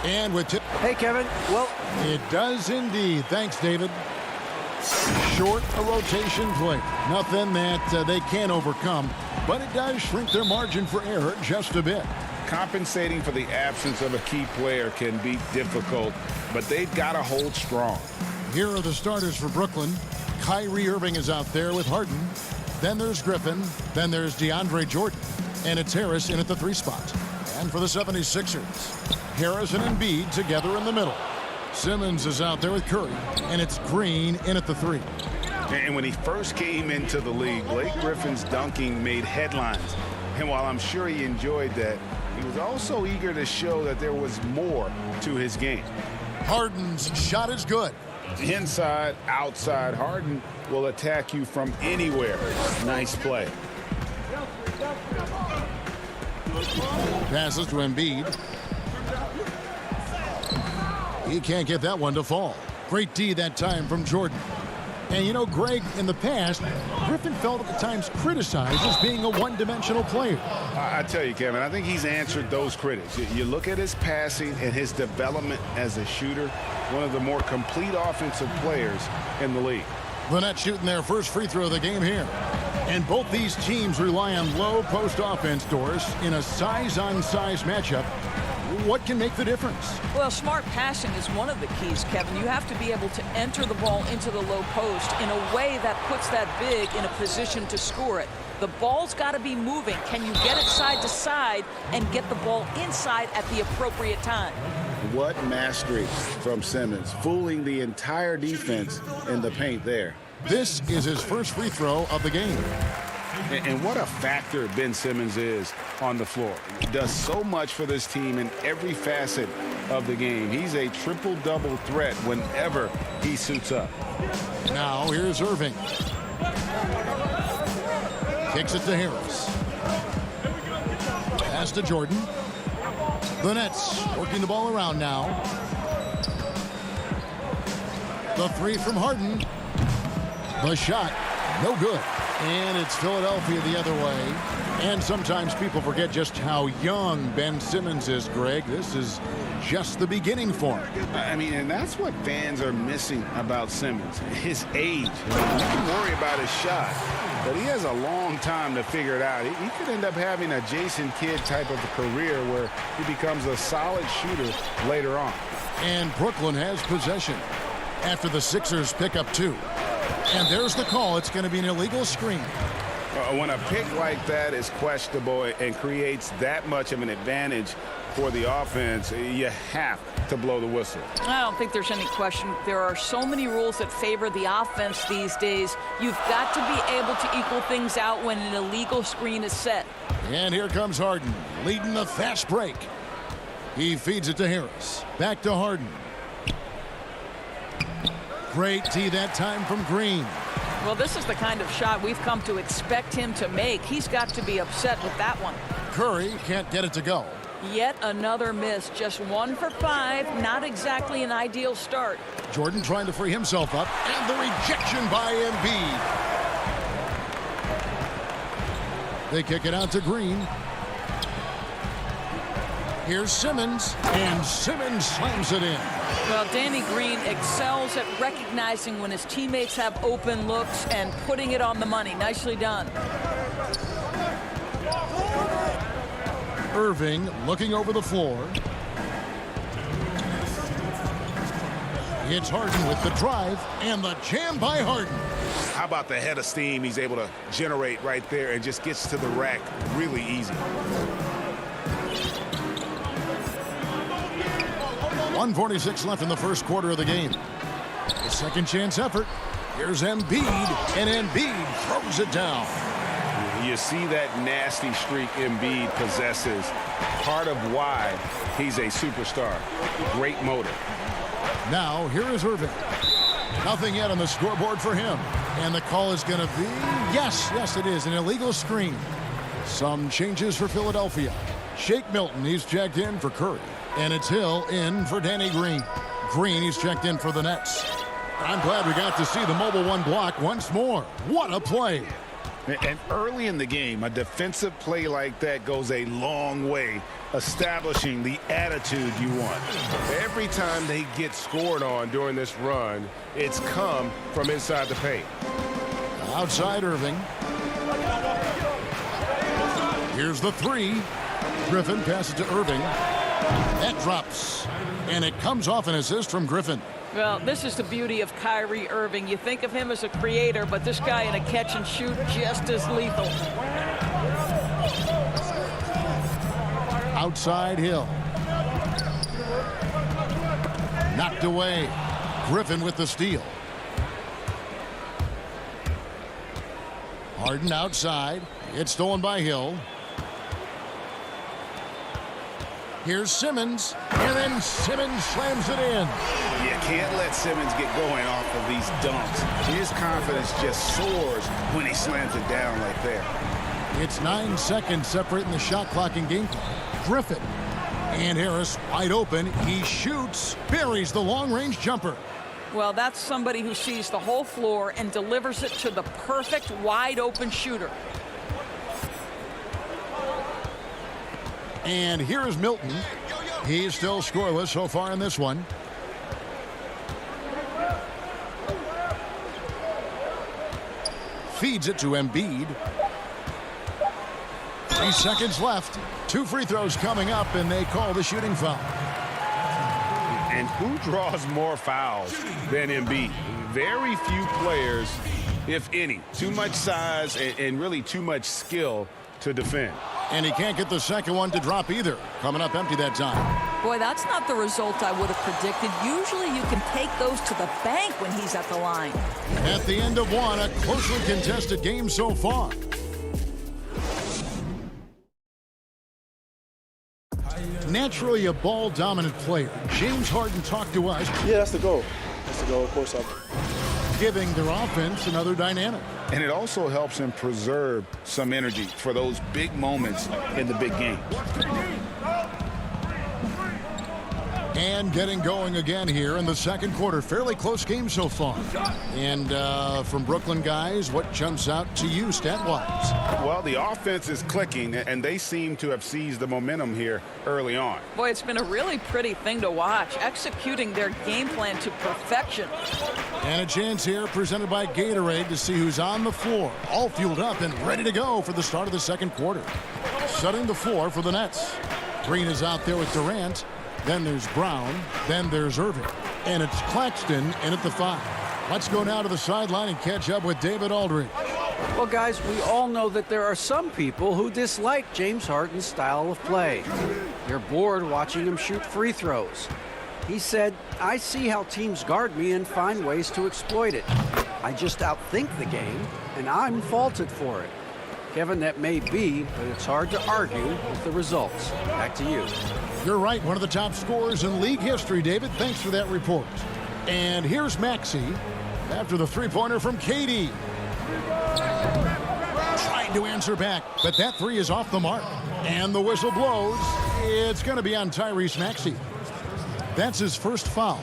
And with hey, Kevin. Well, it does indeed. Thanks, David. Short a rotation play. Nothing that they can't overcome, but it does shrink their margin for error just a bit. Compensating for the absence of a key player can be difficult, but they've got to hold strong. Here are the starters for Brooklyn. Kyrie Irving is out there with Harden. Then there's Griffin. Then there's DeAndre Jordan. And it's Harris in at the 3 spot. And for the 76ers, Harris and Embiid together in the middle. Simmons is out there with Curry. And it's Green in at the 3. And when he first came into the league, Blake Griffin's dunking made headlines. And while I'm sure he enjoyed that, he was also eager to show that there was more to his game. Harden's shot is good. Inside, outside, Harden will attack you from anywhere. Nice play. Passes to Embiid. He can't get that one to fall. Great D that time from Jordan. And you know, Greg, in the past, Griffin felt at times criticized as being a one-dimensional player. I tell you, Kevin, I think he's answered those critics. You look at his passing and his development as a shooter, one of the more complete offensive players in the league. The Nets shooting their first free throw of the game here. And both these teams rely on low post offense doors in a size-on-size matchup. What can make the difference? Well, smart passing is one of the keys, Kevin. You have to be able to enter the ball into the low post in a way that puts that big in a position to score it. The ball's got to be moving. Can you get it side to side and get the ball inside at the appropriate time? What mastery from Simmons, fooling the entire defense in the paint there. This is his first free throw of the game. And what a factor Ben Simmons is on the floor. He does so much for this team in every facet of the game. He's a triple-double threat whenever he suits up. Now here's Irving. Kicks it to Harris. Pass to Jordan. The Nets working the ball around now. The 3 from Harden. The shot, no good. And it's Philadelphia the other way. And sometimes people forget just how young Ben Simmons is, Greg. This is just the beginning for him. I mean, and that's what fans are missing about Simmons, his age. You can worry about his shot, but he has a long time to figure it out. He could end up having a Jason Kidd type of a career where he becomes a solid shooter later on. And Brooklyn has possession after the Sixers pick up 2. And there's the call. It's going to be an illegal screen. When a pick like that is questionable and creates that much of an advantage for the offense, you have to blow the whistle. I don't think there's any question. There are so many rules that favor the offense these days. You've got to be able to equal things out when an illegal screen is set. And here comes Harden, leading the fast break. He feeds it to Harris. Back to Harden. Great tee that time from Green. Well, this is the kind of shot we've come to expect him to make. He's got to be upset with that one. Curry can't get it to go. Yet another miss. Just 1 for 5. Not exactly an ideal start. Jordan trying to free himself up. And the rejection by Embiid. They kick it out to Green. Here's Simmons. And Simmons slams it in. Well, Danny Green excels at recognizing when his teammates have open looks and putting it on the money. Nicely done. Irving looking over the floor. It's Harden with the drive and the jam by Harden. How about the head of steam he's able to generate right there and just gets to the rack really easy. 1:46 left in the first quarter of the game. A second chance effort. Here's Embiid, and Embiid throws it down. You see that nasty streak Embiid possesses. Part of why he's a superstar. Great motor. Now, here is Irving. Nothing yet on the scoreboard for him. And the call is going to be, yes, it is, an illegal screen. Some changes for Philadelphia. Shake Milton, he's checked in for Curry. And it's Hill in for Danny Green. Green, he's checked in for the Nets. I'm glad we got to see the mobile 1 block once more. What a play. And early in the game, a defensive play like that goes a long way establishing the attitude you want. Every time they get scored on during this run, it's come from inside the paint. Outside Irving. Here's the three. Griffin passes to Irving. That drops. And it comes off an assist from Griffin. Well, this is the beauty of Kyrie Irving. You think of him as a creator, but this guy in a catch and shoot just as lethal. Outside Hill. Knocked away. Griffin with the steal. Harden outside. It's stolen by Hill. Here's Simmons, and then Simmons slams it in. You can't let Simmons get going off of these dunks. His confidence just soars when he slams it down like that. It's 9 seconds separating the shot clock and game clock. Griffin and Harris wide open. He shoots, buries the long-range jumper. Well, that's somebody who sees the whole floor and delivers it to the perfect wide-open shooter. And here is Milton. He's still scoreless so far in this one. Feeds it to Embiid. 3 seconds left. 2 free throws coming up, and they call the shooting foul. And who draws more fouls than Embiid? Very few players, if any. Too much size and really too much skill to defend. And he can't get the second one to drop either. Coming up empty that time. Boy, that's not the result I would have predicted. Usually you can take those to the bank when he's at the line. At the end of one, a closely contested game so far. Naturally a ball-dominant player, James Harden talked to us. Yeah, that's the goal. That's the goal, of course. Giving their offense another dynamic. And it also helps him preserve some energy for those big moments in the big game. And getting going again here in the second quarter. Fairly close game so far. And from Brooklyn guys, what jumps out to you stat-wise? Well, the offense is clicking, and they seem to have seized the momentum here early on. Boy, it's been a really pretty thing to watch, executing their game plan to perfection. And a chance here presented by Gatorade to see who's on the floor. All fueled up and ready to go for the start of the second quarter. Setting the floor for the Nets. Green is out there with Durant. Then there's Brown. Then there's Irving. And it's Claxton in at the 5. Let's go now to the sideline and catch up with David Aldridge. Well, guys, we all know that there are some people who dislike James Harden's style of play. They're bored watching him shoot free throws. He said, "I see how teams guard me and find ways to exploit it. I just outthink the game, and I'm faulted for it." Kevin, that may be, but it's hard to argue with the results. Back to you. You're right, one of the top scorers in league history, David. Thanks for that report. And here's Maxey after the three-pointer from KD. Trying to answer back, but that three is off the mark. And the whistle blows. It's going to be on Tyrese Maxey. That's his first foul.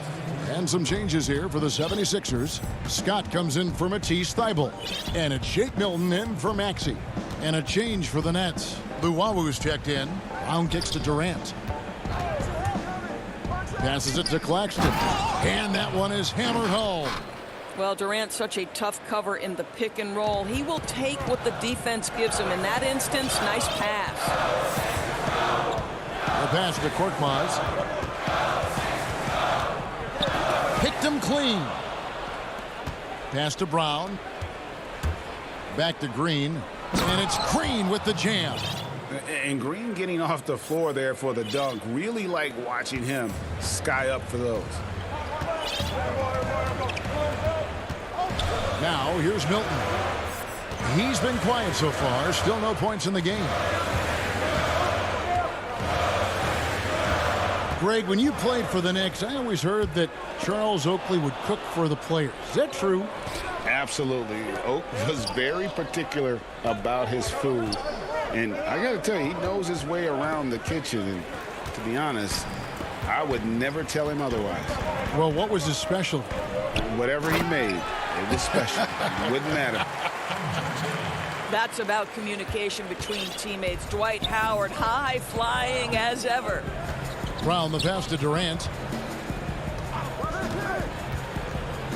And some changes here for the 76ers. Scott comes in for Matisse Thybulle. And it's Shake Milton in for Maxey. And a change for the Nets. Luwawu's checked in. Brown kicks to Durant. Passes it to Claxton. And that one is hammered home. Well, Durant's such a tough cover in the pick and roll. He will take what the defense gives him. In that instance, nice pass. The pass to Korkmaz. Picked him clean. Pass to Brown. Back to Green. And it's Green with the jam. And Green getting off the floor there for the dunk. Really like watching him sky up for those. Now, here's Milton. He's been quiet so far. Still no points in the game. Greg, when you played for the Knicks, I always heard that Charles Oakley would cook for the players. Is that true? Absolutely. Oak was very particular about his food. And I got to tell you, he knows his way around the kitchen. And to be honest, I would never tell him otherwise. Well, what was his specialty? Whatever he made, it was special. It wouldn't matter. That's about communication between teammates. Dwight Howard high flying as ever. Brown the pass to Durant.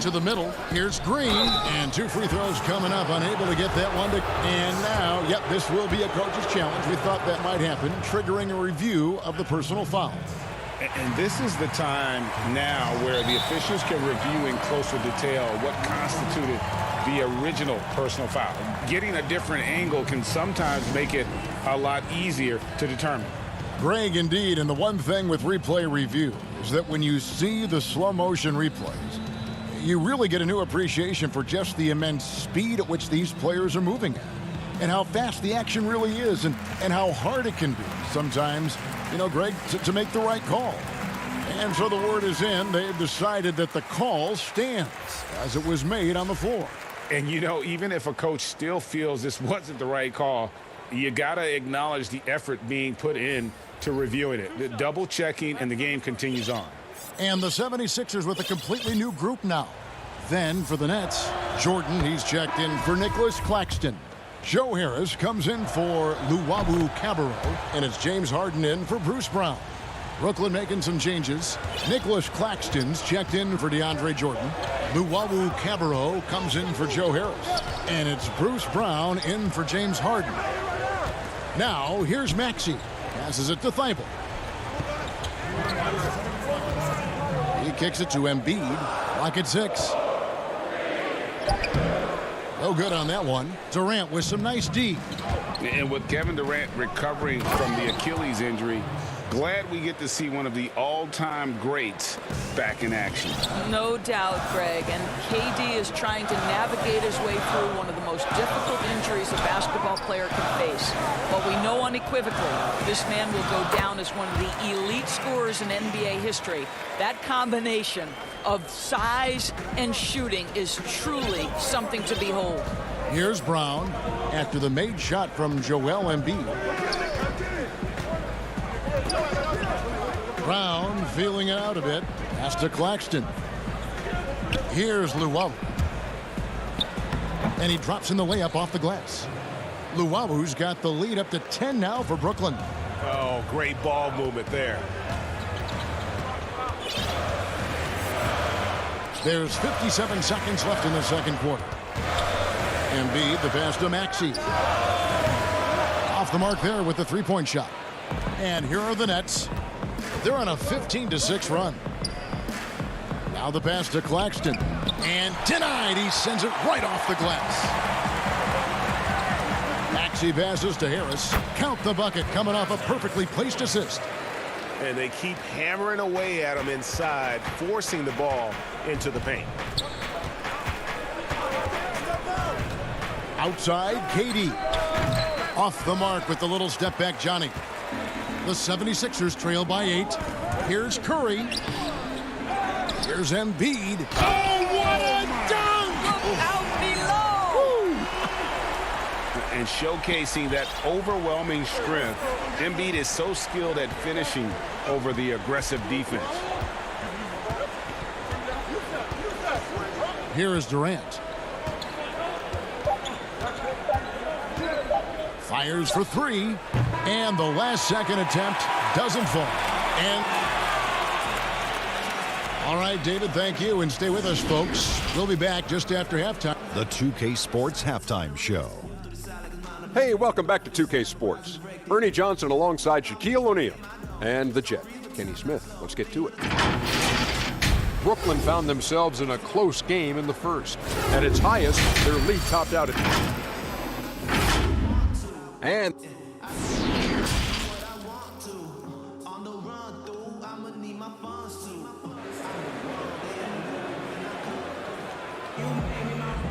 To the middle. Here's Green. And 2 free throws coming up. Unable to get that one to. And now, yep, this will be a coach's challenge. We thought that might happen. Triggering a review of the personal foul. And this is the time now where the officials can review in closer detail what constituted the original personal foul. Getting a different angle can sometimes make it a lot easier to determine. Greg, indeed, and the one thing with replay review is that when you see the slow motion replays, you really get a new appreciation for just the immense speed at which these players are moving at, and how fast the action really is, and how hard it can be sometimes, you know, Greg, to make the right call. And so the word is in. They've decided that the call stands as it was made on the floor. And, you know, even if a coach still feels this wasn't the right call, you got to acknowledge the effort being put in to reviewing it. The double checking, and the game continues on. And the 76ers with a completely new group now. Then for the Nets, Jordan, he's checked in for Nicholas Claxton. Joe Harris comes in for Luwawu Cabarro, and it's James Harden in for Bruce Brown. Brooklyn making some changes. Nicholas Claxton's checked in for DeAndre Jordan. Luwawu Cabarro comes in for Joe Harris. And it's Bruce Brown in for James Harden. Now, here's Maxey. Passes it to Thibault. He kicks it to Embiid. Lock at 6. No good on that one. Durant with some nice D. And with Kevin Durant recovering from the Achilles injury, glad we get to see one of the all-time greats back in action. No doubt, Greg. And KD is trying to navigate his way through one of the most difficult injuries a basketball player can face. But we know unequivocally this man will go down as one of the elite scorers in NBA history. That combination of size and shooting is truly something to behold. Here's Brown after the made shot from Joel Embiid. Brown feeling it out a bit. Pass to Claxton. Here's Luwawu. And he drops in the layup off the glass. Luwawu's got the lead up to 10 now for Brooklyn. Oh, great ball movement there. There's 57 seconds left in the second quarter. Embiid, the pass to Maxey. Off the mark there with the three-point shot. And here are the Nets. They're on a 15-6 run. Now the pass to Claxton. And denied. He sends it right off the glass. Maxey passes to Harris. Count the bucket coming off a perfectly placed assist. And they keep hammering away at him inside, forcing the ball into the paint. Outside, KD. Off the mark with the little step back, Johnny. The 76ers trail by 8. Here's Curry. Here's Embiid. Oh, what a dunk! Out below! And showcasing that overwhelming strength, Embiid is so skilled at finishing over the aggressive defense. Here is Durant. Fires for 3. And the last second attempt doesn't fall. And all right, David, thank you. And stay with us, folks. We'll be back just after halftime. The 2K Sports Halftime Show. Hey, welcome back to 2K Sports. Ernie Johnson alongside Shaquille O'Neal and the Jet, Kenny Smith. Let's get to it. Brooklyn found themselves in a close game in the first. At its highest, their lead topped out at... And...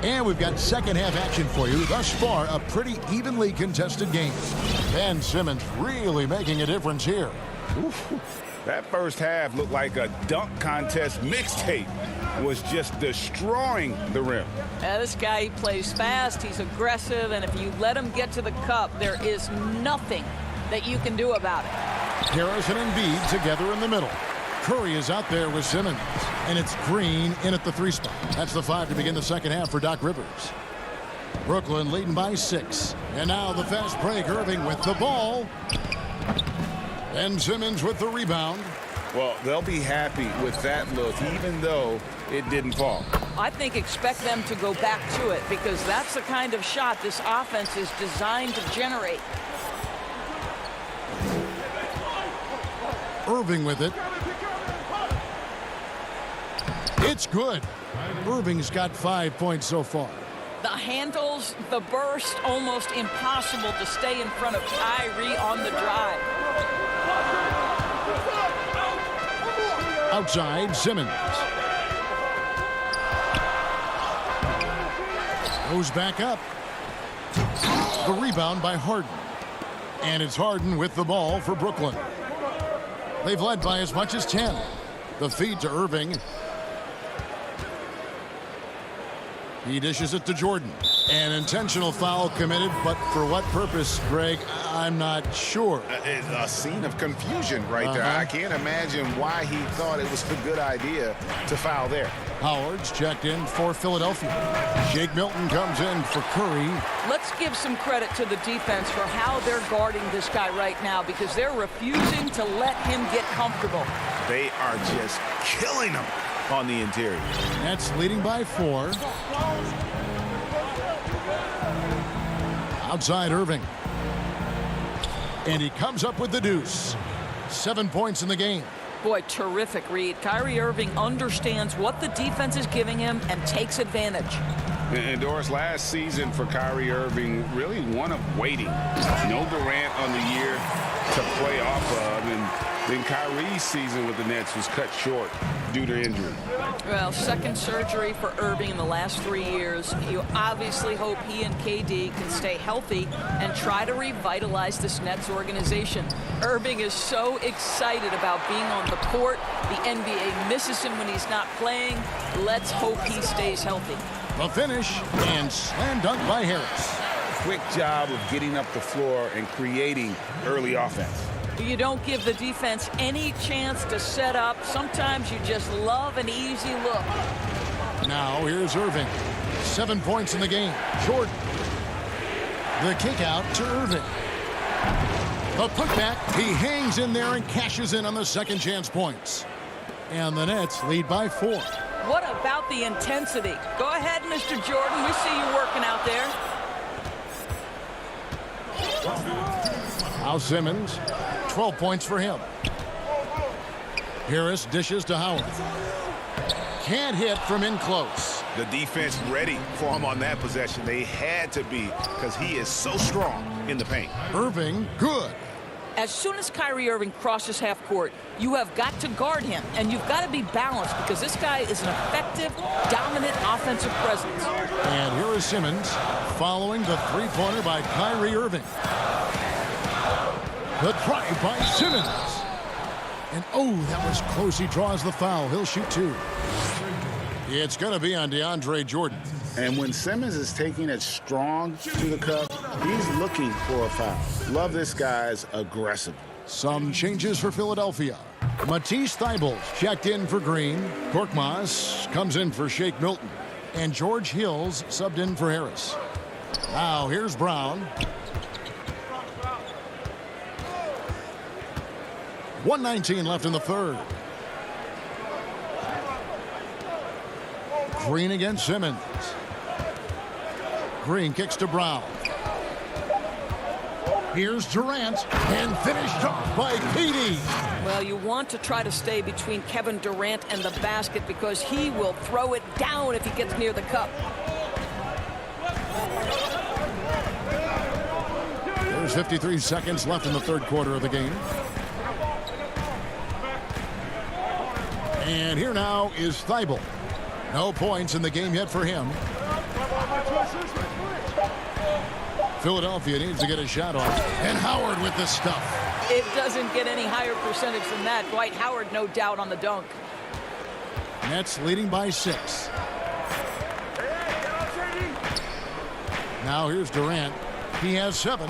And we've got second half action for you. Thus far, a pretty evenly contested game. Ben Simmons really making a difference here. Oof. That first half looked like a dunk contest mixtape. Was just destroying the rim. This guy, he plays fast, he's aggressive, and if you let him get to the cup, there is nothing that you can do about it. Harris and Embiid together in the middle. Curry is out there with Simmons. And it's Green in at the 3 spot. That's the 5 to begin the second half for Doc Rivers. Brooklyn leading by 6. And now the fast break. Irving with the ball. Ben Simmons with the rebound. Well, they'll be happy with that look, even though it didn't fall. I think expect them to go back to it because that's the kind of shot this offense is designed to generate. Irving with it. It's good. Irving's got 5 points so far. The handles, the burst, almost impossible to stay in front of Kyrie on the drive. Outside, Simmons. Goes back up. The rebound by Harden. And it's Harden with the ball for Brooklyn. They've led by as much as 10. The feed to Irving. He dishes it to Jordan. An intentional foul committed, but for what purpose, Greg, I'm not sure. A scene of confusion right there. I can't imagine why he thought it was a good idea to foul there. Howard's checked in for Philadelphia. Shake Milton comes in for Curry. Let's give some credit to the defense for how they're guarding this guy right now because they're refusing to let him get comfortable. They are just killing him on the interior. Nets leading by 4. Outside Irving. And he comes up with the deuce. 7 points in the game. Boy, terrific read. Kyrie Irving understands what the defense is giving him and takes advantage. And Doris, last season for Kyrie Irving, really one of waiting. No Durant on the year to play off of, and then Kyrie's season with the Nets was cut short due to injury. Well, second surgery for Irving in the last 3 years. You obviously hope he and KD can stay healthy and try to revitalize this Nets organization. Irving is so excited about being on the court. The NBA misses him when he's not playing. Let's hope he stays healthy. The finish and slam dunk by Harris. Quick job of getting up the floor and creating early offense. You don't give the defense any chance to set up. Sometimes you just love an easy look. Now here's Irving. 7 points in the game. Jordan. The kick out to Irving. The putback. He hangs in there and cashes in on the second chance points. And the Nets lead by 4. What about the intensity? Go ahead, Mr. Jordan. We see you working out there. Now Simmons. 12 points for him. Harris dishes to Howard. Can't hit from in close. The defense ready for him on that possession. They had to be because he is so strong in the paint. Irving, good. As soon as Kyrie Irving crosses half court, you have got to guard him, and you've got to be balanced because this guy is an effective, dominant offensive presence. And here is Simmons following the three-pointer by Kyrie Irving. The drive by Simmons. And oh, that was close. He draws the foul. He'll shoot 2. It's going to be on DeAndre Jordan. And when Simmons is taking it strong to the cup, he's looking for a foul. Love this guy's aggressive. Some changes for Philadelphia. Matisse Thybulle checked in for Green. Korkmaz comes in for Shake Milton. And George Hills subbed in for Harris. Now here's Brown. 1:19 left in the third. Green against Simmons. Green kicks to Brown. Here's Durant, and finished off by KD. Well, you want to try to stay between Kevin Durant and the basket because he will throw it down if he gets near the cup. There's 53 seconds left in the third quarter of the game. And here now is Thybulle. No points in the game yet for him. Philadelphia needs to get a shot off. And Howard with the stuff. It doesn't get any higher percentage than that. Dwight Howard, no doubt, on the dunk. Nets leading by 6. Now here's Durant. He has 7.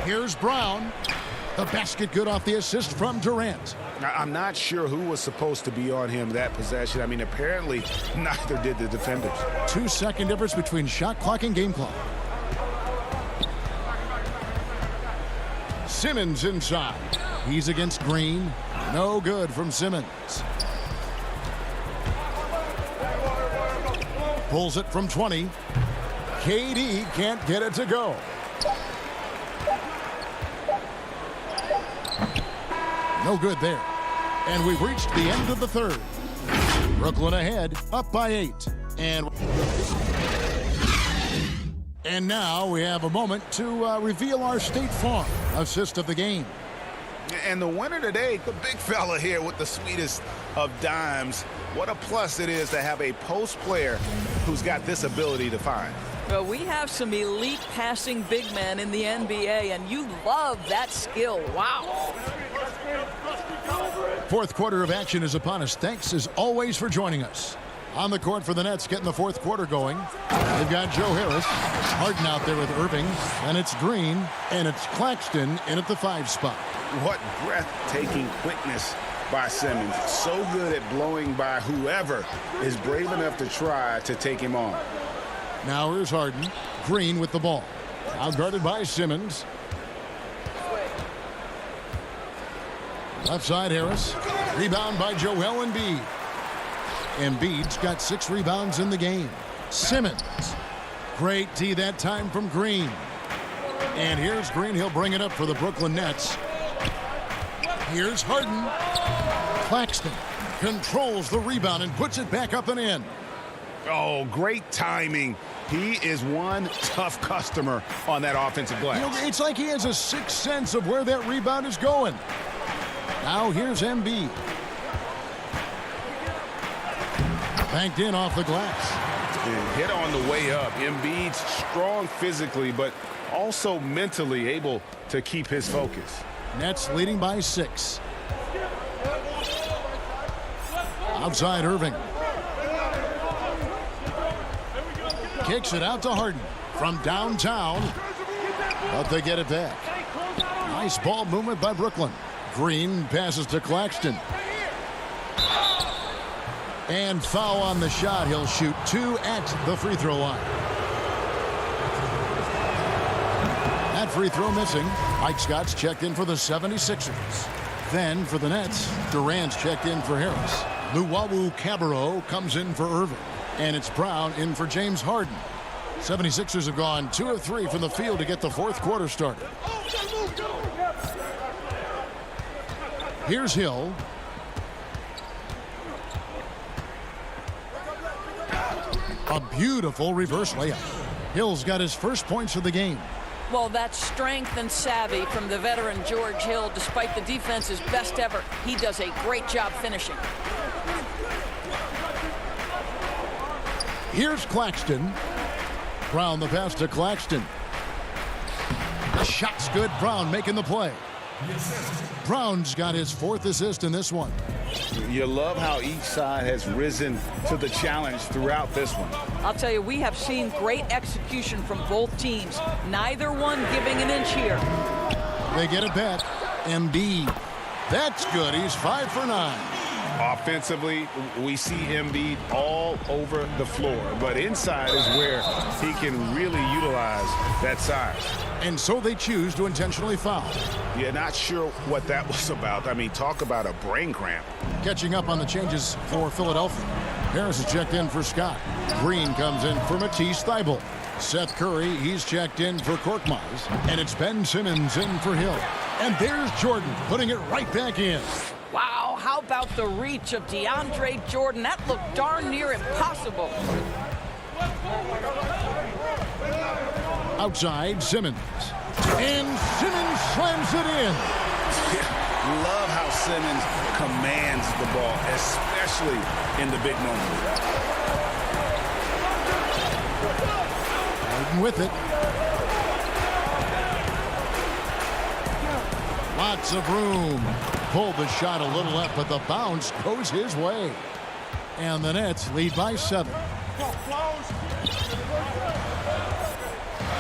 Here's Brown. The basket good off the assist from Durant. I'm not sure who was supposed to be on him that possession. I mean, apparently neither did the defenders. 2-second difference between shot clock and game clock. Simmons inside. He's against Green. No good from Simmons. Pulls it from 20. KD can't get it to go. No good there. And we've reached the end of the third. Brooklyn ahead, up by 8. And now we have a moment to reveal our State Farm assist of the game. And the winner today, the big fella here with the sweetest of dimes. What a plus it is to have a post player who's got this ability to find. Well, we have some elite passing big men in the NBA, and you love that skill. Wow. Fourth quarter of action is upon us. Thanks, as always, for joining us. On the court for the Nets, getting the fourth quarter going. They've got Joe Harris, Harden out there with Irving, and it's Green, and it's Claxton in at the 5 spot. What breathtaking quickness by Simmons. So good at blowing by whoever is brave enough to try to take him on. Now here's Harden. Green with the ball. Out guarded by Simmons. Left side Harris. Rebound by Joel Embiid. Embiid's got 6 rebounds in the game. Simmons. Great D that time from Green. And here's Green. He'll bring it up for the Brooklyn Nets. Here's Harden. Claxton controls the rebound and puts it back up and in. Oh, great timing. He is one tough customer on that offensive glass. You know, it's like he has a sixth sense of where that rebound is going. Now here's Embiid. Banked in off the glass. And hit on the way up. Embiid's strong physically, but also mentally able to keep his focus. Nets leading by 6. Outside Irving. Kicks it out to Harden from downtown, but they get it back. Nice ball movement by Brooklyn. Green passes to Claxton. And foul on the shot. He'll shoot 2 at the free throw line. That free throw missing. Mike Scott's checked in for the 76ers. Then for the Nets, Durant's checked in for Harris. Luwawu Cabarro comes in for Irving. And it's Brown in for James Harden. 76ers have gone 2 of 3 from the field to get the fourth quarter started. Here's Hill. A beautiful reverse layup. Hill's got his first points of the game. Well, that's strength and savvy from the veteran George Hill. Despite the defense's best ever, he does a great job finishing. Here's Claxton. Brown the pass to Claxton. The shot's good. Brown making the play. Brown's got his 4th assist in this one. You love how each side has risen to the challenge throughout this one. I'll tell you, we have seen great execution from both teams. Neither one giving an inch here. They get it back. Embiid. That's good. He's 5 for 9. Offensively, we see Embiid all over the floor, but inside is where he can really utilize that size. And so they choose to intentionally foul. You're not sure what that was about. I mean, talk about a brain cramp. Catching up on the changes for Philadelphia. Harris is checked in for Scott. Green comes in for Matisse Thybulle. Seth Curry, he's checked in for Korkmaz. And it's Ben Simmons in for Hill. And there's Jordan putting it right back in. Wow, how about the reach of DeAndre Jordan? That looked darn near impossible. Outside, Simmons. And Simmons slams it in. Love how Simmons commands the ball, especially in the big moments. Harden with it. Lots of room. Pulled the shot a little up, but the bounce goes his way. And the Nets lead by 7.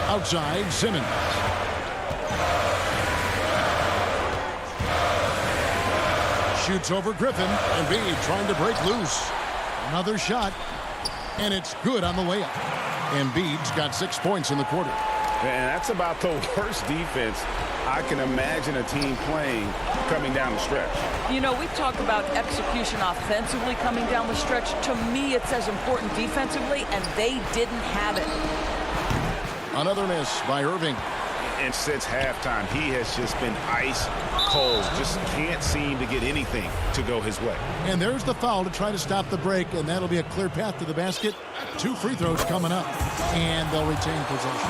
Outside, Simmons. Shoots over Griffin. Embiid trying to break loose. Another shot. And it's good on the layup. Embiid's got 6 points in the quarter. And that's about the worst defense I can imagine a team playing coming down the stretch. You know, we talk about execution offensively coming down the stretch. To me, it's as important defensively, and they didn't have it. Another miss by Irving. And since halftime, he has just been ice cold. Just can't seem to get anything to go his way. And there's the foul to try to stop the break, and that'll be a clear path to the basket. 2 free throws coming up, and they'll retain possession.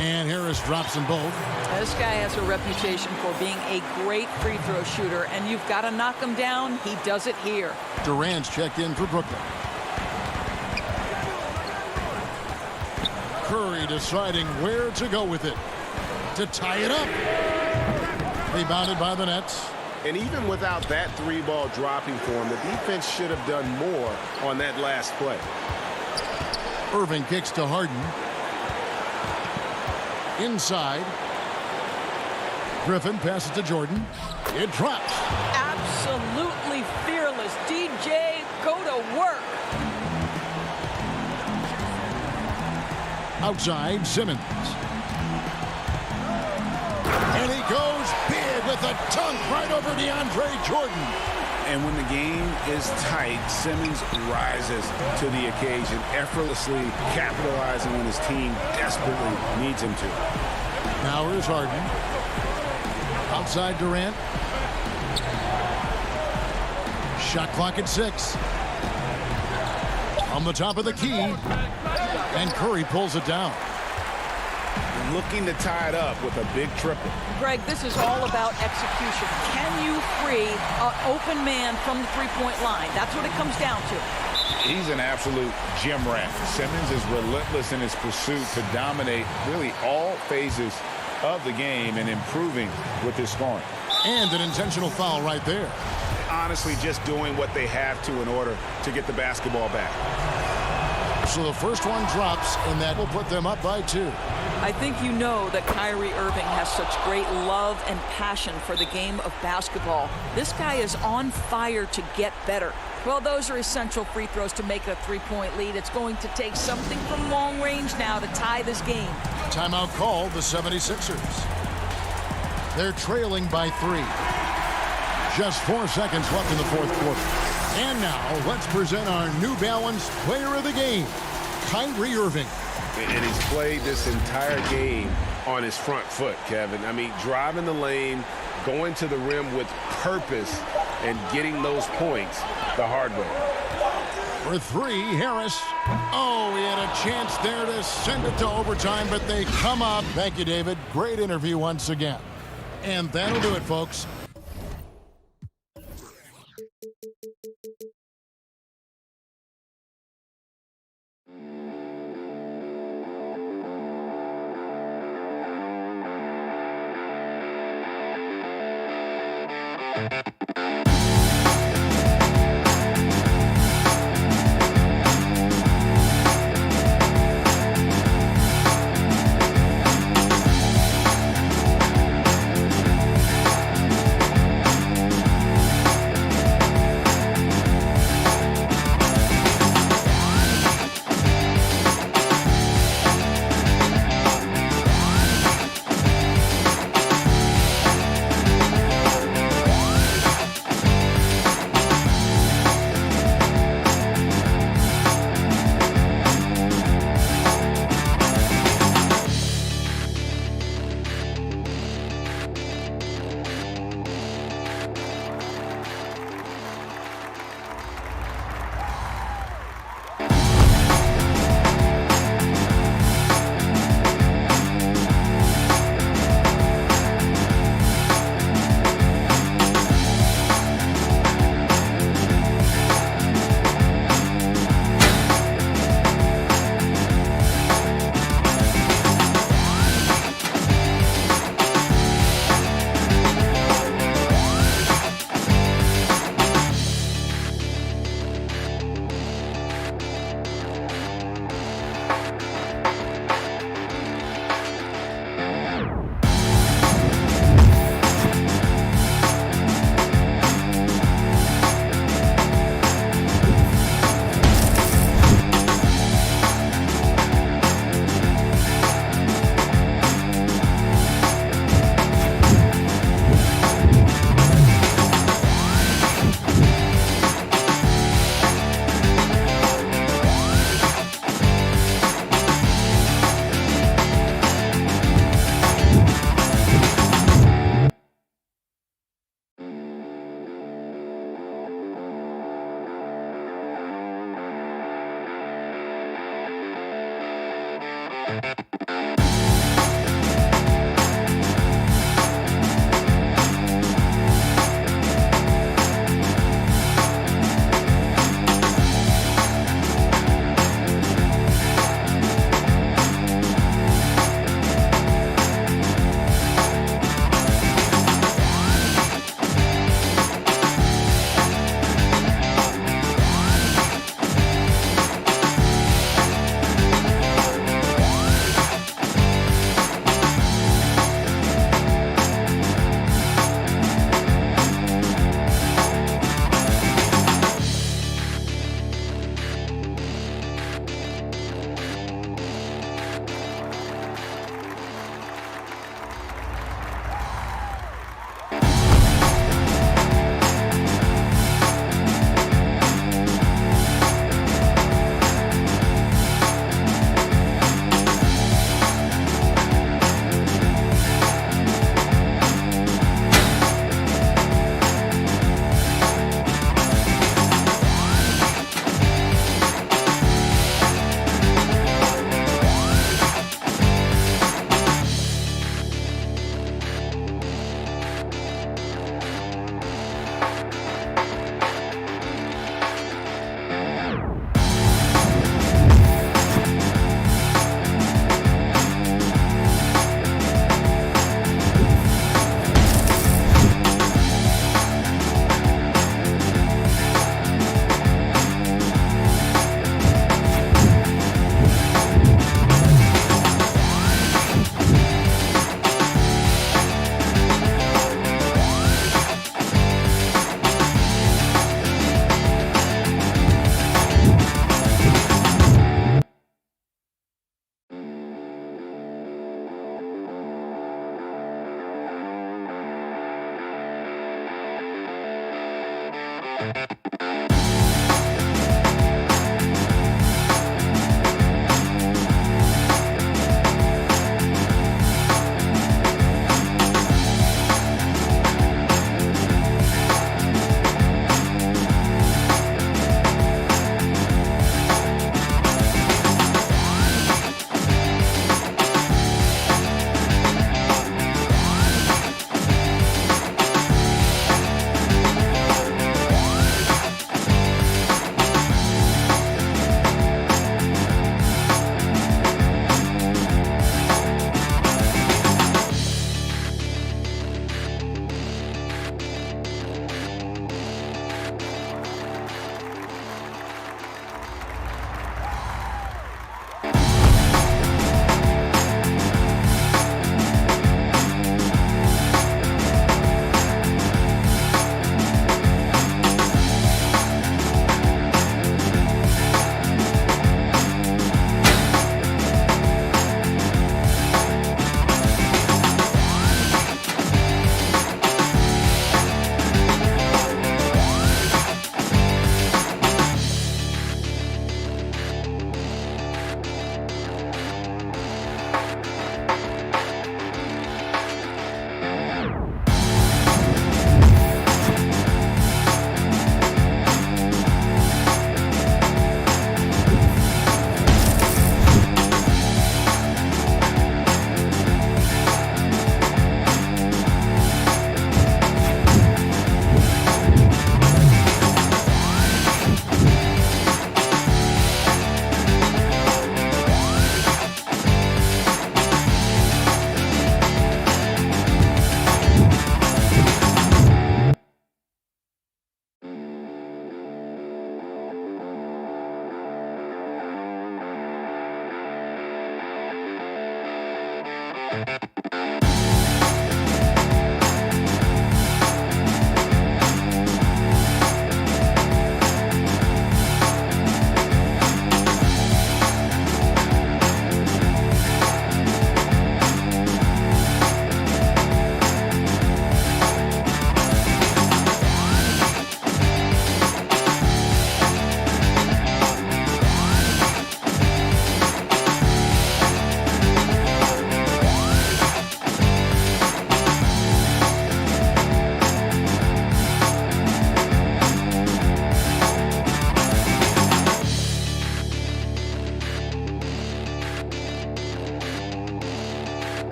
And Harris drops them both. This guy has a reputation for being a great free throw shooter, and you've got to knock him down. He does it here. Durant's checked in for Brooklyn. Curry deciding where to go with it to tie it up. Rebounded by the Nets. And even without that 3-ball dropping for him, the defense should have done more on that last play. Irving kicks to Harden. Inside. Griffin passes to Jordan. It drops. Absolutely fearless. DJ, go to work. Outside, Simmons. And he goes big with a dunk right over DeAndre Jordan. And when the game is tight, Simmons rises to the occasion, effortlessly capitalizing when his team desperately needs him to. Now here's Harden. Outside Durant. Shot clock at 6. On the top of the key. And Curry pulls it down. Looking to tie it up with a big triple. Greg, this is all about execution. Can you free an open man from the three-point line? That's what it comes down to. He's an absolute gym rat. Simmons is relentless in his pursuit to dominate really all phases of the game and improving with his scoring. And an intentional foul right there. Honestly, just doing what they have to in order to get the basketball back. So the first one drops, and that will put them up by 2. I think you know that Kyrie Irving has such great love and passion for the game of basketball. This guy is on fire to get better. Well, those are essential free throws to make it a 3-point lead. It's going to take something from long range now to tie this game. Timeout called the 76ers. They're trailing by 3. Just 4 seconds left in the fourth quarter. And now, let's present our New Balance Player of the Game, Kyrie Irving. And he's played this entire game on his front foot, Kevin. I mean, driving the lane, going to the rim with purpose, and getting those points the hard way. For 3, Harris. Oh, he had a chance there to send it to overtime, but they come up. Thank you, David. Great interview once again. And that'll do it, folks.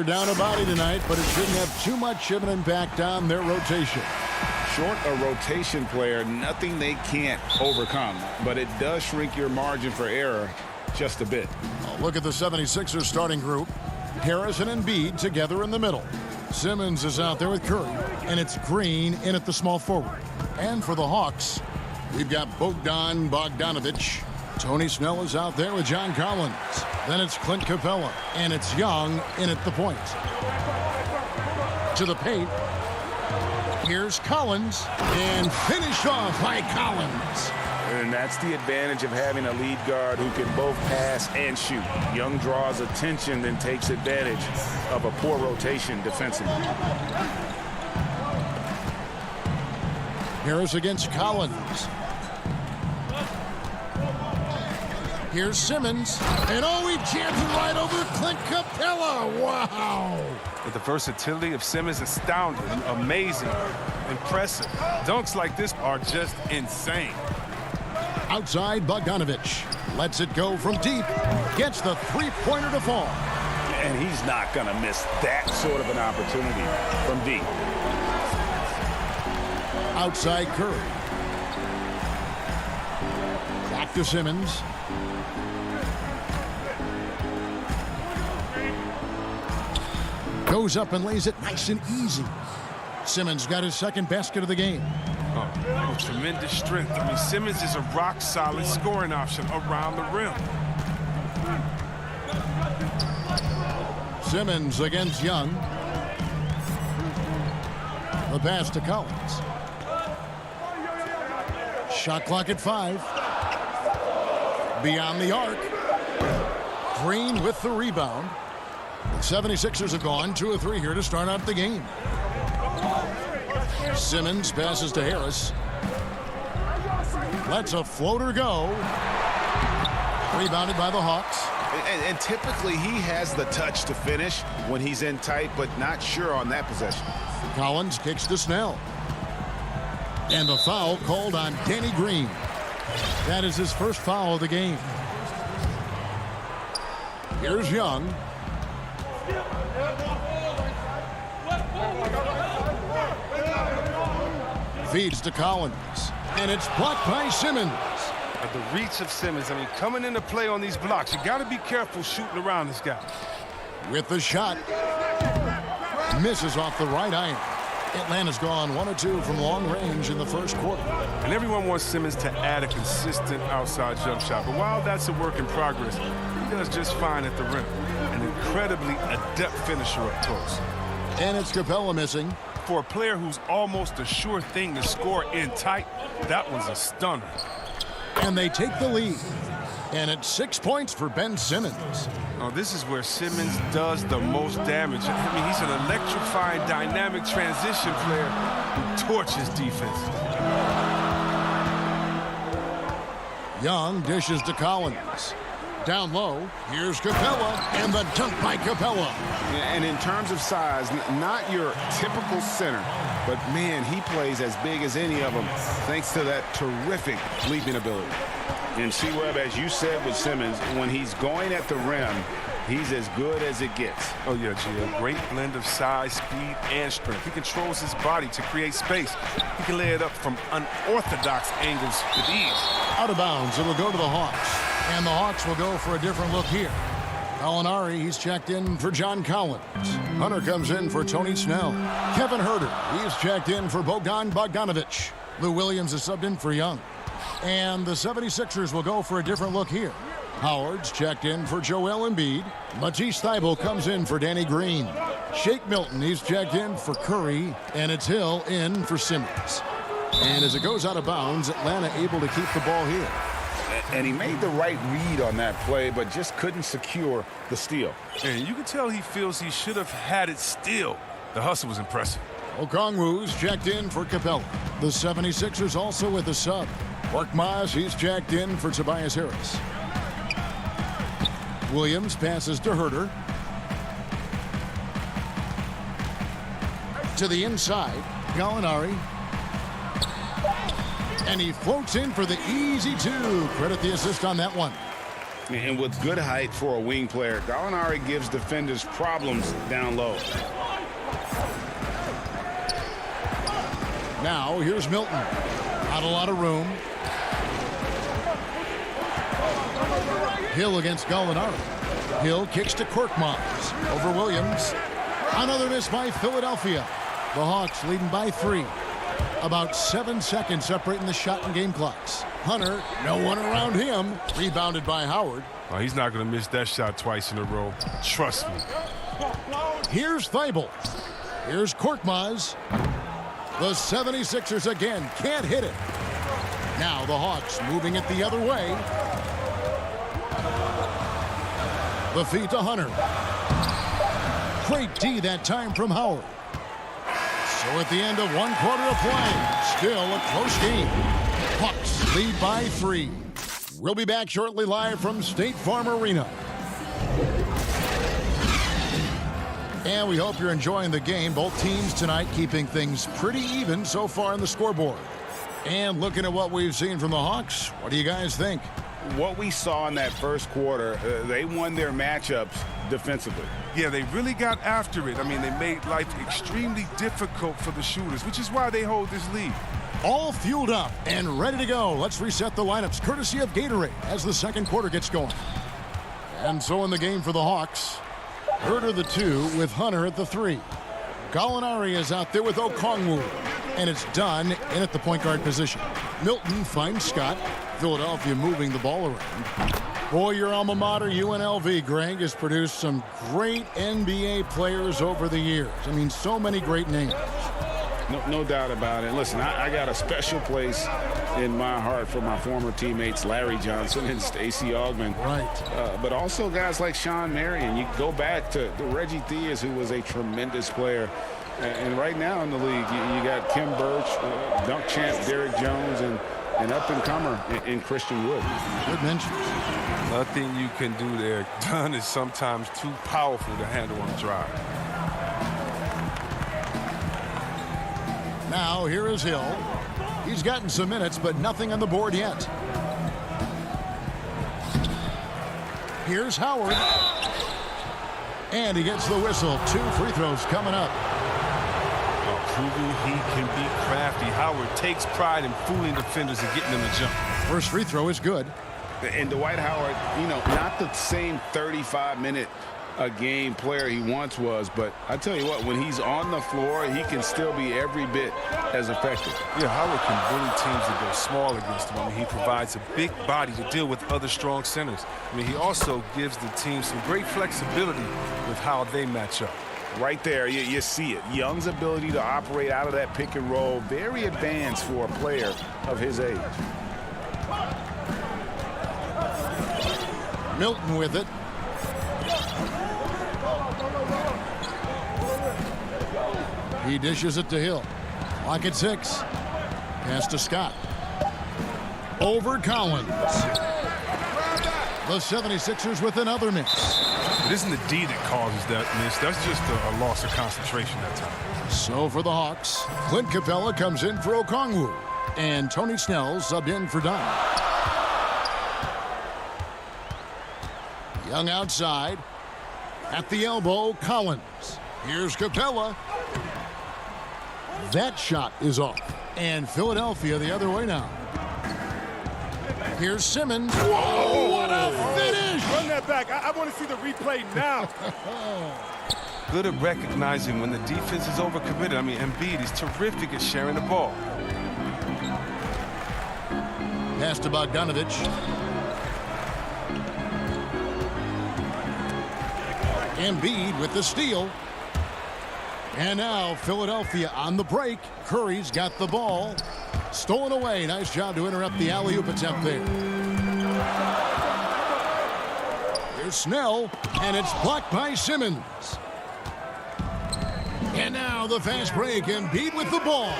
They're down a body tonight, but it shouldn't have too much of an impact on their rotation. Short a rotation player, nothing they can't overcome, but it does shrink your margin for error just a bit. Look at the 76ers starting group. Harris and Embiid together in the middle. Simmons is out there with Curry, and it's Green in at the small forward. And for the Hawks, we've got Bogdanovich. Tony Snell is out there with John Collins. Then it's Clint Capella, and it's Young in at the point. To the paint. Here's Collins, and finished off by Collins. And that's the advantage of having a lead guard who can both pass and shoot. Young draws attention, then takes advantage of a poor rotation defensively. Harris against Collins. Here's Simmons, and he jams it right over Clint Capella. Wow! But the versatility of Simmons is astounding, amazing, impressive. Dunks like this are just insane. Outside, Bogdanovich lets it go from deep, gets the three-pointer to fall. And he's not going to miss that sort of an opportunity from deep. Outside Curry. Back to Simmons. Goes up and lays it nice and easy. Simmons got his second basket of the game. Oh, tremendous strength. I mean, Simmons is a rock-solid scoring option around the rim. Simmons against Young. The pass to Collins. Shot clock at 5. Beyond the arc. Green with the rebound. The 76ers have gone 2 of 3 here to start out the game. Simmons passes to Harris. Lets a floater go. Rebounded by the Hawks. And typically he has the touch to finish when he's in tight, but not sure on that possession. Collins kicks to Snell. And the foul called on Danny Green. That is his first foul of the game. Here's Young. Feeds to Collins. And it's blocked by Simmons. The reach of Simmons, I mean, coming into play on these blocks, you got to be careful shooting around this guy. With the shot. Misses off the right iron. Atlanta's gone 1 of 2 from long range in the first quarter. And everyone wants Simmons to add a consistent outside jump shot. But while that's a work in progress, he does just fine at the rim. An incredibly adept finisher up close. And it's Capella missing. For a player who's almost a sure thing to score in tight, that was a stunner. And they take the lead. And it's 6 points for Ben Simmons. Oh, this is where Simmons does the most damage. I mean, he's an electrifying, dynamic transition player who torches defense. Young dishes to Collins. Down low, here's Capella, and the dunk by Capella. And in terms of size, not your typical center, but man, he plays as big as any of them thanks to that terrific leaping ability. And C-Webb, as you said with Simmons, when he's going at the rim, he's as good as it gets. Oh, yeah, G, a great blend of size, speed, and strength. He controls his body to create space. He can lay it up from unorthodox angles with ease. Out of bounds, it'll go to the Hawks. And the Hawks will go for a different look here. Gallinari, he's checked in for John Collins. Hunter comes in for Tony Snell. Kevin Herter, he's checked in for Bogdan Bogdanovic. Lou Williams is subbed in for Young. And the 76ers will go for a different look here. Howard's checked in for Joel Embiid. Matisse Thybulle comes in for Danny Green. Shake Milton, he's checked in for Curry. And it's Hill in for Simmons. And as it goes out of bounds, Atlanta able to keep the ball here. And he made the right read on that play, but just couldn't secure the steal. And you can tell he feels he should have had it still. The hustle was impressive. Okongwu's checked in for Capella. The 76ers also with a sub. Korkmaz, he's checked in for Tobias Harris. Williams passes to Herter. To the inside, Gallinari. And he floats in for the easy 2. Credit the assist on that one. And with good height for a wing player, Gallinari gives defenders problems down low. Now, here's Milton. Not a lot of room. Hill against Gallinari. Hill kicks to Korkmaz. Over Williams. Another miss by Philadelphia. The Hawks leading by 3. About 7 seconds separating the shot and game clocks. Hunter, no one around him. Rebounded by Howard. Oh, he's not going to miss that shot twice in a row. Trust me. Here's Thybulle. Here's Korkmaz. The 76ers again can't hit it. Now the Hawks moving it the other way. The feed to Hunter. Great D that time from Howard. So at the end of 1 quarter of play, still a close game. Hawks lead by 3. We'll be back shortly live from State Farm Arena. And we hope you're enjoying the game. Both teams tonight keeping things pretty even so far on the scoreboard. And looking at what we've seen from the Hawks, what do you guys think? What we saw in that first quarter, they won their matchups defensively. Yeah, they really got after it. I mean, they made life extremely difficult for the shooters, which is why they hold this lead. All fueled up and ready to go. Let's reset the lineups courtesy of Gatorade as the second quarter gets going. And so in the game for the Hawks, Herter the 2 with Hunter at the 3. Gallinari is out there with Okongwu. And it's done in at the point guard position. Milton finds Scott. Philadelphia moving the ball around. Boy, your alma mater, UNLV, Greg, has produced some great NBA players over the years. I mean, so many great names. No doubt about it. Listen, I got a special place in my heart for my former teammates Larry Johnson and Stacey Augmon. Right. But also guys like Sean Marion. You go back to Reggie Theus, who was a tremendous player. And right now in the league, you got Kim Birch, dunk champ Derrick Jones, and up-and-comer in Christian Wood. Good mentions. Nothing you can do there. Dunn is sometimes too powerful to handle on the drive. Now here is Hill. He's gotten some minutes, but nothing on the board yet. Here's Howard. And he gets the whistle. 2 free throws coming up. Proving he can be crafty. Howard takes pride in fooling defenders and getting them to jump. First free throw is good. And Dwight Howard, not the same 35-minute a game player he once was, but I tell you what, when he's on the floor, he can still be every bit as effective. Yeah, Howard can bully teams that go small against him. I mean, he provides a big body to deal with other strong centers. I mean, he also gives the team some great flexibility with how they match up. Right there, you see it. Young's ability to operate out of that pick and roll, very advanced for a player of his age. Milton with it. He dishes it to Hill. Clock at 6. Pass to Scott. Over Collins. The 76ers with another miss. It isn't the D that causes that miss. That's just a loss of concentration that time. So for the Hawks, Clint Capella comes in for Okongwu. And Tony Snell subbed in for Dunn. Young outside. At the elbow, Collins. Here's Capella. That shot is off. And Philadelphia the other way now. Here's Simmons. Whoa, what a finish! Run that back. I want to see the replay now. Good at recognizing when the defense is overcommitted. I mean, Embiid is terrific at sharing the ball. Pass to Bogdanovich. Embiid with the steal. And now Philadelphia on the break. Curry's got the ball. Stolen away. Nice job to interrupt the alley-oop attempt there. Here's Snell, and it's blocked by Simmons. And now the fast break. Embiid with the ball.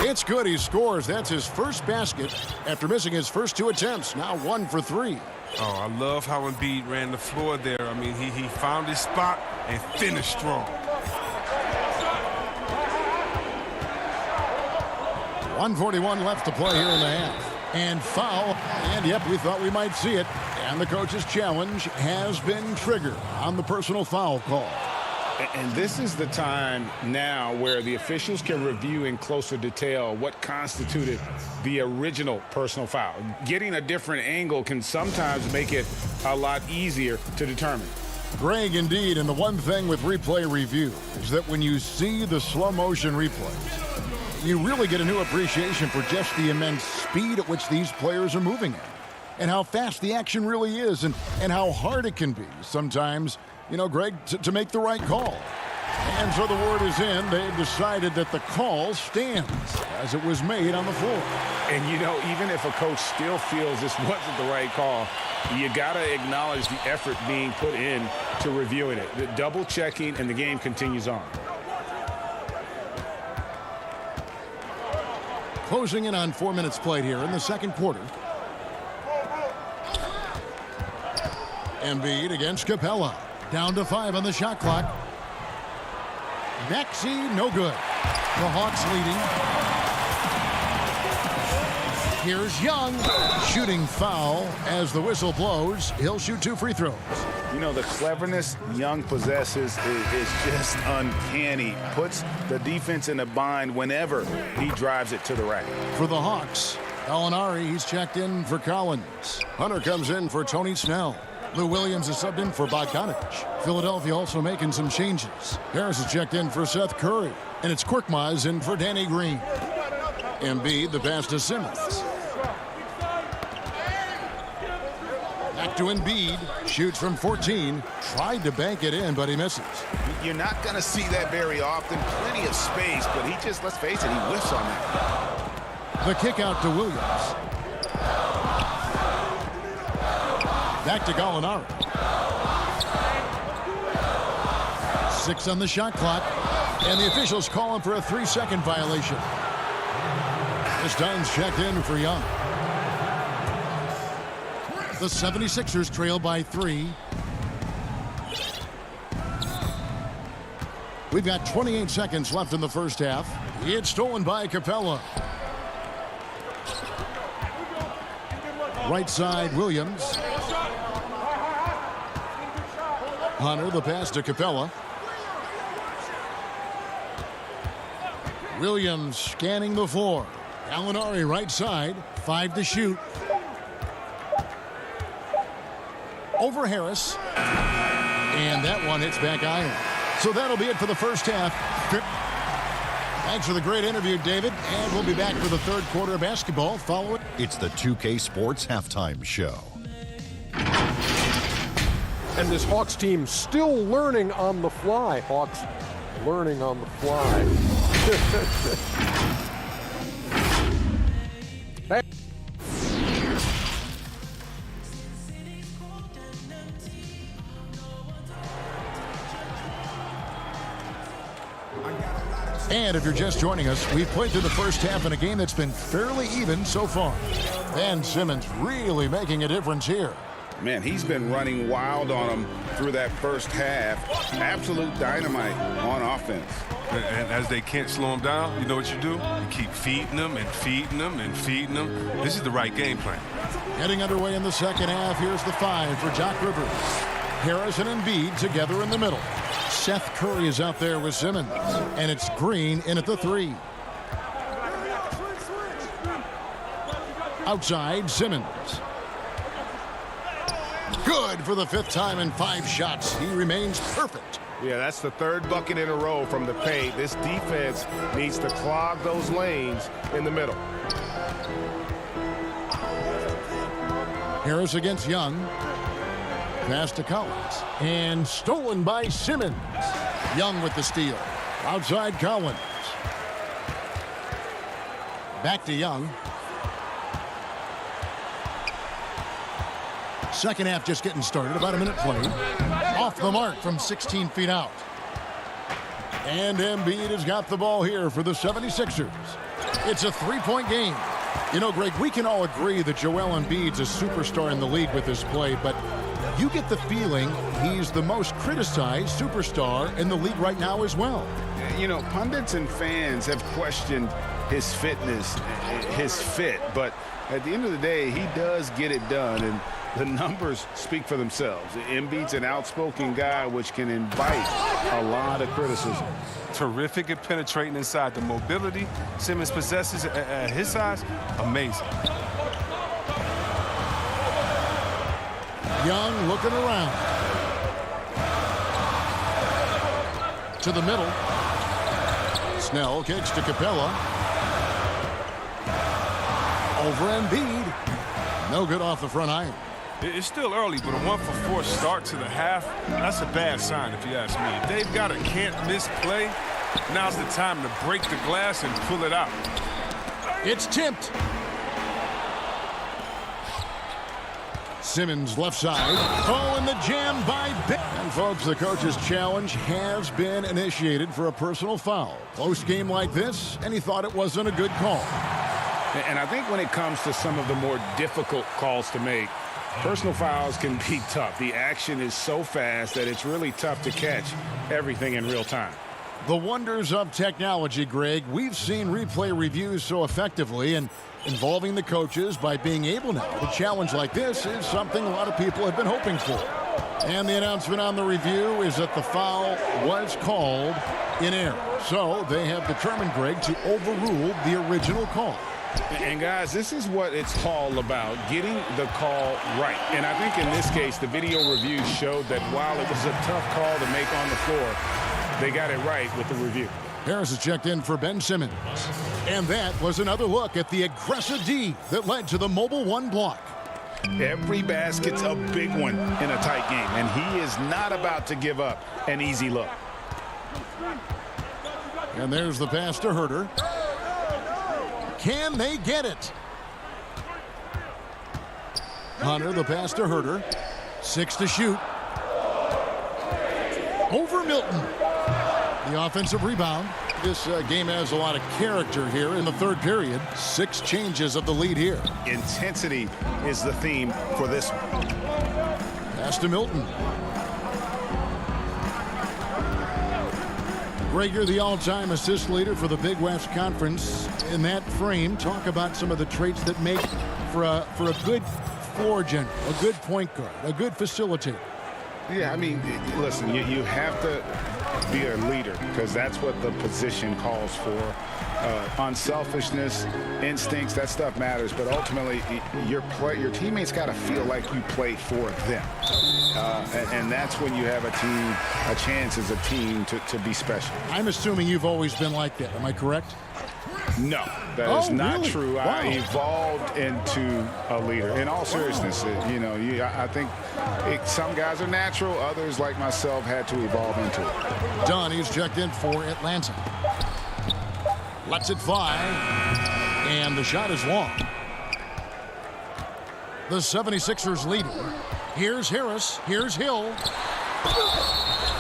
It's good. He scores. That's his first basket after missing his first 2 attempts. Now 1 for 3. Oh, I love how Embiid ran the floor there. I mean, he found his spot and finished strong. 1:41 left to play here in the half. And foul. And, yep, we thought we might see it. And the coach's challenge has been triggered on the personal foul call. And this is the time now where the officials can review in closer detail what constituted the original personal foul. Getting a different angle can sometimes make it a lot easier to determine. Greg, indeed, and the one thing with replay review is that when you see the slow motion replays, you really get a new appreciation for just the immense speed at which these players are moving at, and how fast the action really is, and how hard it can be sometimes, Greg, to make the right call. And so the word is in. They've decided that the call stands as it was made on the floor. And, even if a coach still feels this wasn't the right call, you got to acknowledge the effort being put in to reviewing it. The double checking, and the game continues on. Closing in on 4 minutes played here in the second quarter. Embiid against Capella. Down to 5 on the shot clock. Maxey, no good. The Hawks leading. Here's Young. Shooting foul as the whistle blows. He'll shoot 2 free throws. The cleverness Young possesses is just uncanny. Puts the defense in a bind whenever he drives it to the rack. For the Hawks, Gallinari, he's checked in for Collins. Hunter comes in for Tony Snell. Lou Williams is subbed in for Bogdanovich. Philadelphia also making some changes. Harris is checked in for Seth Curry. And it's Korkmaz in for Danny Green. Embiid, the pass to Simmons. Back to Embiid. Shoots from 14. Tried to bank it in, but he misses. You're not going to see that very often. Plenty of space, but he just, let's face it, he whiffs on that. The kick out to Williams. Back to Gallinari. 6 on the shot clock. And the officials calling for a 3-second violation. This time's checked in for Young. The 76ers trail by 3. We've got 28 seconds left in the first half. It's stolen by Capella. Right side, Williams. Hunter, the pass to Capella. Williams scanning the floor. Gallinari right side. 5 to shoot. Over Harris. And that one hits back iron. So that'll be it for the first half. Thanks for the great interview, David. And we'll be back for the third quarter of basketball following. It's the 2K Sports Halftime Show. And this Hawks team still learning on the fly. Hawks learning on the fly. Hey. And if you're just joining us, we've played through the first half in a game that's been fairly even so far. Ben Simmons really making a difference here. Man, he's been running wild on him through that first half. Absolute dynamite on offense. And as they can't slow him down, you know what you do? You keep feeding them and feeding them and feeding them. This is the right game plan. Getting underway in the second half. Here's the 5 for Doc Rivers. Harris and Embiid together in the middle. Seth Curry is out there with Simmons. And it's Green in at the 3. Outside, Simmons. Good for the 5th time in 5 shots. He remains perfect. Yeah, that's the 3rd bucket in a row from the paint. This defense needs to clog those lanes in the middle. Harris against Young. Pass to Collins. And stolen by Simmons. Young with the steal. Outside Collins. Back to Young. Second half just getting started. About a minute played. Off the mark from 16 feet out. And Embiid has got the ball here for the 76ers. It's a 3-point game. You know, Greg, we can all agree that Joel Embiid's a superstar in the league with his play, but you get the feeling he's the most criticized superstar in the league right now as well. You know, pundits and fans have questioned his fitness, his fit, but at the end of the day, he does get it done, and the numbers speak for themselves. Embiid's an outspoken guy, which can invite a lot of criticism. Terrific at penetrating inside. The mobility Simmons possesses at his size, amazing. Young looking around. To the middle. Snell kicks to Capella. Over Embiid. No good off the front iron. It's still early, but a 1-for-4 start to the half, that's a bad sign if you ask me. If they've got a can't-miss play, now's the time to break the glass and pull it out. It's tipped. Simmons left side. Oh, and the jam by Ben. And folks, the coach's challenge has been initiated for a personal foul. Close game like this, and he thought it wasn't a good call. And I think when it comes to some of the more difficult calls to make, personal fouls can be tough. The action is so fast that it's really tough to catch everything in real time. The wonders of technology, Greg. We've seen replay reviews so effectively, and involving the coaches by being able now to challenge like this is something a lot of people have been hoping for. And the announcement on the review is that the foul was called in error. So they have determined, Greg, to overrule the original call. And guys, this is what it's all about, getting the call right. And I think in this case, the video review showed that while it was a tough call to make on the floor, they got it right with the review. Harris has checked in for Ben Simmons. And that was another look at the aggressive D that led to the mobile 1 block. Every basket's a big one in a tight game, and he is not about to give up an easy look. And there's the pass to Herder. Can they get it? Hunter, the pass to Herder. 6 to shoot. Over Milton. The offensive rebound. This game has a lot of character here in the third period. 6 changes of the lead here. Intensity is the theme for this one. Pass to Milton. Rager, the all-time assist leader for the Big West Conference. In that frame, talk about some of the traits that make for a good floor general, a good point guard, a good facilitator. Yeah, I mean, listen, you have to be a leader because that's what the position calls for. Unselfishness, instincts, that stuff matters, but ultimately your teammates got to feel like you play for them. And that's when you have a chance as a team to be special. I'm assuming you've always been like that. Am I correct? No, that is not really? true. Wow. I evolved into a leader. In all seriousness, I think some guys are natural. Others, like myself, had to evolve into it. Dunn, he's checked in for Atlanta. Lets it fly, and the shot is long. The 76ers leading. Here's Harris. Here's Hill.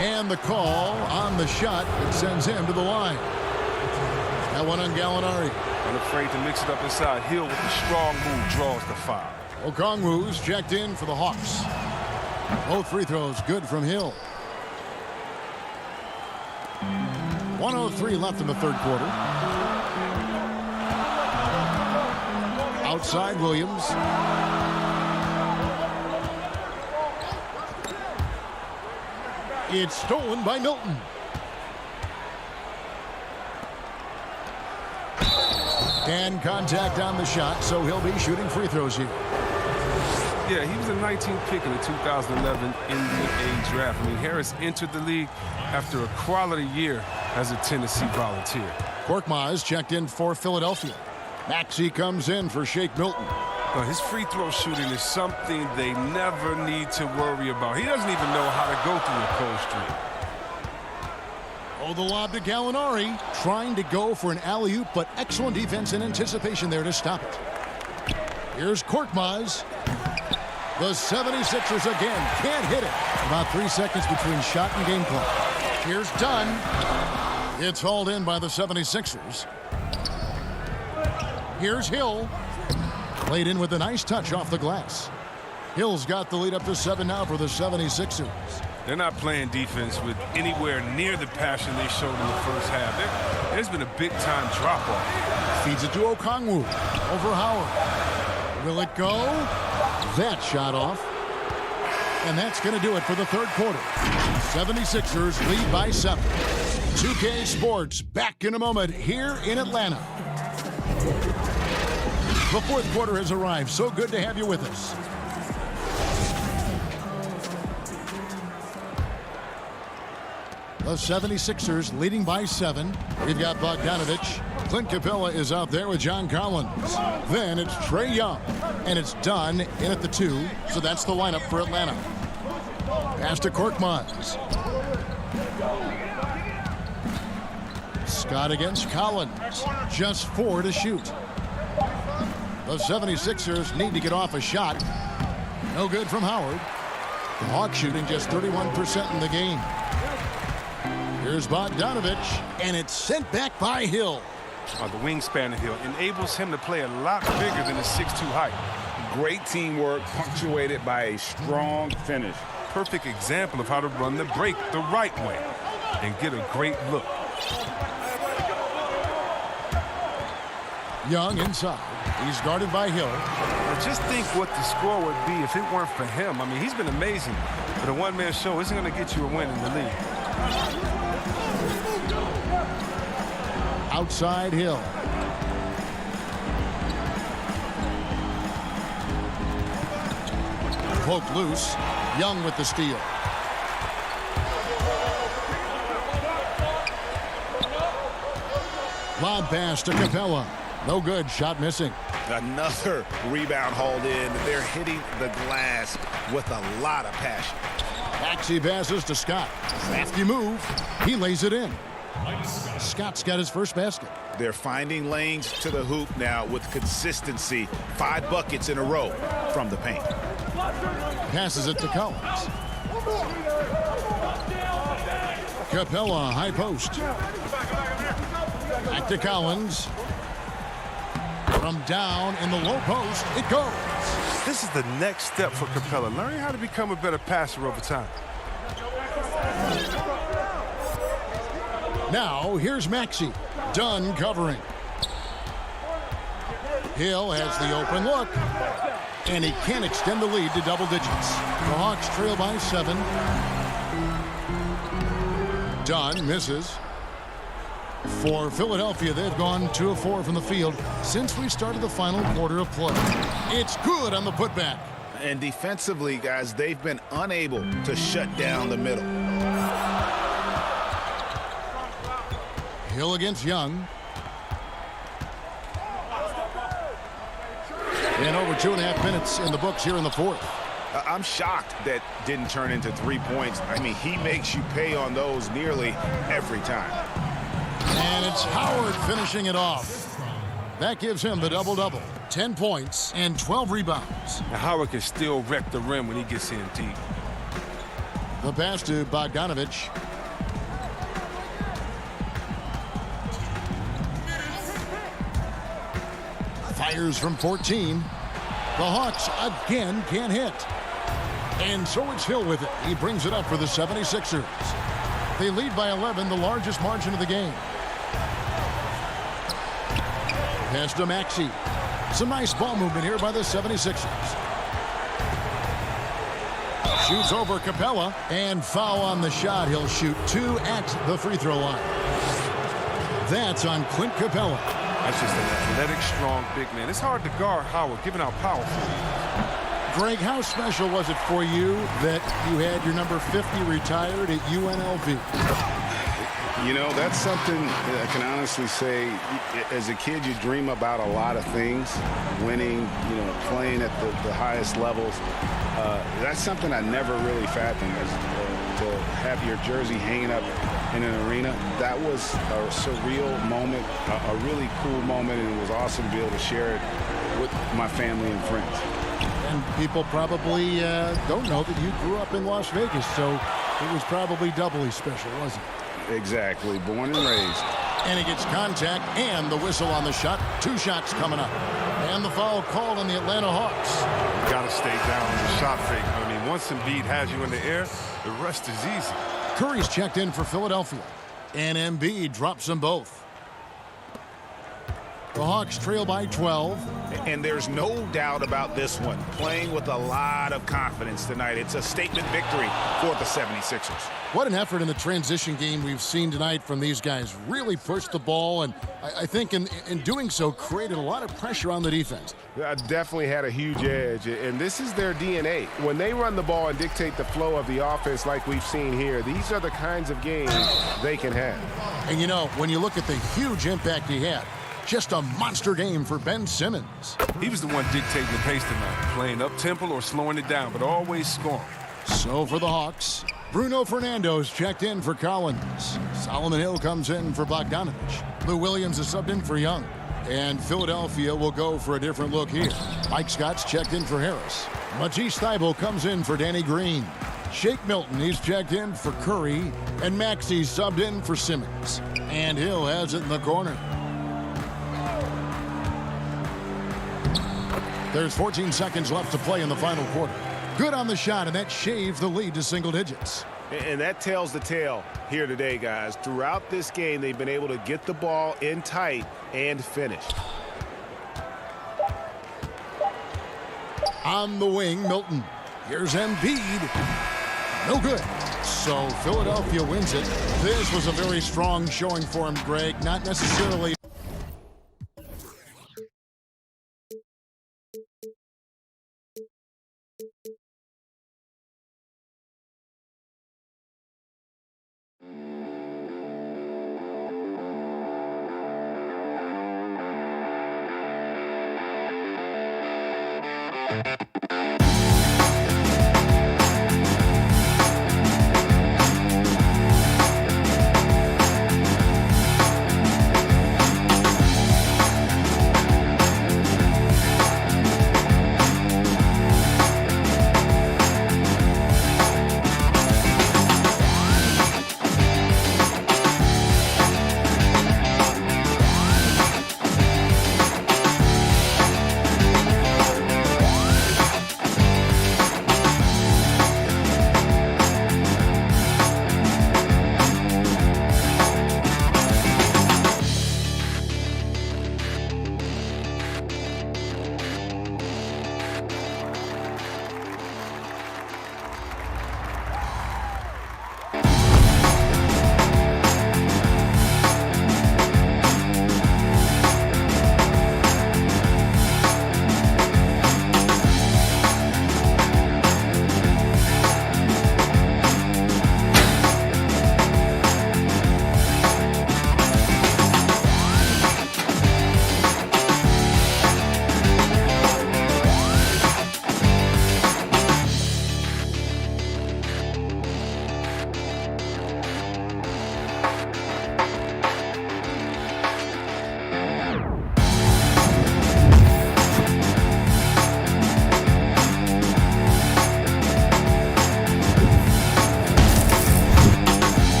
And the call on the shot that sends him to the line. That one on Gallinari. Unafraid to mix it up inside. Hill with the strong move draws the foul. Okongwu's checked in for the Hawks. Both free throws good from Hill. 1:03 left in the third quarter. Outside Williams. It's stolen by Milton. And contact on the shot, so he'll be shooting free throws here. Yeah, he was the 19th pick in the 2011 NBA draft. I mean, Harris entered the league after a quality year as a Tennessee Volunteer. Korkmaz checked in for Philadelphia. Maxey comes in for Shake Milton. His free throw shooting is something they never need to worry about. He doesn't even know how to go through a cold streak. Oh, the lob to Gallinari. Trying to go for an alley-oop, but excellent defense and anticipation there to stop it. Here's Korkmaz. The 76ers again can't hit it. About 3 seconds between shot and game clock. Here's Dunn. It's hauled in by the 76ers. Here's Hill. Played in with a nice touch off the glass. Hill's got the lead up to 7 now for the 76ers. They're not playing defense with anywhere near the passion they showed in the first half. There's been a big-time drop-off. Feeds it to Okongwu. Over Howard. Will it go? That shot off. And that's going to do it for the third quarter. 76ers lead by 7. 2K Sports back in a moment here in Atlanta. The fourth quarter has arrived. So good to have you with us. The 76ers leading by 7. We've got Bogdanovich. Clint Capella is out there with John Collins. Then it's Trae Young. And it's Dunn in at the 2. So that's the lineup for Atlanta. Pass to Korkmaz. Scott against Collins. Just 4 to shoot. The 76ers need to get off a shot. No good from Howard. The Hawks shooting just 31% in the game. Here's Bogdanovich, and it's sent back by Hill. The wingspan of Hill enables him to play a lot bigger than his 6'2" height. Great teamwork punctuated by a strong finish. Perfect example of how to run the break the right way and get a great look. Young inside. He's guarded by Hill. Just think what the score would be if it weren't for him. I mean, he's been amazing, but a one-man show isn't going to get you a win in the league. Outside Hill. Poked loose. Young with the steal. Lob pass to Capella. No good. Shot missing. Another rebound hauled in. They're hitting the glass with a lot of passion. Maxey passes to Scott. Crafty move. He lays it in. Scott's got his first basket. They're finding lanes to the hoop now with consistency. 5 buckets in a row from the paint. Passes it to Collins. Capella, high post. Back to Collins. From down in the low post, it goes. This is the next step for Capella, learning how to become a better passer over time. Now, here's Maxey. Dunn covering. Hill has the open look. And he can't extend the lead to double digits. The Hawks trail by 7. Dunn misses. For Philadelphia, they've gone 2 of 4 from the field since we started the final quarter of play. It's good on the putback. And defensively, guys, they've been unable to shut down the middle. Hill against Young. And over 2.5 minutes in the books here in the fourth. I'm shocked that didn't turn into 3 points. I mean, he makes you pay on those nearly every time. And it's Howard finishing it off. That gives him the double-double. 10 points and 12 rebounds. Now Howard can still wreck the rim when he gets in deep. The pass to Bogdanovich. Fires from 14. The Hawks again can't hit. And so it's Hill with it. He brings it up for the 76ers. They lead by 11, the largest margin of the game. Pass to Maxey. Some nice ball movement here by the 76ers. Shoots over Capella, and foul on the shot. He'll shoot 2 at the free throw line. That's on Clint Capella. That's just an athletic, strong big man. It's hard to guard Howard, giving out power. Greg, how special was it for you that you had your number 50 retired at UNLV? You know, that's something that I can honestly say. As a kid, you dream about a lot of things. Winning, you know, playing at the highest levels. That's something I never really fathomed. To have your jersey hanging up in an arena, that was a surreal moment, a really cool moment, and it was awesome to be able to share it with my family and friends. And people probably don't know that you grew up in Las Vegas, so it was probably doubly special, wasn't it? Exactly. Born and raised. And he gets contact and the whistle on the shot. 2 shots coming up. And the foul called on the Atlanta Hawks. You got to stay down on the shot fake. I mean, once Embiid has you in the air, the rest is easy. Curry's checked in for Philadelphia. And Embiid drops them both. The Hawks trail by 12. And there's no doubt about this one. Playing with a lot of confidence tonight. It's a statement victory for the 76ers. What an effort in the transition game we've seen tonight from these guys. Really pushed the ball, and I think in doing so created a lot of pressure on the defense. Definitely had a huge edge, and this is their DNA. When they run the ball and dictate the flow of the offense like we've seen here, these are the kinds of games they can have. And you know, when you look at the huge impact he had, just a monster game for Ben Simmons. He was the one dictating the pace tonight, playing up-tempo or slowing it down, but always scoring. So for the Hawks, Bruno Fernando's checked in for Collins. Solomon Hill comes in for Bogdanovich. Lou Williams is subbed in for Young. And Philadelphia will go for a different look here. Mike Scott's checked in for Harris. Matisse Thybulle comes in for Danny Green. Shake Milton, he's checked in for Curry. And Maxey's subbed in for Simmons. And Hill has it in the corner. There's 14 seconds left to play in the final quarter. Good on the shot, and that shaves the lead to single digits. And that tells the tale here today, guys. Throughout this game, they've been able to get the ball in tight and finish. On the wing, Milton. Here's Embiid. No good. So Philadelphia wins it. This was a very strong showing for him, Greg. Not necessarily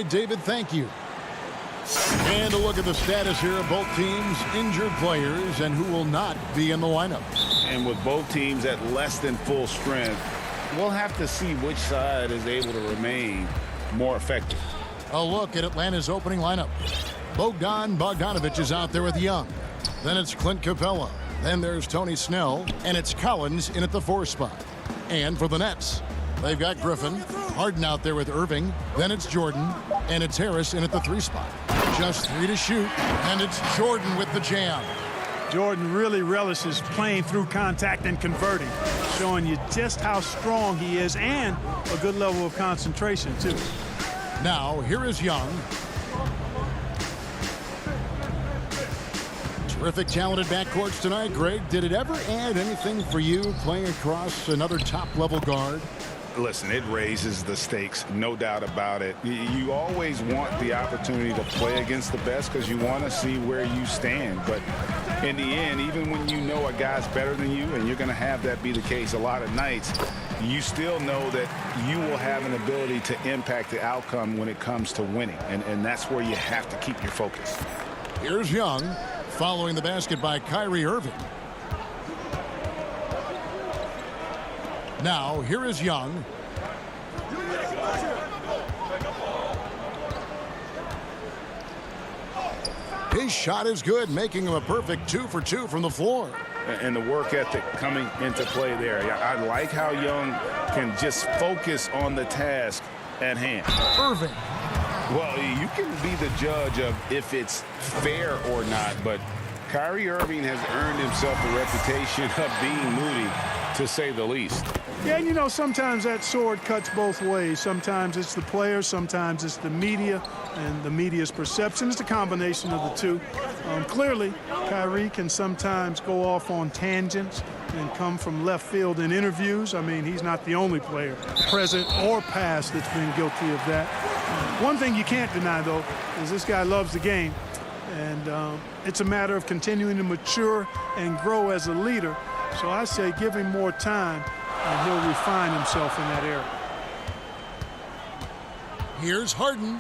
David, thank you. And a look at the status here of both teams' injured players and who will not be in the lineup. And with both teams at less than full strength, we'll have to see which side is able to remain more effective. A look at Atlanta's opening lineup. Bogdanovich is out there with Young. Then it's Clint Capella. Then there's Tony Snell. And it's Collins in at the 4 spot. And for the Nets, they've got Griffin. Harden out there with Irving. Then it's Jordan. And it's Harris in at the 3 spot. Just 3 to shoot. And it's Jordan with the jam. Jordan really relishes playing through contact and converting, showing you just how strong he is and a good level of concentration, too. Now, here is Young. Terrific, talented backcourts tonight, Greg. Did it ever add anything for you playing across another top-level guard? Listen, it raises the stakes, no doubt about it. You always want the opportunity to play against the best because you want to see where you stand. But in the end, even when you know a guy's better than you, and you're going to have that be the case a lot of nights, you still know that you will have an ability to impact the outcome when it comes to winning. And that's where you have to keep your focus. Here's Young, following the basket by Kyrie Irving. Now, here is Young. His shot is good, making him a perfect 2 for 2 from the floor. And the work ethic coming into play there. I like how Young can just focus on the task at hand. Irving. Well, you can be the judge of if it's fair or not, but Kyrie Irving has earned himself a reputation of being moody, to say the least. Yeah, and you know, sometimes that sword cuts both ways. Sometimes it's the player, sometimes it's the media, and the media's perception. It's a combination of the two. Clearly, Kyrie can sometimes go off on tangents and come from left field in interviews. I mean, he's not the only player, present or past, that's been guilty of that. One thing you can't deny, though, is this guy loves the game. And it's a matter of continuing to mature and grow as a leader. So I say give him more time, and he'll refine himself in that area. Here's Harden.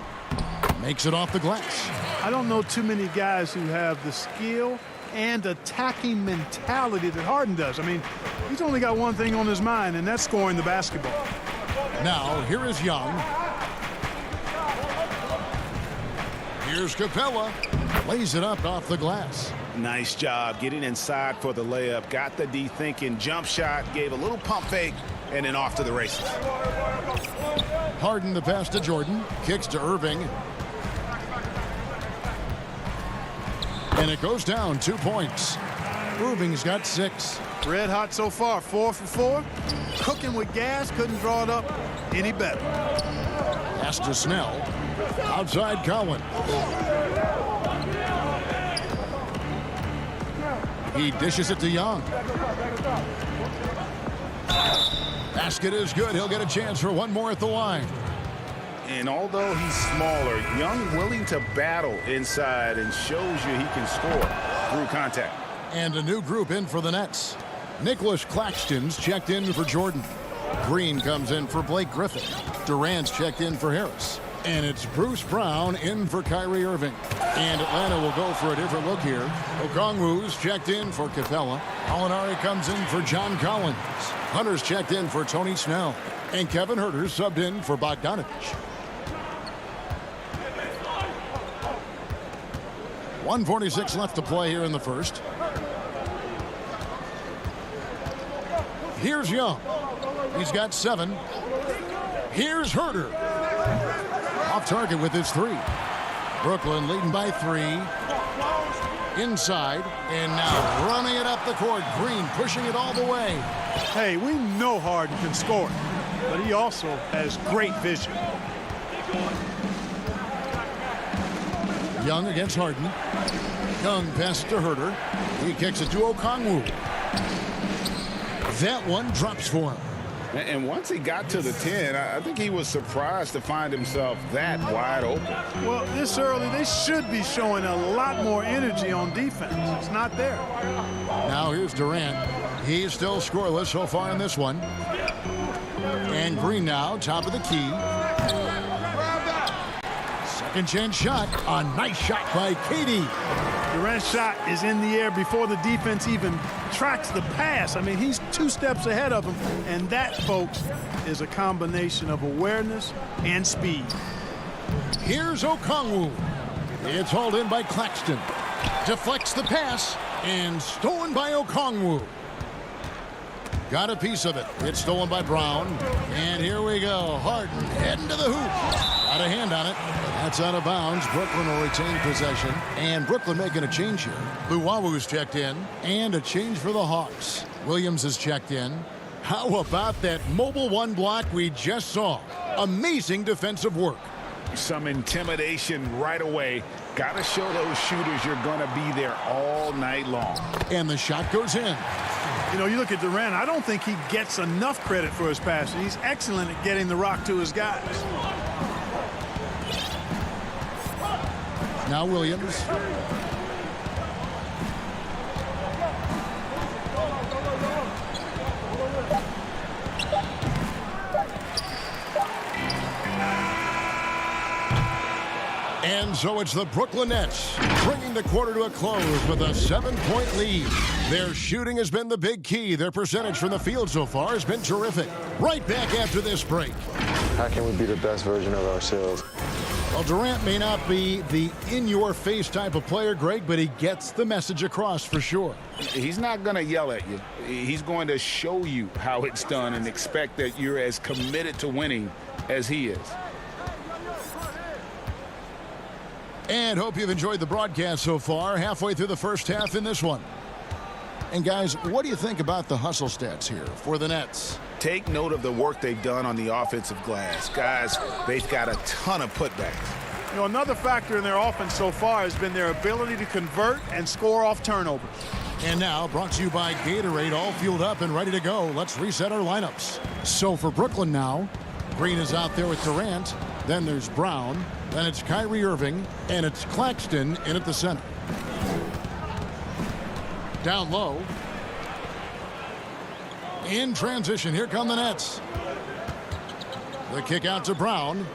Makes it off the glass. I don't know too many guys who have the skill and attacking mentality that Harden does. I mean, he's only got one thing on his mind, and that's scoring the basketball. Now, here is Young. Here's Capella. Lays it up off the glass. Nice job getting inside for the layup. Got the D thinking, jump shot, gave a little pump fake, and then off to the races. Harden the pass to Jordan. Kicks to Irving. And it goes down 2 points. Irving's got 6. Red hot so far, 4 for 4. Cooking with gas, couldn't draw it up any better. Pass to Snell. Outside Collins. He dishes it to Young. Basket is good. He'll get a chance for one more at the line. And although he's smaller, Young willing to battle inside and shows you he can score through contact. And a new group in for the Nets. Nicholas Claxton's checked in for Jordan. Green comes in for Blake Griffin. Durant's checked in for Harris. And it's Bruce Brown in for Kyrie Irving. And Atlanta will go for a different look here. Okongwu's checked in for Capella. Alinari comes in for John Collins. Hunter's checked in for Tony Snell. And Kevin Huerter's subbed in for Bogdanovich. 1:46 left to play here in the first. Here's Young. He's got 7. Here's Huerter. Off target with his 3. Brooklyn leading by 3. Inside. And now running it up the court. Green pushing it all the way. Hey, we know Harden can score, but he also has great vision. Young against Harden. Young passes to Huerter. He kicks it to Okongwu. That one drops for him. And once he got to the 10, I think he was surprised to find himself that wide open. Well, this early, they should be showing a lot more energy on defense. It's not there. Now here's Durant. He's still scoreless so far in this one. And Green now, top of the key. Second chance shot. A nice shot by KD. Durant's shot is in the air before the defense even tracks the pass. I mean, he's 2 steps ahead of him. And that, folks, is a combination of awareness and speed. Here's Okongwu. It's hauled in by Claxton. Deflects the pass. And stolen by Okongwu. Got a piece of it. It's stolen by Brown. And here we go. Harden heading to the hoop. Got a hand on it. That's out of bounds. Brooklyn will retain possession. And Brooklyn making a change here. Luwawu checked in. And a change for the Hawks. Williams is checked in. How about that mobile 1 block we just saw? Amazing defensive work. Some intimidation right away. Got to show those shooters you're going to be there all night long. And the shot goes in. You know, you look at Durant, I don't think he gets enough credit for his passing. He's excellent at getting the rock to his guys. Now Williams. And so it's the Brooklyn Nets bringing the quarter to a close with a 7-point lead. Their shooting has been the big key. Their percentage from the field so far has been terrific. Right back after this break. How can we be the best version of ourselves? Well, Durant may not be the in-your-face type of player, Greg, but he gets the message across for sure. He's not going to yell at you. He's going to show you how it's done and expect that you're as committed to winning as he is. And hope you've enjoyed the broadcast so far. Halfway through the first half in this one. And guys, what do you think about the hustle stats here for the Nets? Take note of the work they've done on the offensive glass. Guys, they've got a ton of putbacks. You know, another factor in their offense so far has been their ability to convert and score off turnovers. And now, brought to you by Gatorade, all fueled up and ready to go. Let's reset our lineups. So for Brooklyn now, Green is out there with Durant. Then there's Brown. Then it's Kyrie Irving. And it's Claxton in at the center. Down low. In transition, here come the Nets. The kick out to Brown.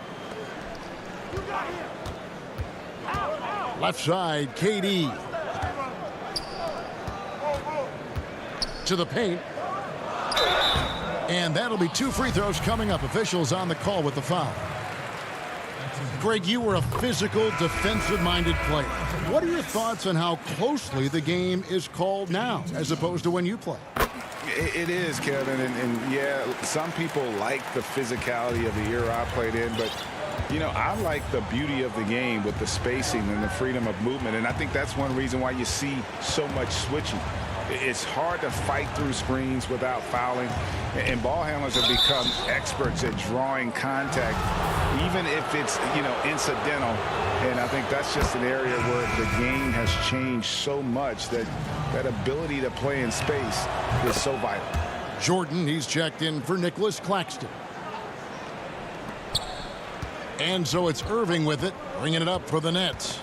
Left side, KD. To the paint. And that'll be 2 free throws coming up. Officials on the call with the foul. Greg, you were a physical, defensive-minded player. What are your thoughts on how closely the game is called now as opposed to when you play? It is, Kevin, and yeah, some people like the physicality of the era I played in, but you know, I like the beauty of the game with the spacing and the freedom of movement, and I think that's one reason why you see so much switching. It's hard to fight through screens without fouling, and ball handlers have become experts at drawing contact, even if it's, you know, incidental. And I think that's just an area where the game has changed so much that that ability to play in space is so vital. Jordan, he's checked in for Nicholas Claxton. And so it's Irving with it, bringing it up for the Nets.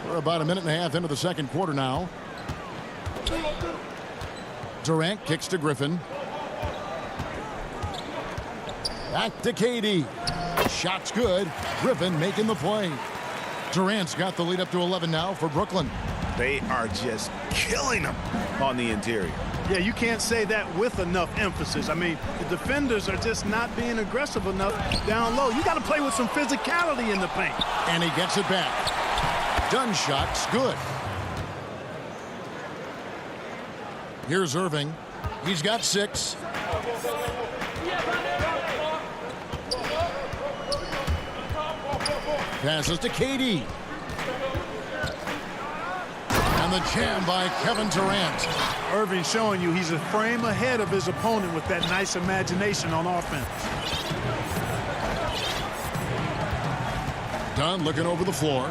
We're about a minute and a half into the second quarter now. Durant kicks to Griffin. Back to KD. Shot's good. Griffin making the play. Durant's got the lead up to 11 now for Brooklyn. They are just killing them on the interior. Yeah, you can't say that with enough emphasis. I mean, the defenders are just not being aggressive enough down low. You got to play with some physicality in the paint. And he gets it back. Done shot's good. Here's Irving. He's got 6. Passes to KD. And the jam by Kevin Durant. Irving showing you he's a frame ahead of his opponent with that nice imagination on offense. Dunn looking over the floor.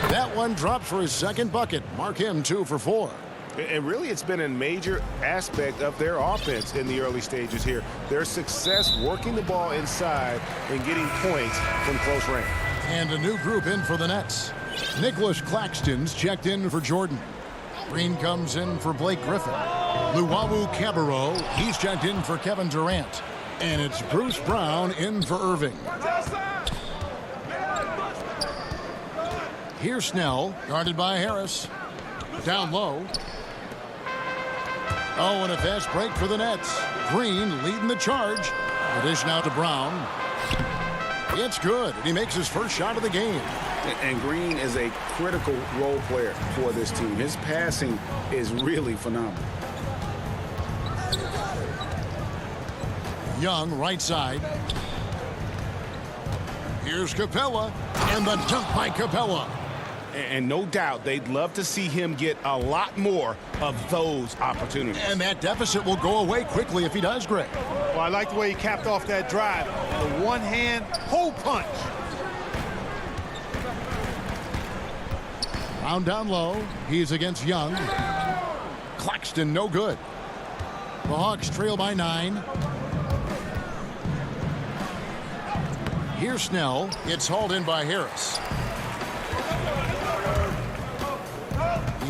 That one drops for his second bucket. Mark him 2 for 4. And really, it's been a major aspect of their offense in the early stages here. Their success working the ball inside and getting points from close range. And a new group in for the Nets. Nicholas Claxton's checked in for Jordan. Green comes in for Blake Griffin. Luwawu Cabarro, he's checked in for Kevin Durant. And it's Bruce Brown in for Irving. Here's Snell, guarded by Harris. Down low. Oh, and a fast break for the Nets. Green leading the charge. The dish now to Brown. It's good. He makes his first shot of the game. And Green is a critical role player for this team. His passing is really phenomenal. Young, right side. Here's Capella. And the dunk by Capella. And no doubt they'd love to see him get a lot more of those opportunities. And that deficit will go away quickly if he does, Greg. Well, I like the way he capped off that drive. The one-hand hole punch. Brown down low. He's against Young. Claxton, no good. The Hawks trail by 9. Here's Snell. It's hauled in by Harris.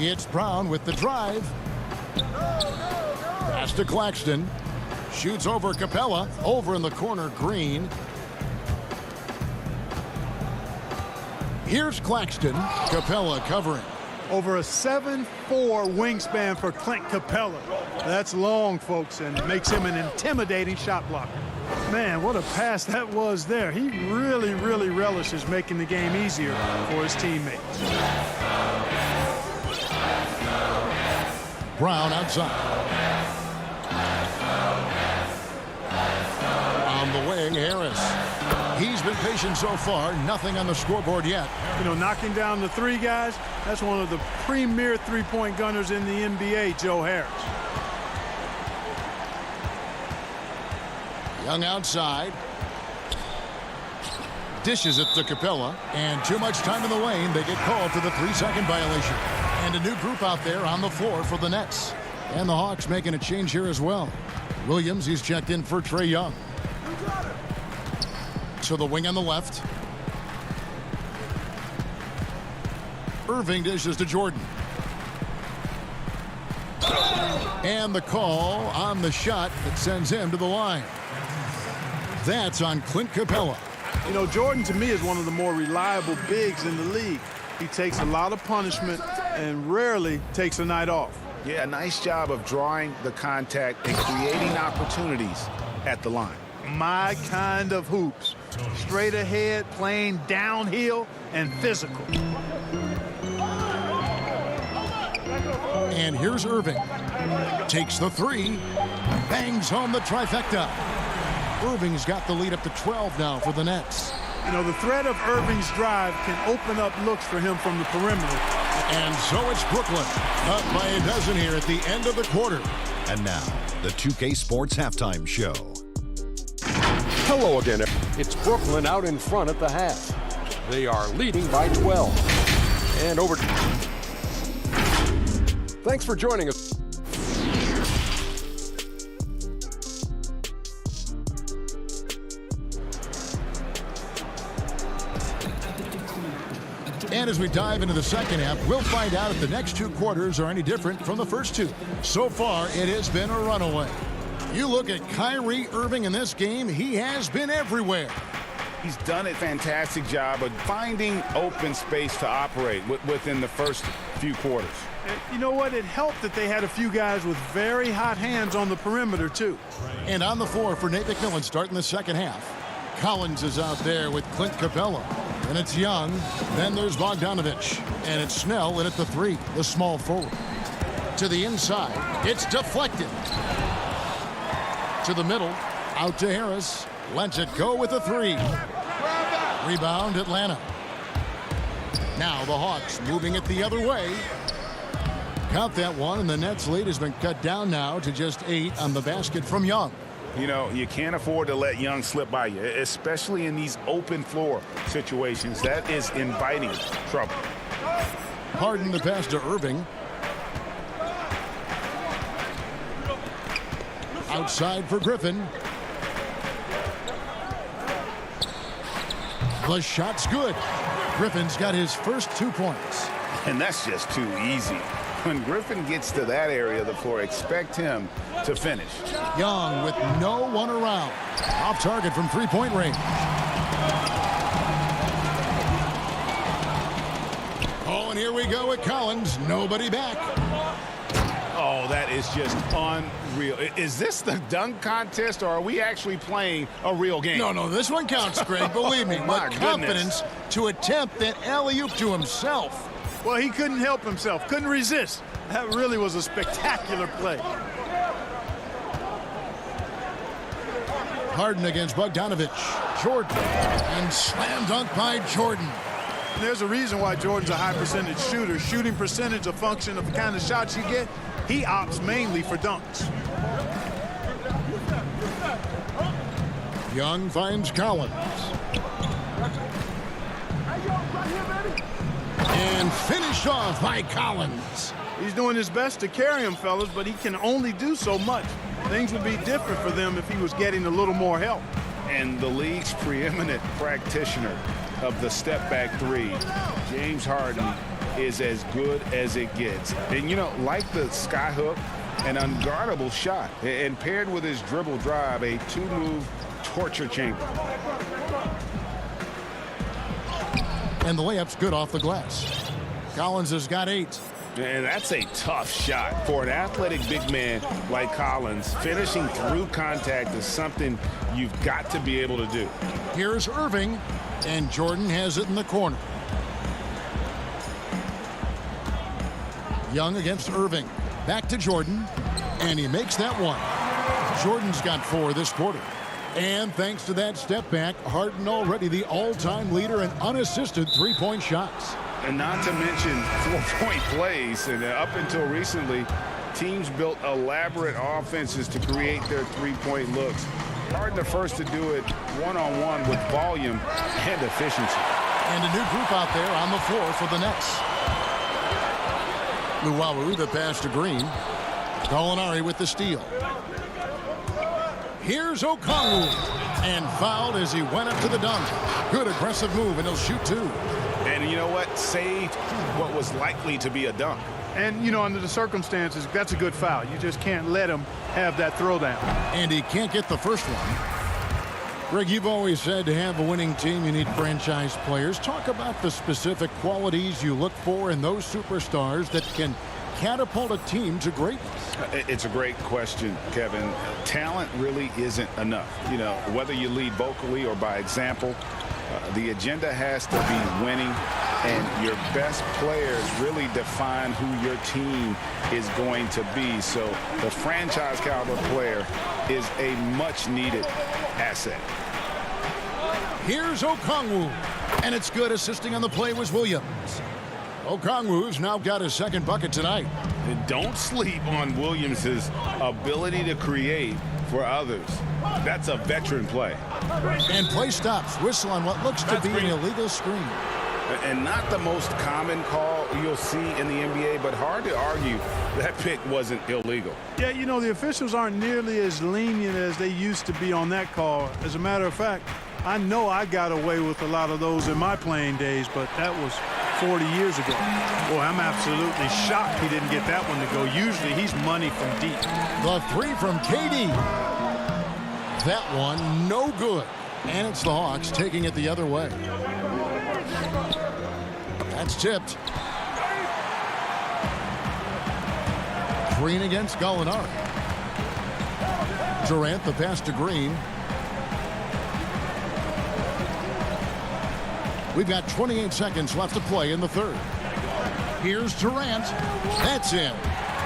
It's Brown with the drive. Pass to Claxton. Shoots over Capella. Over in the corner, Green. Here's Claxton. Capella covering. Over a 7'4" wingspan for Clint Capella. That's long, folks, and makes him an intimidating shot blocker. Man, what a pass that was there. He really, really relishes making the game easier for his teammates. Brown outside. On the wing, Harris. He's been patient so far. Nothing on the scoreboard yet. You know, knocking down the three guys, that's one of the premier three-point gunners in the NBA, Joe Harris. Young outside. Dishes it to Capella. And too much time in the lane. They get called for the 3-second violation. And a new group out there on the floor for the Nets. And the Hawks making a change here as well. Williams, he's checked in for Trae Young. To the wing on the left. Irving dishes to Jordan. And the call on the shot that sends him to the line. That's on Clint Capella. You know, Jordan, to me, is one of the more reliable bigs in the league. He takes a lot of punishment and rarely takes a night off. Yeah, nice job of drawing the contact and creating opportunities at the line. My kind of hoops. Straight ahead, playing downhill, and physical. And here's Irving. Takes the three. Bangs home the trifecta. Irving's got the lead up to 12 now for the Nets. You know, the threat of Irving's drive can open up looks for him from the perimeter. And so it's Brooklyn, up by a dozen here at the end of the quarter. And now, the 2K Sports Halftime Show. Hello again. It's Brooklyn out in front at the half. They are leading by 12. And over. Thanks for joining us. And as we dive into the second half, we'll find out if the next two quarters are any different from the first two. So far, it has been a runaway. You look at Kyrie Irving in this game, he has been everywhere. He's done a fantastic job of finding open space to operate within the first few quarters. You know what? It helped that they had a few guys with very hot hands on the perimeter, too. And on the floor for Nate McMillan starting the second half. Collins is out there with Clint Capella. And it's Young. Then there's Bogdanovich. And it's Snell in at the three, the small forward. To the inside. It's deflected. To the middle. Out to Harris. Lets it go with a three. Rebound Atlanta. Now the Hawks moving it the other way. Count that one, and the Nets lead has been cut down now to just 8 on the basket from Young. You know, you can't afford to let Young slip by you, especially in these open floor situations. That is inviting trouble. Harden the pass to Irving. Outside for Griffin. The shot's good. Griffin's got his first 2 points. And that's just too easy. When Griffin gets to that area of the floor, expect him to finish. Young with no one around. Off target from three-point range. Oh, and here we go with Collins. Nobody back. Oh, that is just unreal. Is this the dunk contest, or are we actually playing a real game? No, this one counts, Greg. Believe me. My with confidence to attempt that alley-oop to himself. Well, he couldn't help himself, couldn't resist. That really was a spectacular play. Harden against Bogdanovich. Jordan. And slam dunk by Jordan. And there's a reason why Jordan's a high percentage shooter. Shooting percentage a function of the kind of shots you get. He opts mainly for dunks. Young finds Collins. And finished off by Collins. He's doing his best to carry him, fellas, but he can only do so much. Things would be different for them if he was getting a little more help. And the league's preeminent practitioner of the step-back three, James Harden, is as good as it gets. And, you know, like the skyhook, an unguardable shot. And paired with his dribble drive, a two-move torture chamber. And the layup's good off the glass. Collins has got 8. And that's a tough shot for an athletic big man like Collins. Finishing through contact is something you've got to be able to do. Here's Irving, and Jordan has it in the corner. Young against Irving. Back to Jordan, and he makes that one. Jordan's got 4 this quarter. And thanks to that step back, Harden already the all-time leader in unassisted three-point shots. And not to mention four-point plays. And up until recently, teams built elaborate offenses to create their three-point looks. Harden the first to do it one-on-one with volume and efficiency. And a new group out there on the floor for the Nets. Luwawu, the pass to Green. Gallinari with the steal. Here's Okongwu. And fouled as he went up to the dunk. Good aggressive move, and he'll shoot two. And you know what? Saved what was likely to be a dunk. And, you know, under the circumstances, that's a good foul. You just can't let him have that throwdown. And he can't get the first one. Greg, you've always said to have a winning team, you need franchise players. Talk about the specific qualities you look for in those superstars that can catapult a team to greatness. It's a great question, Kevin. Talent really isn't enough. You know, whether you lead vocally or by example, the agenda has to be winning, and your best players really define who your team is going to be. So the franchise caliber player is a much needed asset. Here's Okongwu, and it's good. Assisting on the play was Williams. Okongwu's now got his second bucket tonight. And don't sleep on Williams's ability to create for others. That's a veteran play. And play stops. Whistle on what looks to be an illegal screen. And not the most common call you'll see in the NBA, but hard to argue that pick wasn't illegal. Yeah, you know, the officials aren't nearly as lenient as they used to be on that call. As a matter of fact, I know I got away with a lot of those in my playing days, but that was 40 years ago. Boy, I'm absolutely shocked he didn't get that one to go. Usually he's money from deep. The three from KD. That one no good. And it's the Hawks taking it the other way. That's tipped. Green against Gallinari. Durant the pass to Green. We've got 28 seconds left to play in the third. Here's Durant. That's in.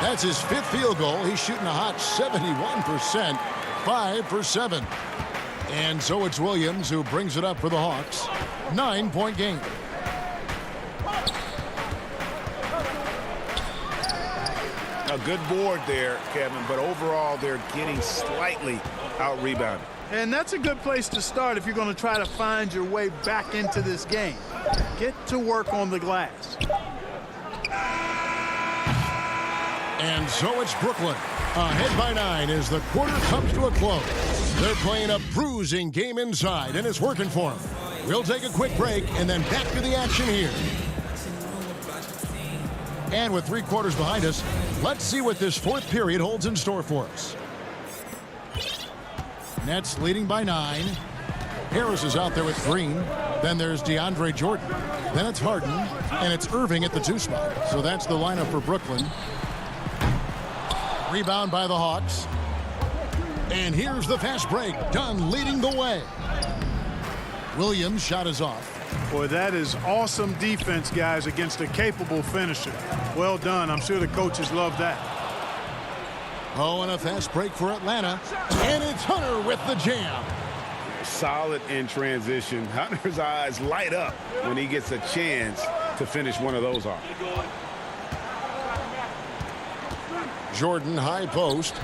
That's his fifth field goal. He's shooting a hot 71%, 5 for 7. And so it's Williams who brings it up for the Hawks. 9-point game. A good board there, Kevin, but overall they're getting slightly out-rebounded. And that's a good place to start if you're going to try to find your way back into this game. Get to work on the glass. And so it's Brooklyn. Ahead by 9 as the quarter comes to a close. They're playing a bruising game inside, and it's working for them. We'll take a quick break and then back to the action here. And with 3 quarters behind us, let's see what this fourth period holds in store for us. Nets leading by 9. Harris is out there with Green. Then there's DeAndre Jordan. Then it's Harden, and it's Irving at the 2 spot. So that's the lineup for Brooklyn. Rebound by the Hawks. And here's the fast break. Dunn leading the way. Williams' shot is off. Boy, that is awesome defense, guys, against a capable finisher. Well done. I'm sure the coaches love that. Oh, and a fast break for Atlanta. And it's Hunter with the jam. Solid in transition. Hunter's eyes light up when he gets a chance to finish one of those off. Jordan high post.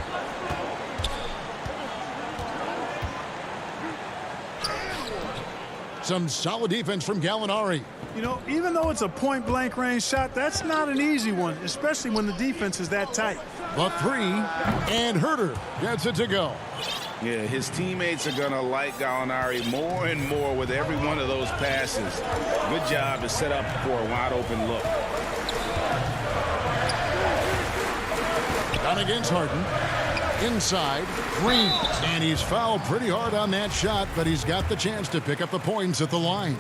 Some solid defense from Gallinari. You know, even though it's a point-blank range shot, that's not an easy one, especially when the defense is that tight. The 3, and Herder gets it to go. Yeah, his teammates are going to like Gallinari more and more with every one of those passes. Good job to set up for a wide-open look. Down against Harden. Inside, Green. And he's fouled pretty hard on that shot, but he's got the chance to pick up the points at the line.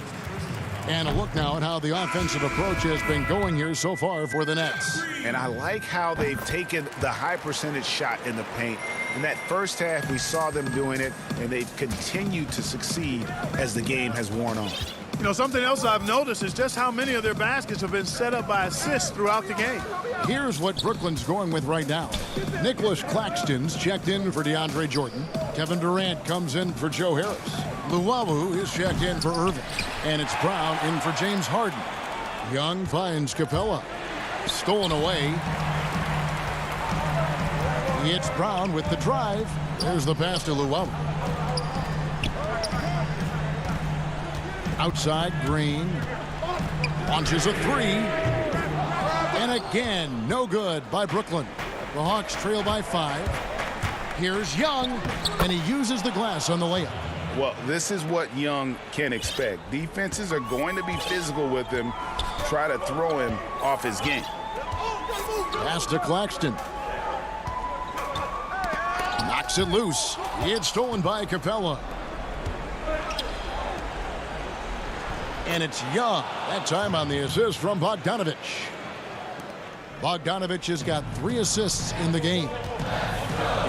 And a look now at how the offensive approach has been going here so far for the Nets. And I like how they've taken the high percentage shot in the paint. In that first half, we saw them doing it, and they've continued to succeed as the game has worn on. You know, something else I've noticed is just how many of their baskets have been set up by assists throughout the game. Here's what Brooklyn's going with right now. Nicholas Claxton's checked in for DeAndre Jordan. Kevin Durant comes in for Joe Harris. Luwawu is checked in for Irving. And it's Brown in for James Harden. Young finds Capella. Stolen away. It's Brown with the drive. There's the pass to Luwawu. Outside, Green. Launches a three. And again, no good by Brooklyn. The Hawks trail by 5. Here's Young, and he uses the glass on the layup. Well, this is what Young can expect. Defenses are going to be physical with him, try to throw him off his game. Pass to Claxton. Knocks it loose. It's stolen by Capella. And it's Young. That time on the assist from Bogdanovich. Bogdanovich has got 3 assists in the game.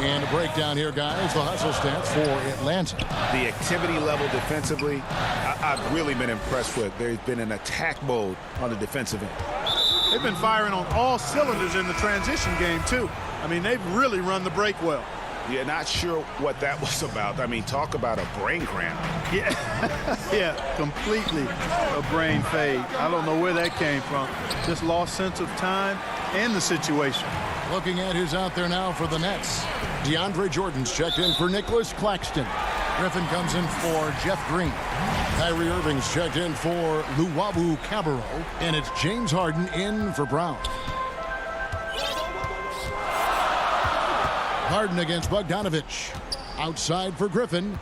And a breakdown here, guys. The hustle stats for Atlanta. The activity level defensively, I've really been impressed with. There's been an attack mode on the defensive end. They've been firing on all cylinders in the transition game, too. I mean, they've really run the break well. Yeah, not sure what that was about. I mean, talk about a brain cramp. Yeah, yeah, completely a brain fade. I don't know where that came from. Just lost sense of time and the situation. Looking at who's out there now for the Nets. DeAndre Jordan's checked in for Nicholas Claxton. Griffin comes in for Jeff Green. Kyrie Irving's checked in for Luwawu Cabarro. And it's James Harden in for Brown. Harden against Bogdanovich. Outside for Griffin.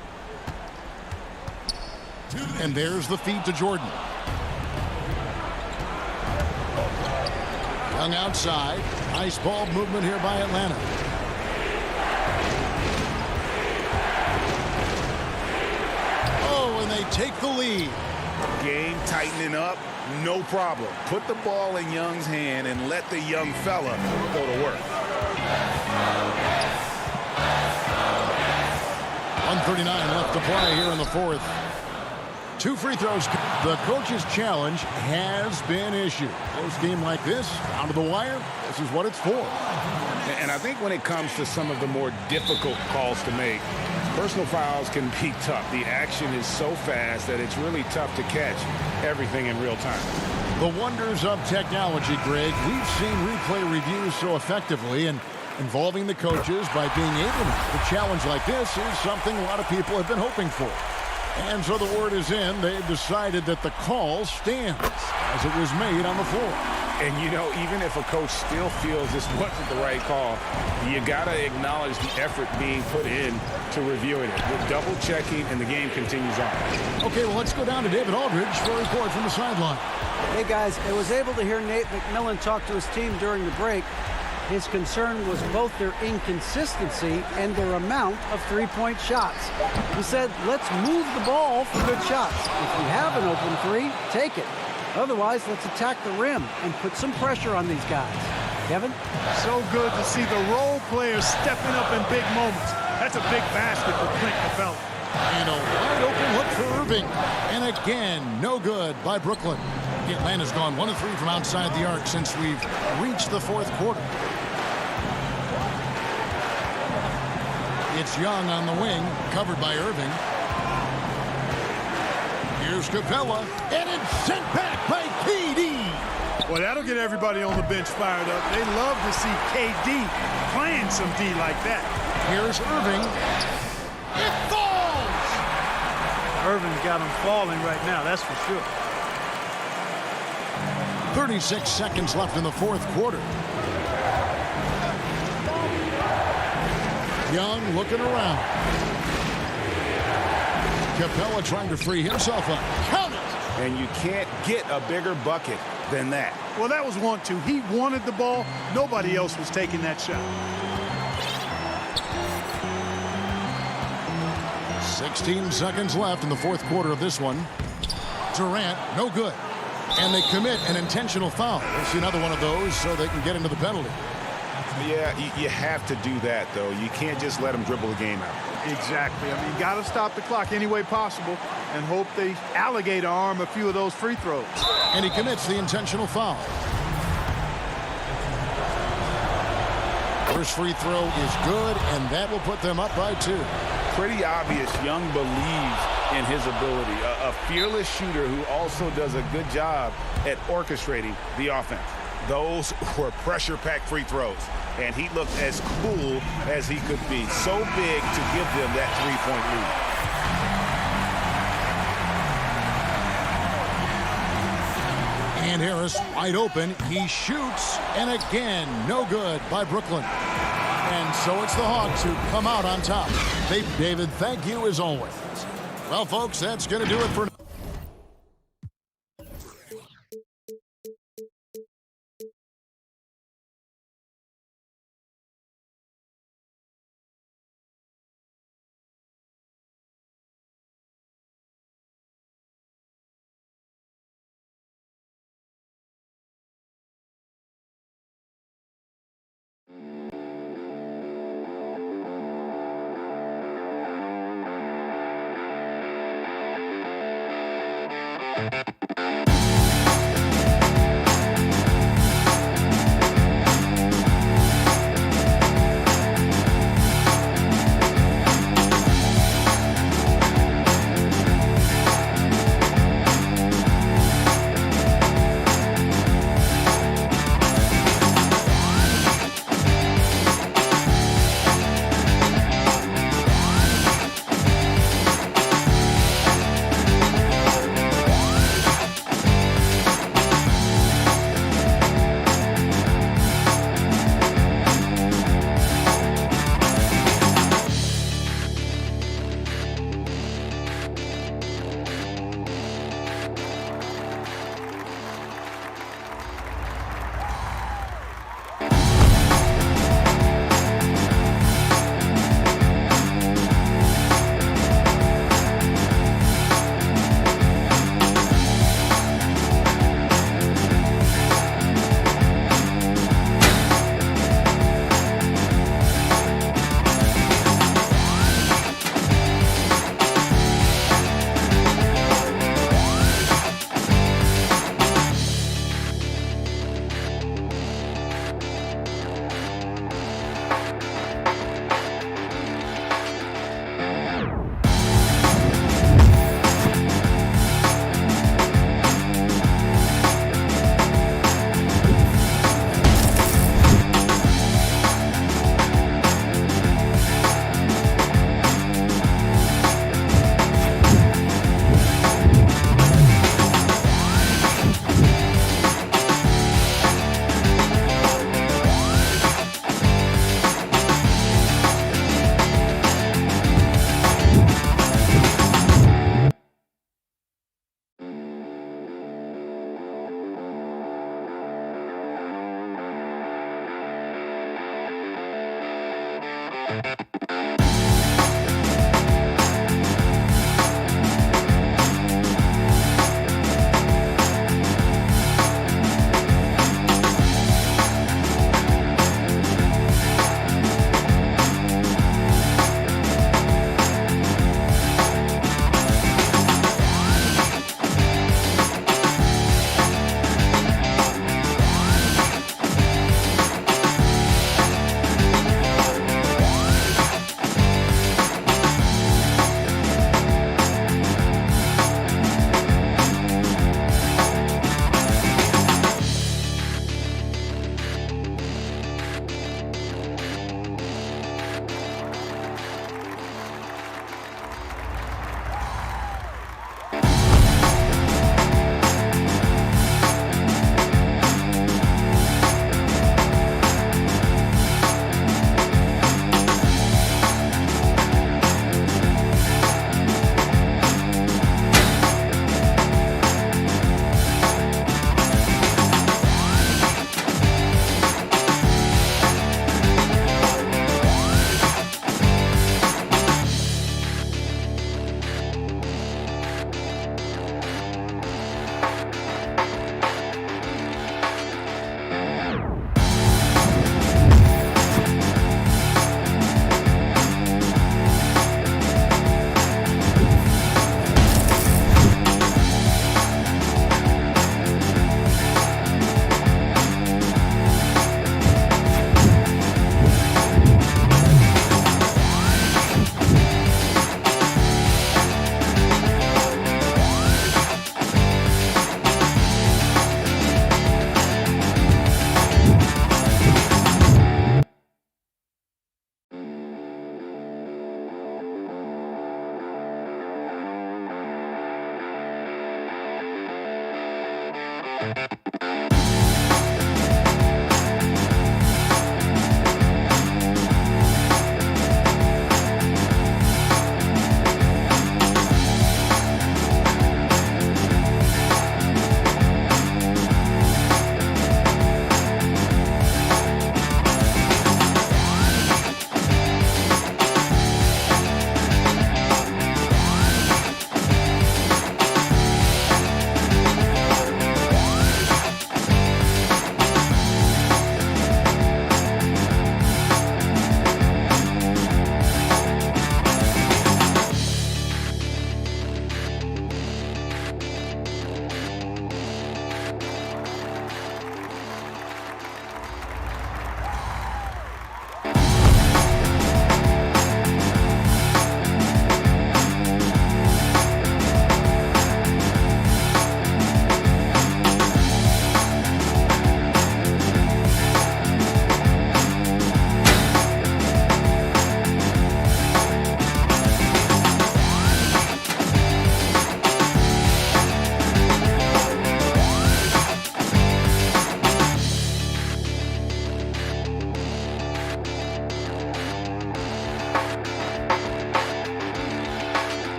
And there's the feed to Jordan. Young outside. Nice ball movement here by Atlanta. Oh, and they take the lead. Game tightening up, no problem. Put the ball in Young's hand and let the young fella go to work. 1:39 left to play here in the 4th. 2 free throws. The coach's challenge has been issued. Close game like this, down to the wire, this is what it's for. And I think when it comes to some of the more difficult calls to make, personal fouls can be tough. The action is so fast that it's really tough to catch everything in real time. The wonders of technology, Greg. We've seen replay reviews so effectively, and involving the coaches by being able to challenge like this is something a lot of people have been hoping for. And so the word is in. They've decided that the call stands as it was made on the floor. And, you know, even if a coach still feels this wasn't the right call, you got to acknowledge the effort being put in to reviewing it. We're double-checking, and the game continues on. Okay, well, let's go down to David Aldridge for a report from the sideline. Hey, guys, I was able to hear Nate McMillan talk to his team during the break. His concern was both their inconsistency and their amount of three-point shots. He said, let's move the ball for good shots. If we have an open three, take it. Otherwise, let's attack the rim and put some pressure on these guys. Kevin? So good to see the role players stepping up in big moments. That's a big basket for Clint Capella. And a wide open look for Irving. And again, no good by Brooklyn. Atlanta's gone 1 of 3 from outside the arc since we've reached the 4th quarter. It's Young on the wing, covered by Irving. Here's Capella, and it's sent back by KD. Well, that'll get everybody on the bench fired up. They love to see KD playing some D like that. Here's Irving. It falls! Irving's got him falling right now, that's for sure. 36 seconds left in the 4th quarter. Young looking around. Capella trying to free himself up. Count it! And you can't get a bigger bucket than that. Well, that was 1-2. He wanted the ball. Nobody else was taking that shot. 16 seconds left in the 4th quarter of this one. Durant, no good. And they commit an intentional foul. We'll see another one of those so they can get into the penalty. Yeah, you have to do that, though. You can't just let them dribble the game out. Exactly. I mean, you got to stop the clock any way possible and hope they alligator arm a few of those free throws. And he commits the intentional foul. First free throw is good, and that will put them up by 2. pretty obvious Young believes in his ability. A fearless shooter who also does a good job at orchestrating the offense. Those were pressure-packed free throws, and he looked as cool as he could be. So big to give them that three-point lead. And Harris wide open. He shoots, and again, no good by Brooklyn. And so it's the Hawks who come out on top. David, thank you as always. Well, folks, that's going to do it for now.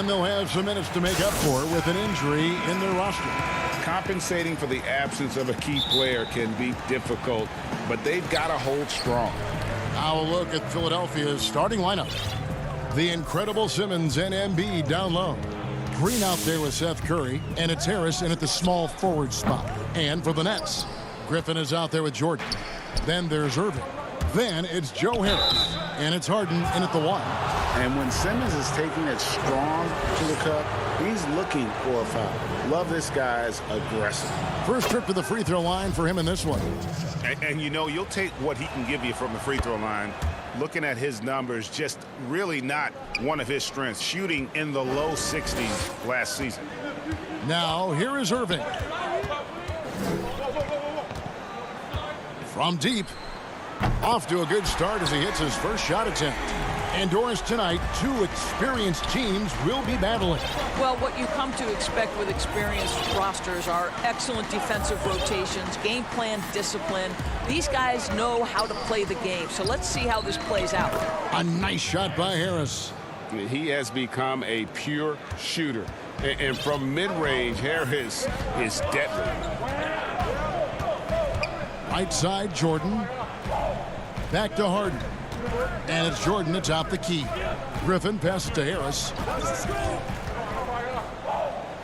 And they'll have some minutes to make up for it with an injury in their roster. Compensating for the absence of a key player can be difficult, but they've got to hold strong. Now a look at Philadelphia's starting lineup. The incredible Simmons and Embiid down low. Green out there with Seth Curry, and it's Harris in at the small forward spot. And for the Nets, Griffin is out there with Jordan. Then there's Irving. Then it's Joe Harris, and it's Harden in at the one. And when Simmons is taking it strong to the cup, he's looking for a foul. Love this guy's aggressive. First trip to the free throw line for him in this one. And you know, you'll take what he can give you from the free throw line. Looking at his numbers, just really not one of his strengths. Shooting in the low 60s last season. Now, here is Irving. From deep, Off to a good start as he hits his first shot attempt. And Doris, tonight, two experienced teams will be battling. Well, what you come to expect with experienced rosters are excellent defensive rotations, game plan discipline. These guys know how to play the game, so let's see how this plays out. A nice shot by Harris. He has become a pure shooter. And from mid-range, Harris is deadly. Right side, Jordan. Back to Harden. And it's Jordan atop the key. Griffin passes to Harris.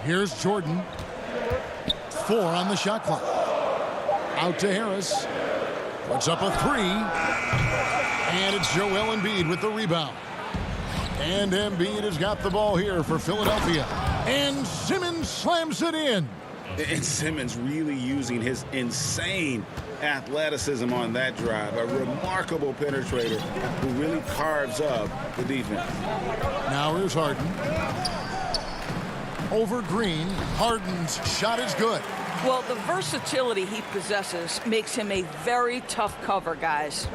Here's Jordan. 4 on the shot clock. Out to Harris. Puts up a 3. And it's Joel Embiid with the rebound. And Embiid has got the ball here for Philadelphia. And Simmons slams it in. And Simmons really using his insane athleticism on that drive. A remarkable penetrator who really carves up the defense. Now here's Harden. Over Green. Harden's shot is good. Well, the versatility he possesses makes him a very tough cover, guys.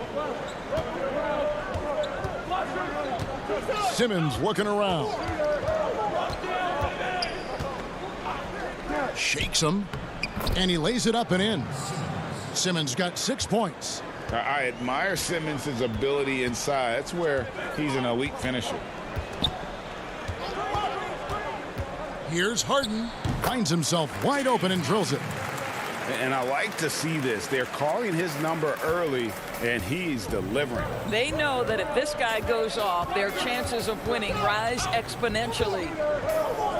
Simmons looking around. Shakes him. And he lays it up and in. Simmons got 6 points. I admire Simmons' ability inside. That's where he's an elite finisher. Here's Harden. Finds himself wide open and drills it. And I like to see this. They're calling his number early, and he's delivering. They know that if this guy goes off, their chances of winning rise exponentially.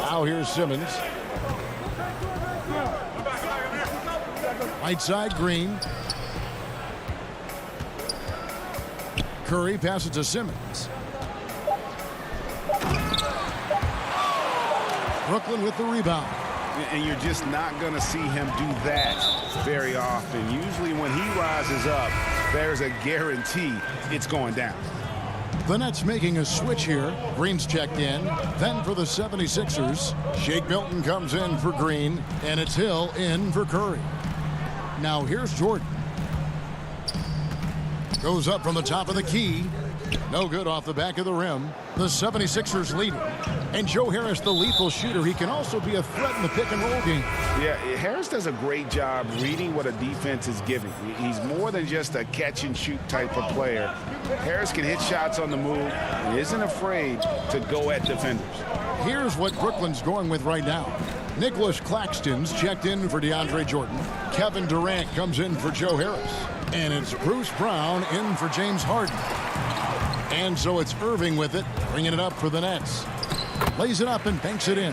Now here's Simmons. Right side, Green. Curry passes to Simmons. Brooklyn with the rebound. And you're just not going to see him do that very often. Usually when he rises up, there's a guarantee it's going down. The Nets making a switch here. Green's checked in. Then for the 76ers, Shake Milton comes in for Green, and it's Hill in for Curry. Now here's Jordan. Goes up from the top of the key. No good off the back of the rim. The 76ers leading. And Joe Harris, the lethal shooter, he can also be a threat in the pick-and-roll game. Yeah, Harris does a great job reading what a defense is giving. He's more than just a catch-and-shoot type of player. Harris can hit shots on the move and isn't afraid to go at defenders. Here's what Brooklyn's going with right now. Nicholas Claxton's checked in for DeAndre Jordan. Kevin Durant comes in for Joe Harris. And it's Bruce Brown in for James Harden. And so it's Irving with it, bringing it up for the Nets. Lays it up and banks it in.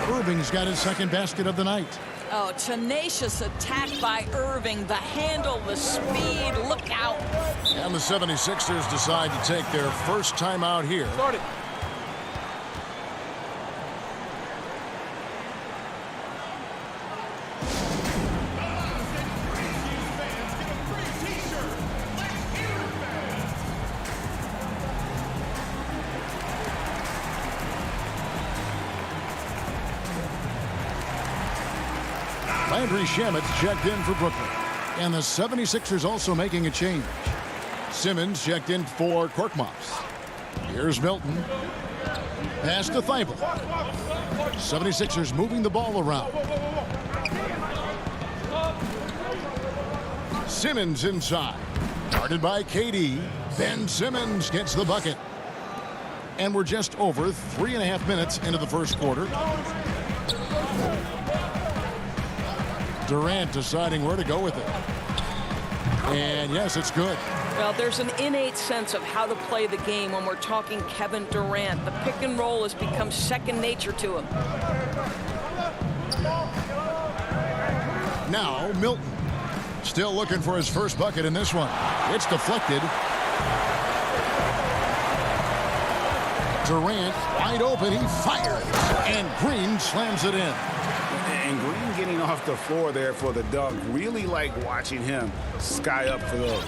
Irving's got his second basket of the night. Oh, tenacious attack by Irving. The handle, the speed, look out. And the 76ers decide to take their first time out here. Started. Landry Shamet's checked in for Brooklyn. And the 76ers also making a change. Simmons checked in for Korkmaz. Here's Milton. Pass to Thibault. 76ers moving the ball around. Simmons inside. Guarded by KD. Ben Simmons gets the bucket. And we're just over 3.5 minutes into the first quarter. Durant deciding where to go with it. And yes, it's good. Well, there's an innate sense of how to play the game when we're talking Kevin Durant. The pick and roll has become second nature to him. Now, Milton. Still looking for his first bucket in this one. It's deflected. Durant wide open. He fires. And Green slams it in. And Green getting off the floor there for the dunk. Really like watching him sky up for those.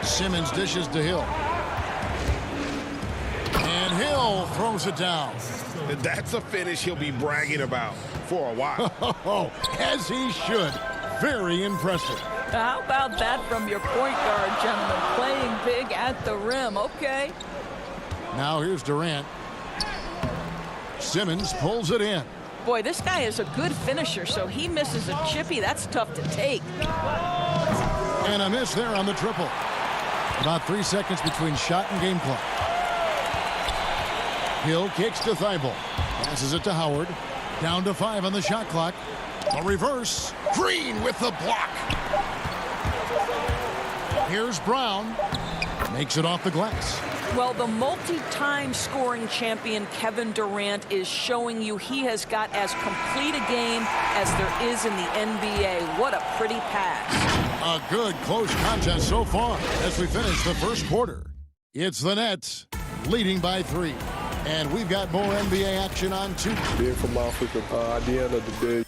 Simmons dishes to Hill. And Hill throws it down. That's a finish he'll be bragging about for a while. As he should. Very impressive. How about that from your point guard, gentlemen? Playing big at the rim. Okay. Now here's Durant. Simmons pulls it in. Boy, this guy is a good finisher, so he misses a chippy. That's tough to take. And a miss there on the triple. About 3 seconds between shot and game clock. Hill kicks to Thibault. Passes it to Howard. Down to 5 on the shot clock. A reverse. Green with the block. Here's Brown. Makes it off the glass. Well, the multi-time scoring champion Kevin Durant is showing you he has got as complete a game as there is in the NBA. What a pretty pass. A good close contest so far as we finish the first quarter. It's the Nets leading by 3. And we've got more NBA action on 2. Being from Africa, at the end of the day.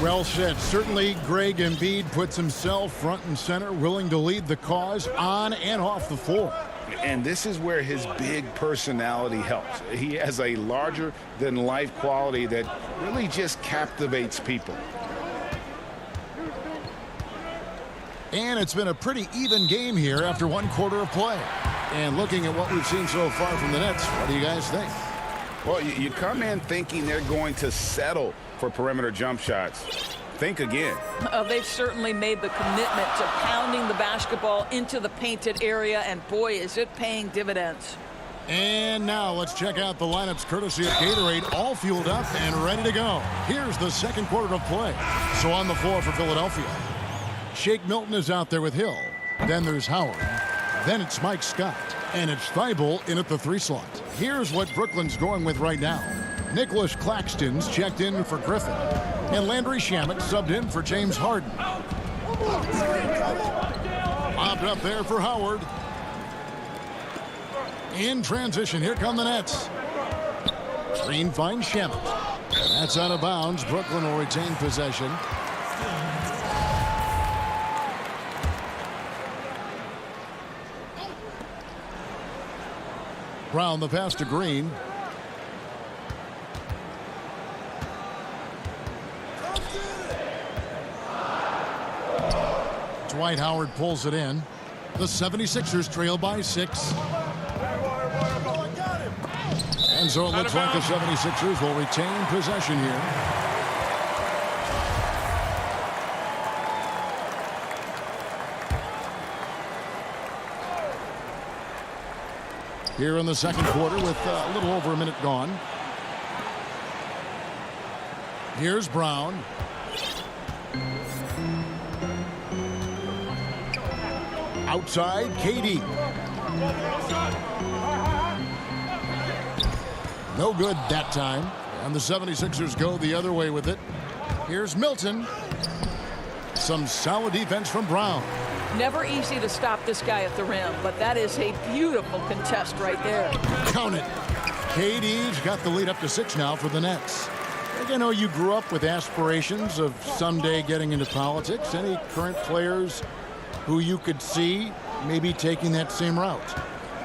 Well said. Certainly, Greg Embiid puts himself front and center, willing to lead the cause on and off the floor. And this is where his big personality helps. He has a larger-than-life quality that really just captivates people. And it's been a pretty even game here after 1 quarter of play. And looking at what we've seen so far from the Nets, what do you guys think? Well, you come in thinking they're going to settle for perimeter jump shots. Think again. They've certainly made the commitment to pounding the basketball into the painted area, and boy, is it paying dividends. And now let's check out the lineups courtesy of Gatorade, all fueled up and ready to go. Here's the second quarter of play. So on the floor for Philadelphia, Shake Milton is out there with Hill. Then there's Howard. Then it's Mike Scott. And it's Thibault in at the 3 slot. Here's what Brooklyn's going with right now. Nicholas Claxton's checked in for Griffin. And Landry Shamet subbed in for James Harden. Popped up there for Howard. In transition, here come the Nets. Green finds Shamet. That's out of bounds. Brooklyn will retain possession. Brown the pass to Green. Dwight Howard pulls it in. The 76ers trail by 6. And so it looks like the 76ers will retain possession here. Here in the second quarter with a little over a minute gone. Here's Brown. Outside, KD. No good that time. And the 76ers go the other way with it. Here's Milton. Some solid defense from Brown. Never easy to stop this guy at the rim, but that is a beautiful contest right there. Count it. KD's got the lead up to 6 now for the Nets. I know you grew up with aspirations of someday getting into politics. Any current players who you could see maybe taking that same route?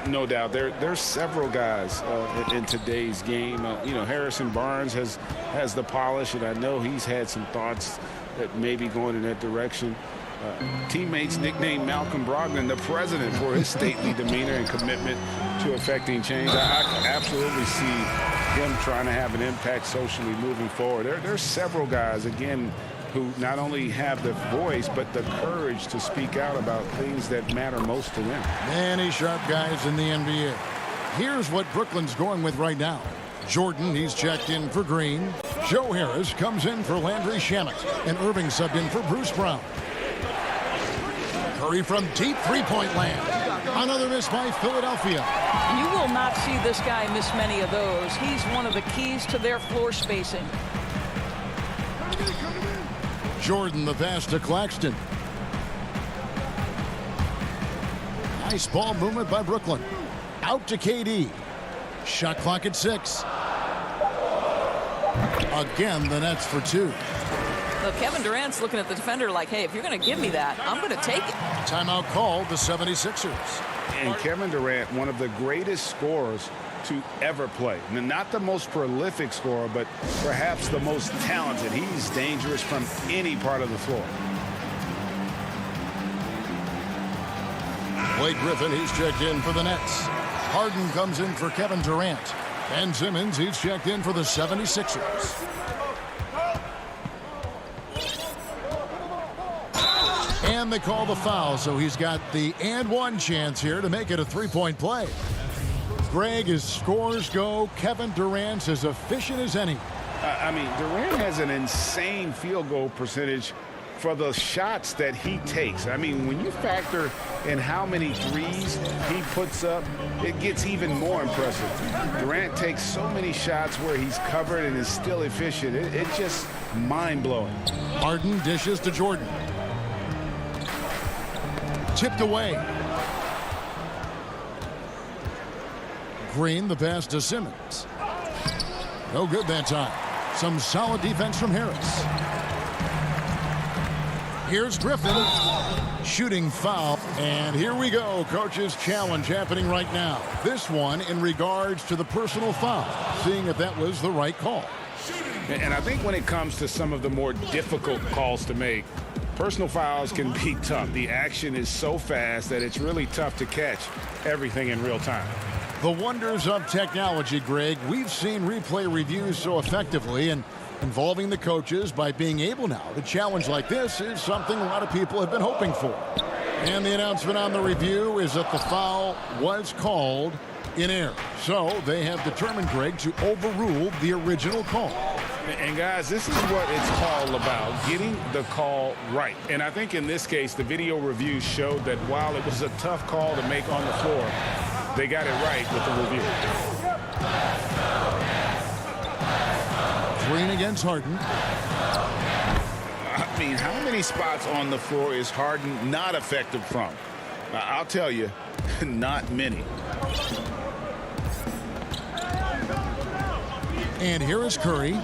No doubt. There's several guys in today's game. Harrison Barnes has the polish, and I know he's had some thoughts that maybe going in that direction. Teammates nicknamed Malcolm Brogdon the president for his stately demeanor and commitment to affecting change. I absolutely see him trying to have an impact socially moving forward. There's several guys, again, who not only have the voice but the courage to speak out about things that matter most to them. Many sharp guys in the NBA. Here's what Brooklyn's going with right now. Jordan, he's checked in for Green. Joe Harris comes in for Landry Shamet. And Irving subbed in for Bruce Brown. Curry from deep three-point land. Another miss by Philadelphia. You will not see this guy miss many of those. He's one of the keys to their floor spacing. Jordan the pass to Claxton. Nice ball movement by Brooklyn. Out to KD. Shot clock at 6. Again, the Nets for 2. Well, Kevin Durant's looking at the defender like, hey, if you're going to give me that, I'm going to take it. Timeout called the 76ers. And Kevin Durant, one of the greatest scorers to ever play. Not the most prolific scorer, but perhaps the most talented. He's dangerous from any part of the floor. Blake Griffin, he's checked in for the Nets. Harden comes in for Kevin Durant. Ben Simmons, he's checked in for the 76ers. And they call the foul, so he's got the and one chance here to make it a three-point play. Greg, as scores go, Kevin Durant's as efficient as any. I mean, Durant has an insane field goal percentage for the shots that he takes. I mean, when you factor in how many threes he puts up, it gets even more impressive. Durant takes so many shots where he's covered and is still efficient. It's just mind-blowing. Harden dishes to Jordan. Tipped away. Green, the pass to Simmons. No good that time. Some solid defense from Harris. Here's Griffin. Shooting foul. And here we go. Coach's challenge happening right now. This one in regards to the personal foul. Seeing if that was the right call. And I think when it comes to some of the more difficult calls to make, personal fouls can be tough. The action is so fast that it's really tough to catch everything in real time. The wonders of technology, Greg. We've seen replay reviews so effectively, and involving the coaches by being able now to challenge like this is something a lot of people have been hoping for. And the announcement on the review is that the foul was called in error. So they have determined, Greg, to overrule the original call. And guys, this is what it's all about, getting the call right. And I think in this case, the video review showed that while it was a tough call to make on the floor, they got it right with the review. Green against Harden. I mean, how many spots on the floor is Harden not effective from? I'll tell you, not many. And here is Curry.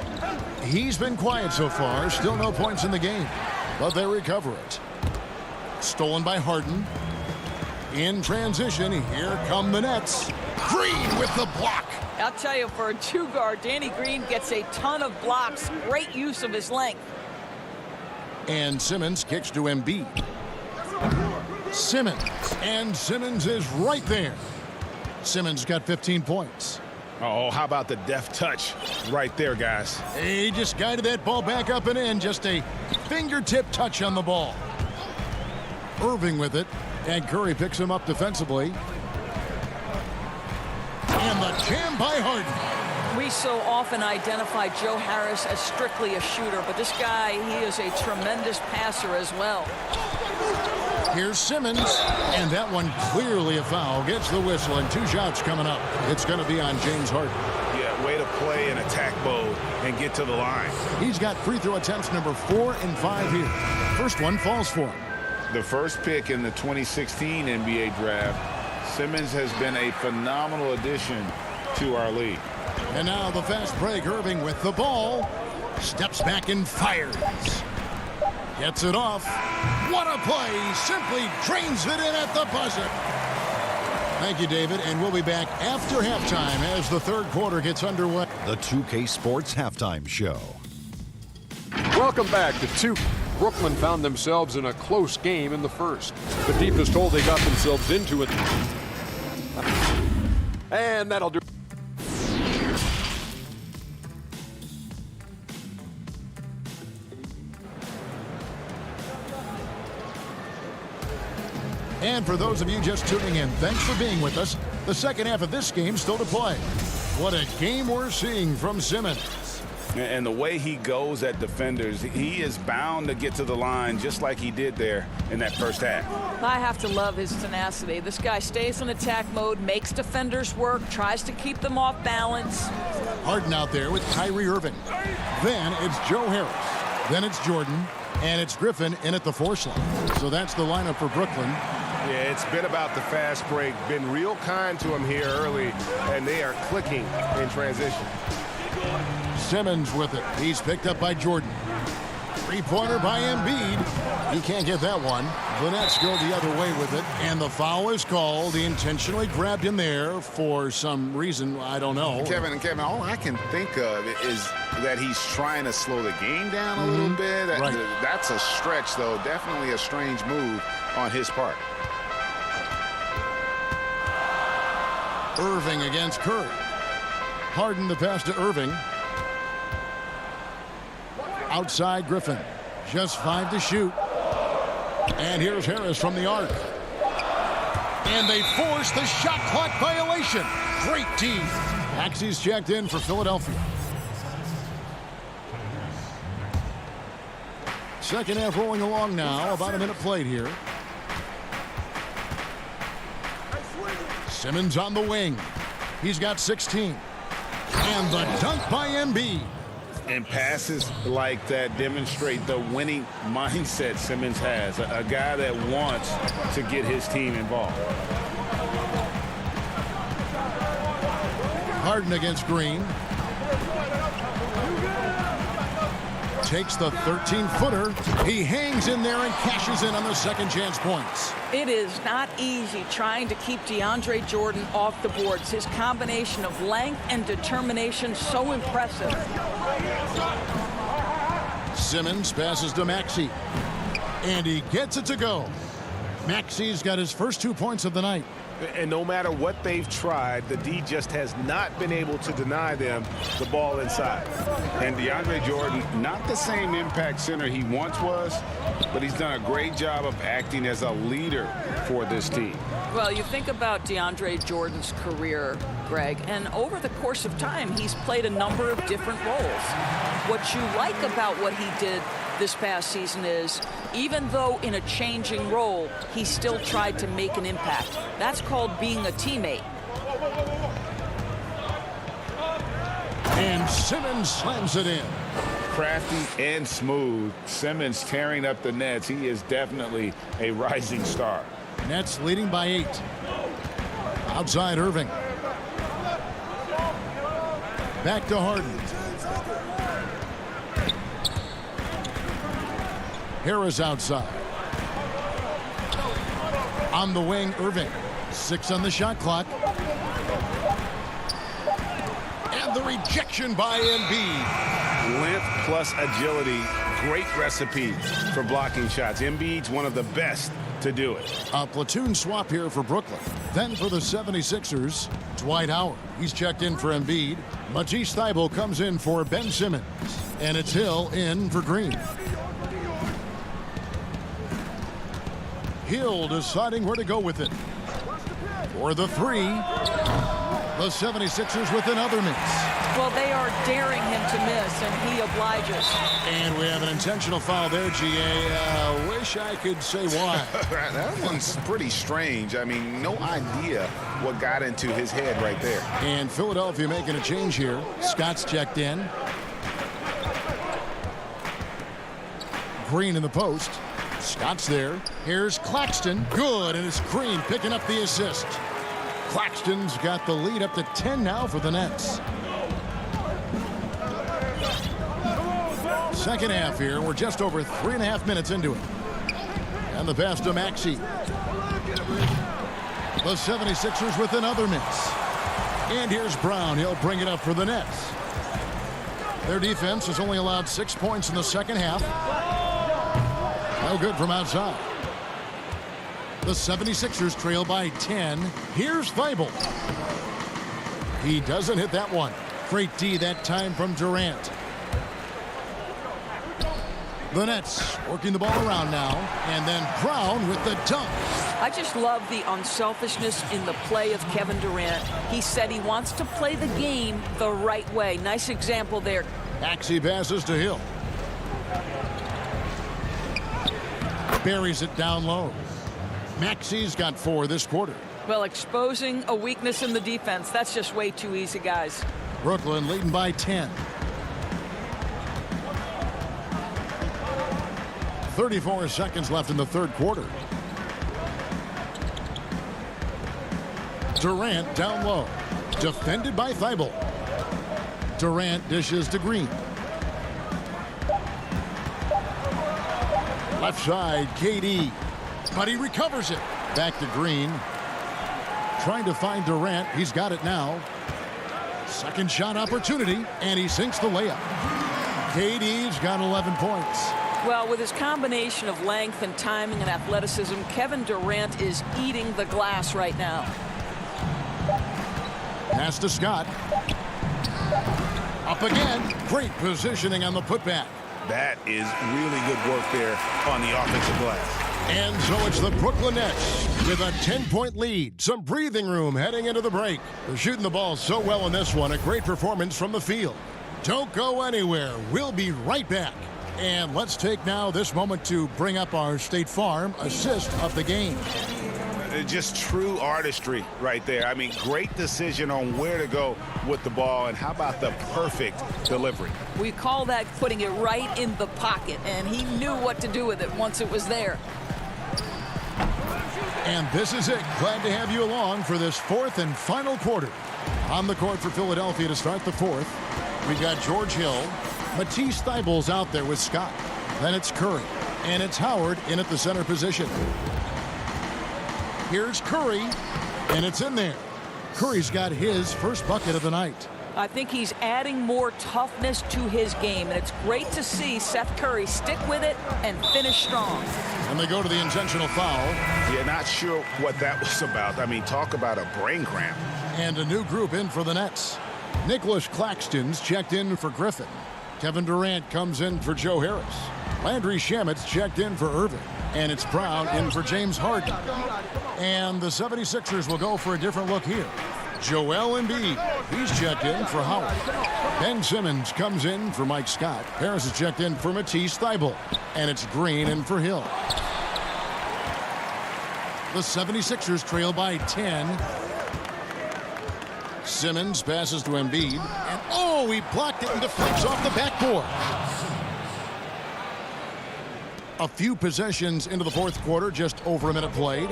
He's been quiet so far. Still no points in the game, but they recover it. Stolen by Harden. In transition, here come the Nets. Green with the block. I'll tell you, for a two-guard, Danny Green gets a ton of blocks. Great use of his length. And Simmons kicks to Embiid. Simmons. And Simmons is right there. Simmons got 15 points. Oh, how about the deft touch right there, guys? He just guided that ball back up and in. Just a fingertip touch on the ball. Irving with it. And Curry picks him up defensively. And the jam by Harden. We so often identify Joe Harris as strictly a shooter, but this guy, he is a tremendous passer as well. Here's Simmons, and that one clearly a foul. Gets the whistle, and two shots coming up. It's going to be on James Harden. Yeah, way to play in attack mode and get to the line. He's got free throw attempts number 4 and 5 here. First one falls for him. The first pick in the 2016 NBA draft, Simmons has been a phenomenal addition to our league. And now the fast break. Irving with the ball. Steps back and fires. Gets it off. What a play. Simply drains it in at the buzzer. Thank you, David. And we'll be back after halftime as the third quarter gets underway. The 2K Sports Halftime Show. Welcome back to 2. Brooklyn found themselves in a close game in the first. The deepest hole they got themselves into it. And that'll do. And for those of you just tuning in, thanks for being with us. The second half of this game still to play. What a game we're seeing from Simmons. And the way he goes at defenders, he is bound to get to the line just like he did there in that first half. I have to love his tenacity. This guy stays in attack mode, makes defenders work, tries to keep them off balance. Harden out there with Kyrie Irving. Then it's Joe Harris. Then it's Jordan. And it's Griffin in at the 4 slot. So that's the lineup for Brooklyn. Yeah, it's been about the fast break. Been real kind to him here early, and they are clicking in transition. Simmons with it. He's picked up by Jordan. Three-pointer by Embiid. He can't get that one. The Nets go the other way with it, and the foul is called. He intentionally grabbed him there for some reason. I don't know. Kevin, all I can think of is that he's trying to slow the game down a little bit. Right. That's a stretch, though. Definitely a strange move on his part. Irving against Curry. Harden the pass to Irving. Outside Griffin. Just 5 to shoot. And here's Harris from the arc. And they force the shot clock violation. Great D. Maxey's checked in for Philadelphia. Second half rolling along now. About a minute played here. Simmons on the wing. He's got 16. And the dunk by Embiid. And passes like that demonstrate the winning mindset Simmons has. A guy that wants to get his team involved. Harden against Green. Takes the 13-footer. He hangs in there and cashes in on the second chance points. It is not easy trying to keep DeAndre Jordan off the boards. His combination of length and determination so impressive. Simmons passes to Maxey. And he gets it to go. Maxey's got his first 2 points of the night. And no matter what they've tried, the D just has not been able to deny them the ball inside. And DeAndre Jordan, not the same impact center he once was, but he's done a great job of acting as a leader for this team. Well, you think about DeAndre Jordan's career, Greg, and over the course of time, he's played a number of different roles. What you like about what he did this past season is, even though in a changing role, he still tried to make an impact. That's called being a teammate. And Simmons slams it in. Crafty and smooth. Simmons tearing up the nets. He is definitely a rising star. Nets leading by 8. Outside Irving. Back to Harden. Harris outside. On the wing, Irving. 6 on the shot clock. And the rejection by Embiid. Length plus agility. Great recipe for blocking shots. Embiid's one of the best to do it. A platoon swap here for Brooklyn. Then for the 76ers, Dwight Howard. He's checked in for Embiid. Matisse Thybulle comes in for Ben Simmons. And it's Hill in for Green. Hill deciding where to go with it. For the 3. The 76ers with another miss. Well, they are daring him to miss, and he obliges. And we have an intentional foul there, GA. Wish I could say why. That one's pretty strange. I mean, no idea what got into his head right there. And Philadelphia making a change here. Scott's checked in. Green in the post. Scott's there. Here's Claxton. Good, and it's Green picking up the assist. Claxton's got the lead up to 10 now for the Nets. Second half here. We're just over 3.5 minutes into it. And the pass to Maxey. The 76ers with another miss. And here's Brown. He'll bring it up for the Nets. Their defense has only allowed 6 points in the second half. No good from outside. The 76ers trail by 10. Here's Thybulle. He doesn't hit that one. Great D that time from Durant. The Nets working the ball around now. And then Brown with the dunk. I just love the unselfishness in the play of Kevin Durant. He said he wants to play the game the right way. Nice example there. Maxey passes to Hill. Buries it down low. Maxey's got 4 this quarter. Well, exposing a weakness in the defense, that's just way too easy, guys. Brooklyn leading by 10. 34 seconds left in the third quarter. Durant down low. Defended by Thybulle. Durant dishes to Green. Left side, KD. But he recovers it. Back to Green. Trying to find Durant. He's got it now. Second shot opportunity, and he sinks the layup. KD's got 11 points. Well, with his combination of length and timing and athleticism, Kevin Durant is eating the glass right now. Pass to Scott. Up again. Great positioning on the putback. That is really good work there on the offensive glass. And so it's the Brooklyn Nets with a 10-point lead. Some breathing room heading into the break. They're shooting the ball so well in this one. A great performance from the field. Don't go anywhere. We'll be right back. And let's take now this moment to bring up our State Farm assist of the game. Just true artistry right there. I mean, great decision on where to go with the ball, and how about the perfect delivery? We call that putting it right in the pocket, and he knew what to do with it once it was there. And this is it. Glad to have you along for this fourth and final quarter. On the court for Philadelphia to start the fourth, we've got George Hill. Matisse Thybulle's out there with Scott. Then it's Curry. And it's Howard in at the center position. Here's Curry, and it's in there. Curry's got his first bucket of the night. I think he's adding more toughness to his game, and it's great to see Seth Curry stick with it and finish strong. And they go to the intentional foul. Yeah, not sure what that was about. I mean, talk about a brain cramp. And a new group in for the Nets. Nicholas Claxton's checked in for Griffin. Kevin Durant comes in for Joe Harris. Landry Shamet's checked in for Irving. And it's Brown in for James Harden. And the 76ers will go for a different look here. Joel Embiid, he's checked in for Howard. Ben Simmons comes in for Mike Scott. Harris is checked in for Matisse Thybulle. And it's Green in for Hill. The 76ers trail by 10. Simmons passes to Embiid. And oh, he blocked it and deflects off the backboard. A few possessions into the fourth quarter, just over a minute played.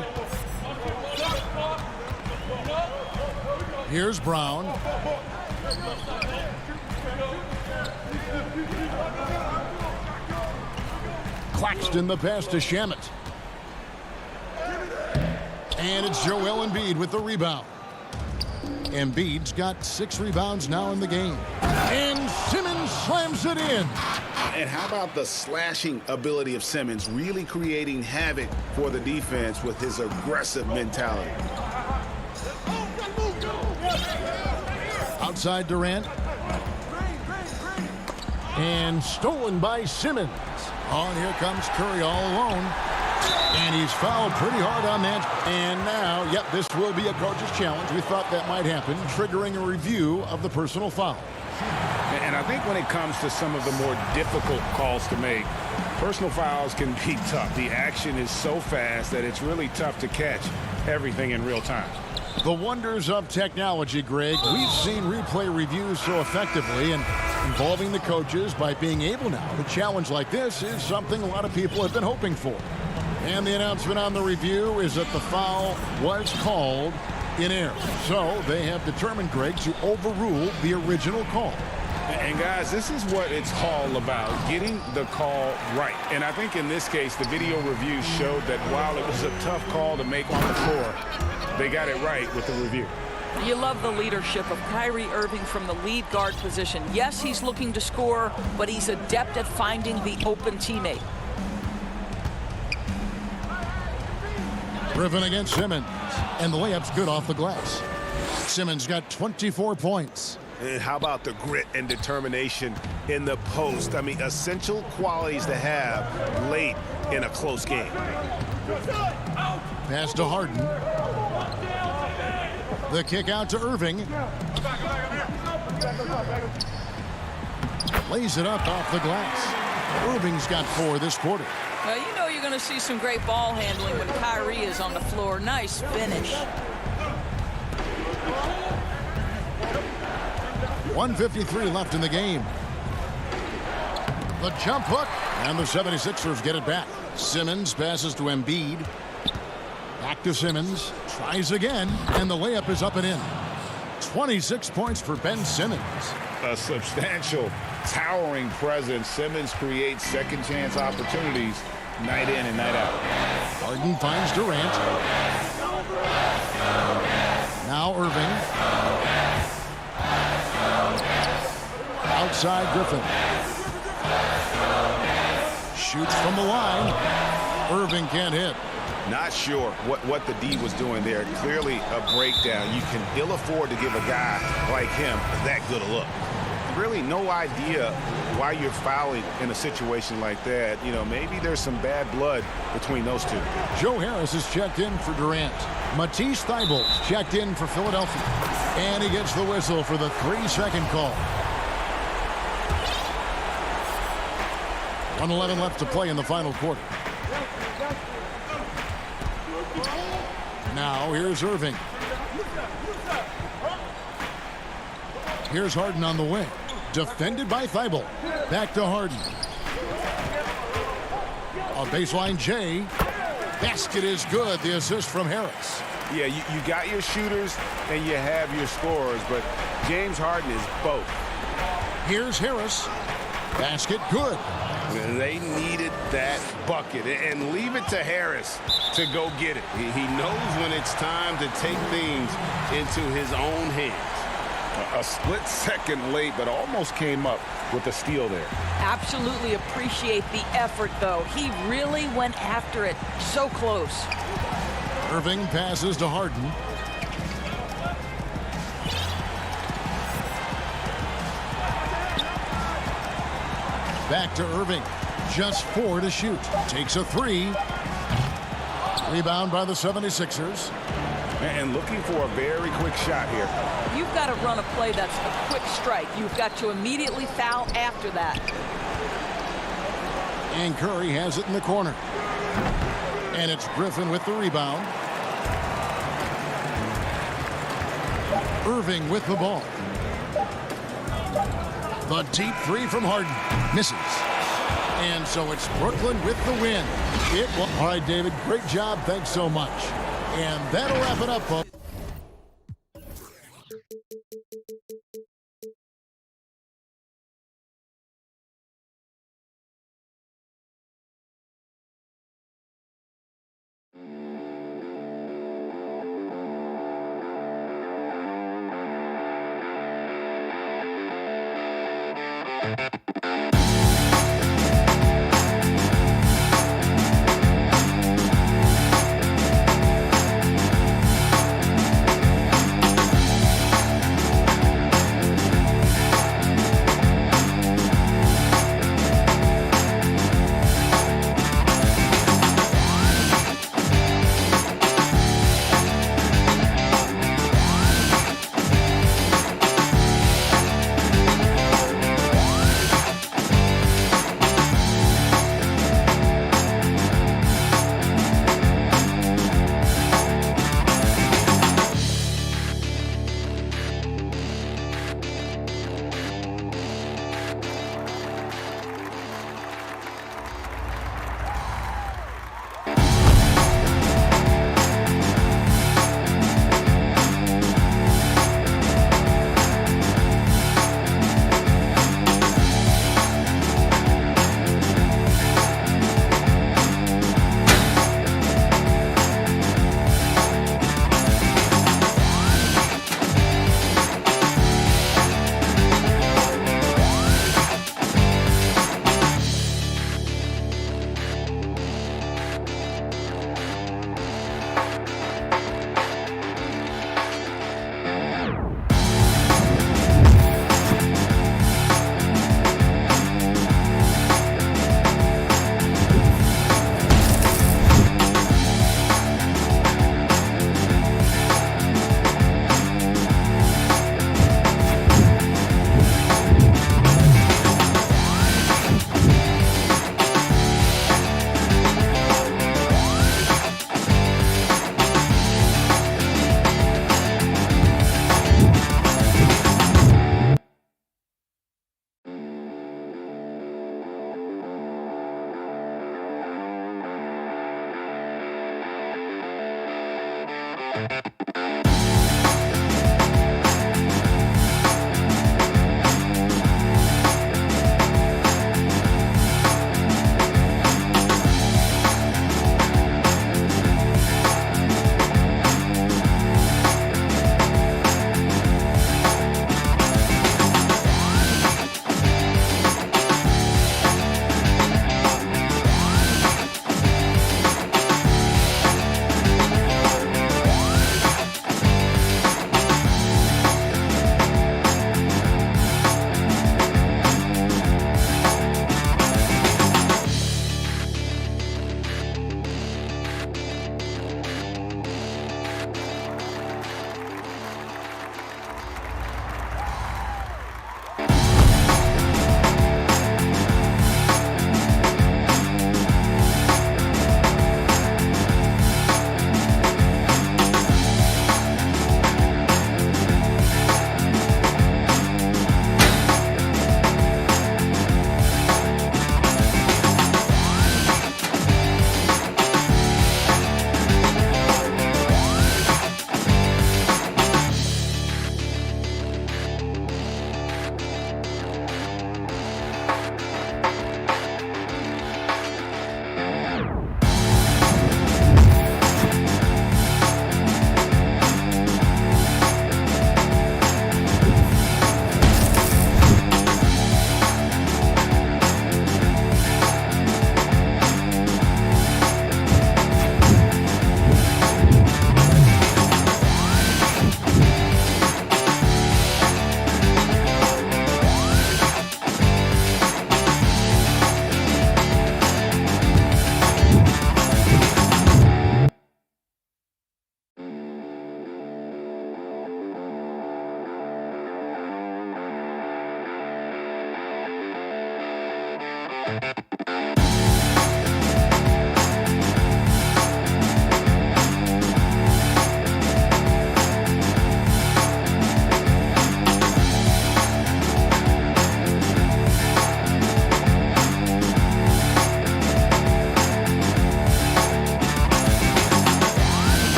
Here's Brown. Claxton the pass to Shamet. And it's Joel Embiid with the rebound. Embiid's got 6 rebounds now in the game. And Simmons slams it in. And how about the slashing ability of Simmons, really creating havoc for the defense with his aggressive mentality. Outside Durant. And stolen by Simmons. Oh, and here comes Curry all alone. And he's fouled pretty hard on that. And now, yep, this will be a coach's challenge. We thought that might happen, triggering a review of the personal foul. And I think when it comes to some of the more difficult calls to make, personal fouls can be tough. The action is so fast that it's really tough to catch everything in real time. The wonders of technology, Greg. We've seen replay reviews so effectively, and involving the coaches by being able now to challenge like this is something a lot of people have been hoping for. And the announcement on the review is that the foul was called in error. So they have determined, Greg, to overrule the original call. And guys, this is what it's all about, getting the call right. And I think in this case, the video review showed that while it was a tough call to make on the floor, they got it right with the review. You love the leadership of Kyrie Irving from the lead guard position. Yes, he's looking to score, but he's adept at finding the open teammate. Griffin against Simmons. And the layup's good off the glass. Simmons got 24 points. And how about the grit and determination in the post? I mean, essential qualities to have late in a close game. Pass to Harden. The kick out to Irving. Lays it up off the glass. Irving's got 4 this quarter. Well, you know you're going to see some great ball handling when Kyrie is on the floor. Nice finish. 1:53 left in the game. The jump hook, and the 76ers get it back. Simmons passes to Embiid. Back to Simmons. Tries again, and the layup is up and in. 26 points for Ben Simmons. A substantial, towering presence. Simmons creates second chance opportunities night in and night out. Harden finds Durant. Now Irving. Outside Griffin. Shoots from the line. Irving can't hit. Not sure what the D was doing there. Clearly a breakdown. You can ill afford to give a guy like him that good a look. Really no idea why you're fouling in a situation like that. You know, maybe there's some bad blood between those two. Joe Harris is checked in for Durant. Matisse Thybulle's checked in for Philadelphia. And he gets the whistle for the 3-second call. 1:11 left to play in the final quarter. Now here's Irving. Here's Harden on the wing. Defended by Thybulle. Back to Harden. A baseline J. Basket is good. The assist from Harris. Yeah, you got your shooters and you have your scorers, but James Harden is both. Here's Harris. Basket good. They needed that bucket, and leave it to Harris to go get it. He knows when it's time to take things into his own hands. A split second late, but almost came up with a steal there. Absolutely appreciate the effort, though. He really went after it. So close. Irving passes to Harden. Back to Irving. Just 4 to shoot. Takes a 3. Rebound by the 76ers. And looking for a very quick shot here. You've got to run a play that's a quick strike. You've got to immediately foul after that. And Curry has it in the corner. And it's Griffin with the rebound. Irving with the ball. The deep 3 from Harden. Misses. And so it's Brooklyn with the win. All right, David, great job. Thanks so much. And that'll wrap it up, folks.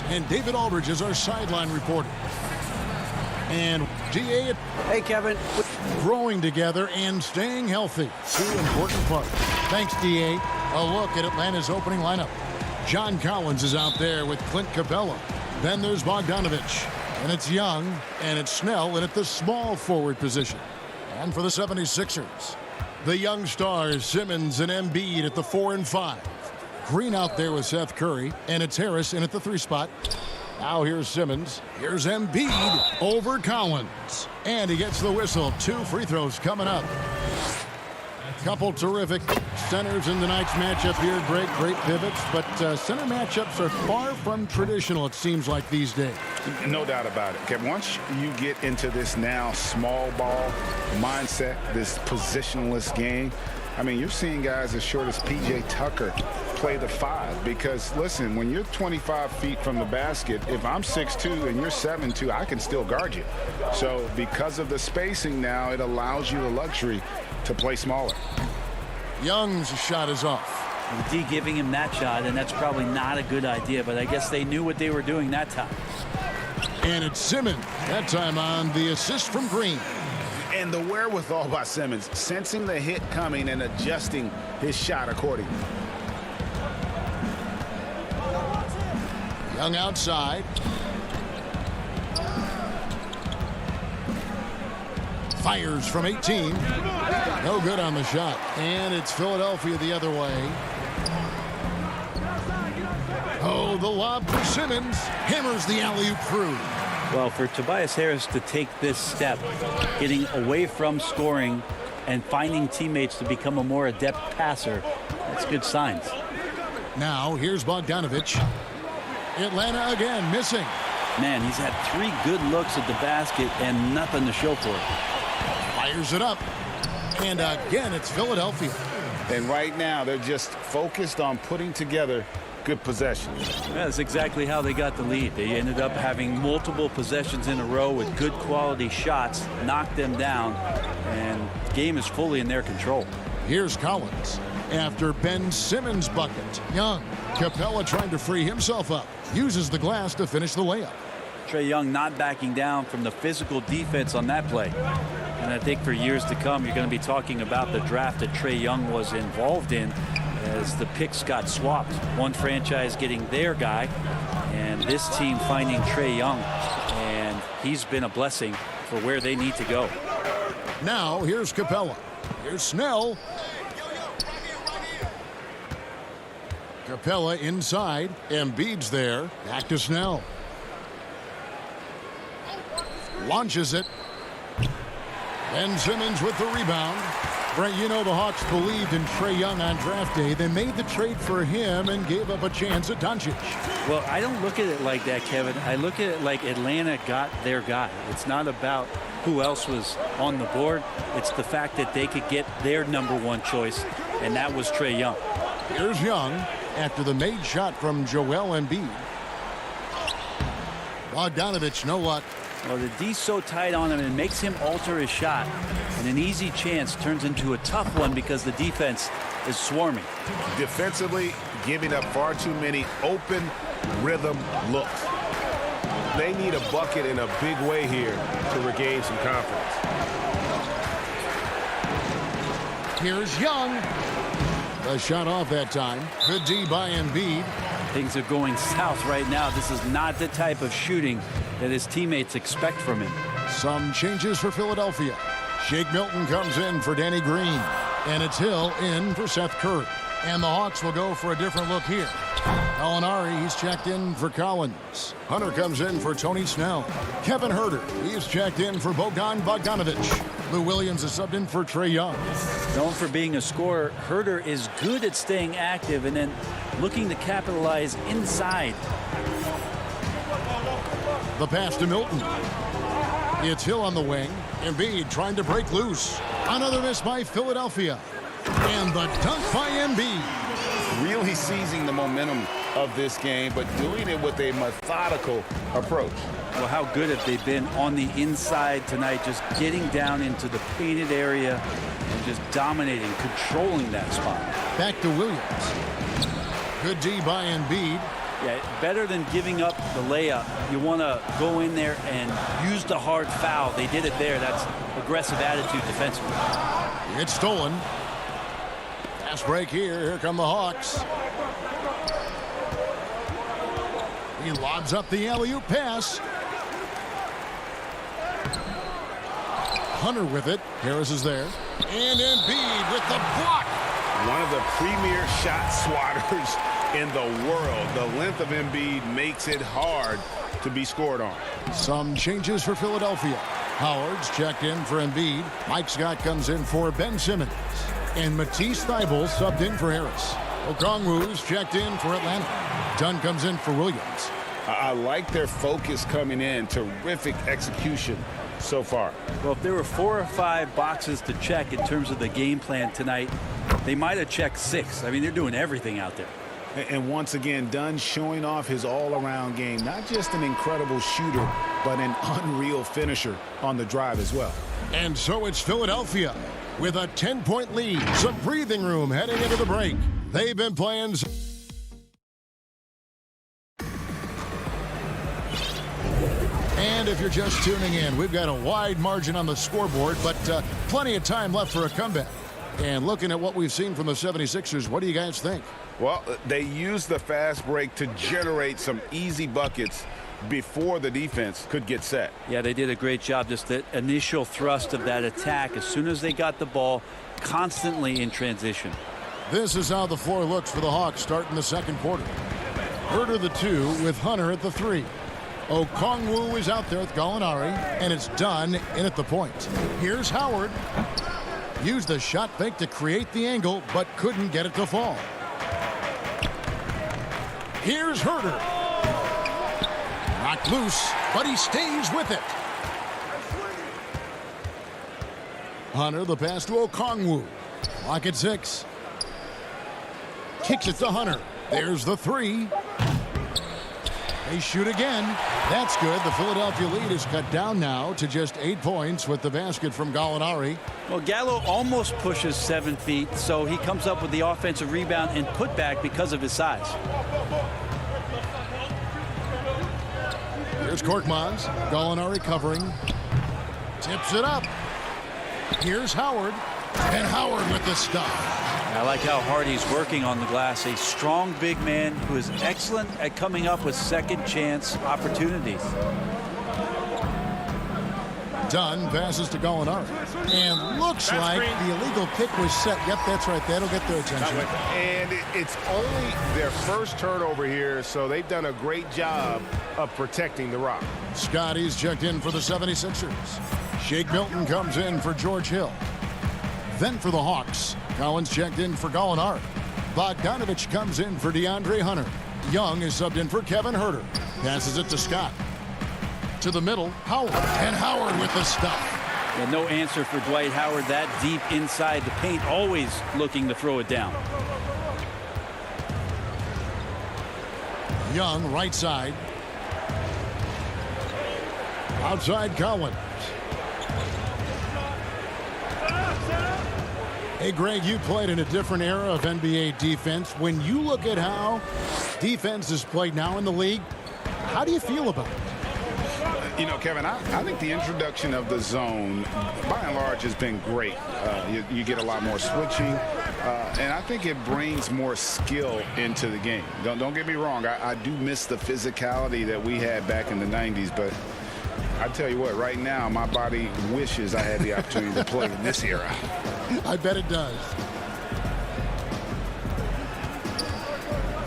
And David Aldridge is our sideline reporter. And DA, Hey, Kevin. growing together and staying healthy. Two important parts. Thanks, DA. A look at Atlanta's opening lineup. John Collins is out there with Clint Capella. Then there's Bogdanovich. And it's Young, and it's Snell in at the small forward position. And for the 76ers, the young stars Simmons and Embiid at the 4 and 5. Green out there with Seth Curry, and it's Harris in at the 3 spot. Now here's Simmons. Here's Embiid over Collins. And he gets the whistle. 2 free throws coming up. Couple terrific centers in tonight's matchup here. Great pivots, but center matchups are far from traditional, it seems like, these days. No doubt about it, Kevin. Once you get into this now small ball mindset, this positionless game, I mean, you're seeing guys as short as P.J. Tucker play the 5 because, listen, when you're 25 feet from the basket, if I'm 6'2" and you're 7'2", I can still guard you. So because of the spacing now, it allows you the luxury to play smaller. Young's shot is off. D giving him that shot, and that's probably not a good idea, but I guess they knew what they were doing that time. And it's Simmons, that time on the assist from Green. And the wherewithal by Simmons, sensing the hit coming and adjusting his shot accordingly. Young outside. Fires from 18. No good on the shot. And it's Philadelphia the other way. Oh, the lob for Simmons. Hammers the alley-oop through. Well, for Tobias Harris to take this step, getting away from scoring and finding teammates to become a more adept passer, that's good signs. Now, here's Bogdanovich. Atlanta again, missing. Man, he's had 3 good looks at the basket and nothing to show for it. Fires it up. And again, it's Philadelphia. And right now, they're just focused on putting together good possessions. That's exactly how they got the lead. They ended up having multiple possessions in a row with good quality shots, knocked them down, and the game is fully in their control. Here's Collins after Ben Simmons' bucket. Young, Capella trying to free himself up. Uses the glass to finish the layup. Trae Young not backing down from the physical defense on that play. And I think for years to come, you're going to be talking about the draft that Trae Young was involved in as the picks got swapped. One franchise getting their guy, and this team finding Trae Young. And he's been a blessing for where they need to go. Now, here's Capella. Here's Snell. Capella inside. Embiid's there. Back to Snell. Launches it. Ben Simmons with the rebound. Brent, you know the Hawks believed in Trae Young on draft day. They made the trade for him and gave up a chance at Doncic. Well, I don't look at it like that, Kevin. I look at it like Atlanta got their guy. It's not about who else was on the board. It's the fact that they could get their #1 choice, and that was Trae Young. Here's Young after the made shot from Joel Embiid. Bogdanovich, no luck. Well, the D's so tight on him and makes him alter his shot. And an easy chance turns into a tough one because the defense is swarming. Defensively, giving up far too many open rhythm looks. They need a bucket in a big way here to regain some confidence. Here's Young. A shot off that time. Good D by Embiid. Things are going south right now. This is not the type of shooting that his teammates expect from him. Some changes for Philadelphia. Shake Milton comes in for Danny Green. And it's Hill in for Seth Curry. And the Hawks will go for a different look here. Gallinari, he's checked in for Collins. Hunter comes in for Tony Snell. Kevin Herter, he's checked in for Bogdan Bogdanovic. Lou Williams is subbed in for Trae Young. Known for being a scorer, Herter is good at staying active and then looking to capitalize inside. The pass to Milton. It's Hill on the wing. Embiid trying to break loose. Another miss by Philadelphia. And the dunk by Embiid. Really seizing the momentum of this game, but doing it with a methodical approach. Well, how good have they been on the inside tonight, just getting down into the painted area and just dominating, controlling that spot. Back to Williams. Good D by Embiid. Yeah, better than giving up the layup. You want to go in there and use the hard foul. They did it there. That's aggressive attitude defensively. It's stolen. Fast break here. Here come the Hawks. He lobs up the alley-oop pass. Hunter with it. Harris is there. And Embiid with the block. One of the premier shot swatters in the world. The length of Embiid makes it hard to be scored on. Some changes for Philadelphia. Howard's checked in for Embiid. Mike Scott comes in for Ben Simmons. And Matisse Thybulle subbed in for Harris. Okongwu's checked in for Atlanta. Dunn comes in for Williams. I like their focus coming in. Terrific execution so far. Well, if there were 4 or 5 boxes to check in terms of the game plan tonight, they might have checked 6. I mean, they're doing everything out there. And once again, Dunn showing off his all-around game. Not just an incredible shooter, but an unreal finisher on the drive as well. And so it's Philadelphia with a 10-point lead. Some breathing room heading into the break. They've been playing. And if you're just tuning in, we've got a wide margin on the scoreboard, but plenty of time left for a comeback. And looking at what we've seen from the 76ers, what do you guys think? Well, they used the fast break to generate some easy buckets before the defense could get set. Yeah, they did a great job. Just the initial thrust of that attack as soon as they got the ball, constantly in transition. This is how the floor looks for the Hawks starting the second quarter. Herter the 2 with Hunter at the 3. Okongwu is out there with Gallinari, and it's Dunn in at the point. Here's Howard. Used the shot fake to create the angle, but couldn't get it to fall. Here's Herter. Knocked loose, but he stays with it. Hunter, the pass to Okongwu. Clock at 6. Kicks it to Hunter. There's the 3. They shoot again. That's good. The Philadelphia lead is cut down now to just 8 points with the basket from Gallinari. Well, Gallo almost pushes 7 feet, so he comes up with the offensive rebound and putback because of his size. Here's Korkmaz. Gallinari covering. Tips it up. Here's Howard. And Howard with the stop. I like how hard he's working on the glass. A strong big man who is excellent at coming up with second chance opportunities. Dunn passes to Gallinari. And looks like the illegal pick was set. Yep, that's right. That'll get their attention. And it's only their first turnover here, so they've done a great job of protecting the rock. Scotty's checked in for the 76ers. Shake Milton comes in for George Hill. Then for the Hawks, Collins checked in for Gallinari. Bogdanovic comes in for DeAndre Hunter. Young is subbed in for Kevin Herter. Passes it to Scott. To the middle, Howard. And Howard with the stop. Yeah, no answer for Dwight Howard that deep inside the paint, always looking to throw it down. Young, right side. Outside Collins. Hey, Greg, you played in a different era of NBA defense. When you look at how defense is played now in the league, how do you feel about it? You know, Kevin, I think the introduction of the zone, by and large, has been great. You get a lot more switching, and I think it brings more skill into the game. Don't get me wrong. I do miss the physicality that we had back in the 90s, but I tell you what, right now, my body wishes I had the opportunity to play in this era. I bet it does.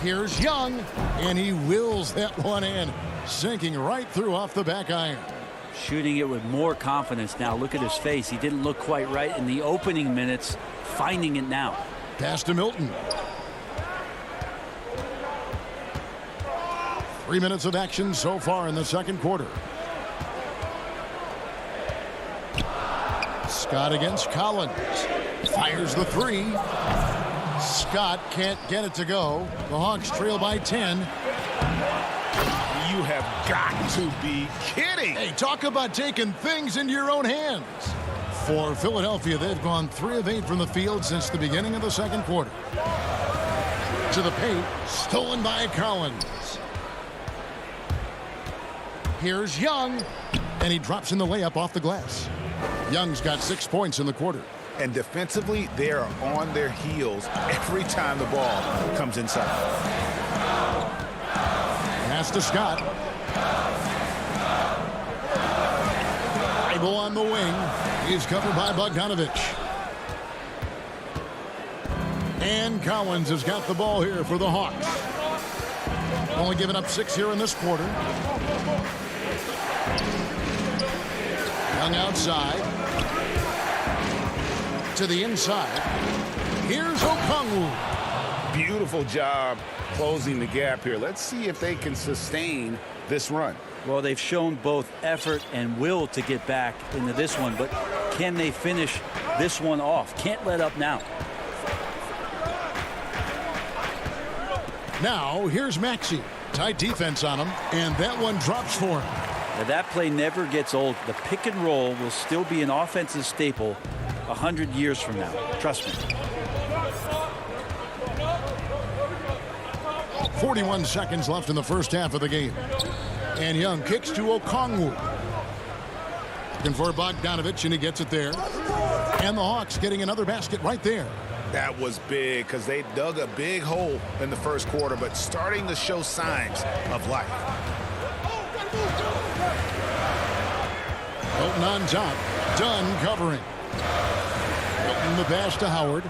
Here's Young, and he wills that one in, sinking right through off the back iron. Shooting it with more confidence now. Look at his face. He didn't look quite right in the opening minutes, finding it now. Pass to Milton. 3 minutes of action so far in the second quarter. Scott against Collins. Fires the three. Scott can't get it to go. The Hawks trail by 10. You have got to be kidding. Hey, talk about taking things into your own hands. For Philadelphia, they've gone 3 of 8 from the field since the beginning of the second quarter. To the paint, stolen by Collins. Here's Young, and he drops in the layup off the glass. Young's got 6 points in the quarter. And defensively, they are on their heels every time the ball comes inside. Pass to Scott. Bible on the wing. He's covered by Bogdanovich. And Collins has got the ball here for the Hawks. Only giving up 6 here in this quarter. Young outside. To the inside. Here's Okongwu. Beautiful job closing the gap here. Let's see if they can sustain this run. Well, they've shown both effort and will to get back into this one, but can they finish this one off? Can't let up now. Now, here's Maxey. Tight defense on him, and that one drops for him. Now, that play never gets old. The pick and roll will still be an offensive staple 100 years from now. Trust me. 41 seconds left in the first half of the game. And Young kicks to Okongwu. Looking for Bogdanovich, and he gets it there. And the Hawks getting another basket right there. That was big because they dug a big hole in the first quarter, but starting to show signs of life. Milton on top. Dunn covering. Milton the pass to Howard.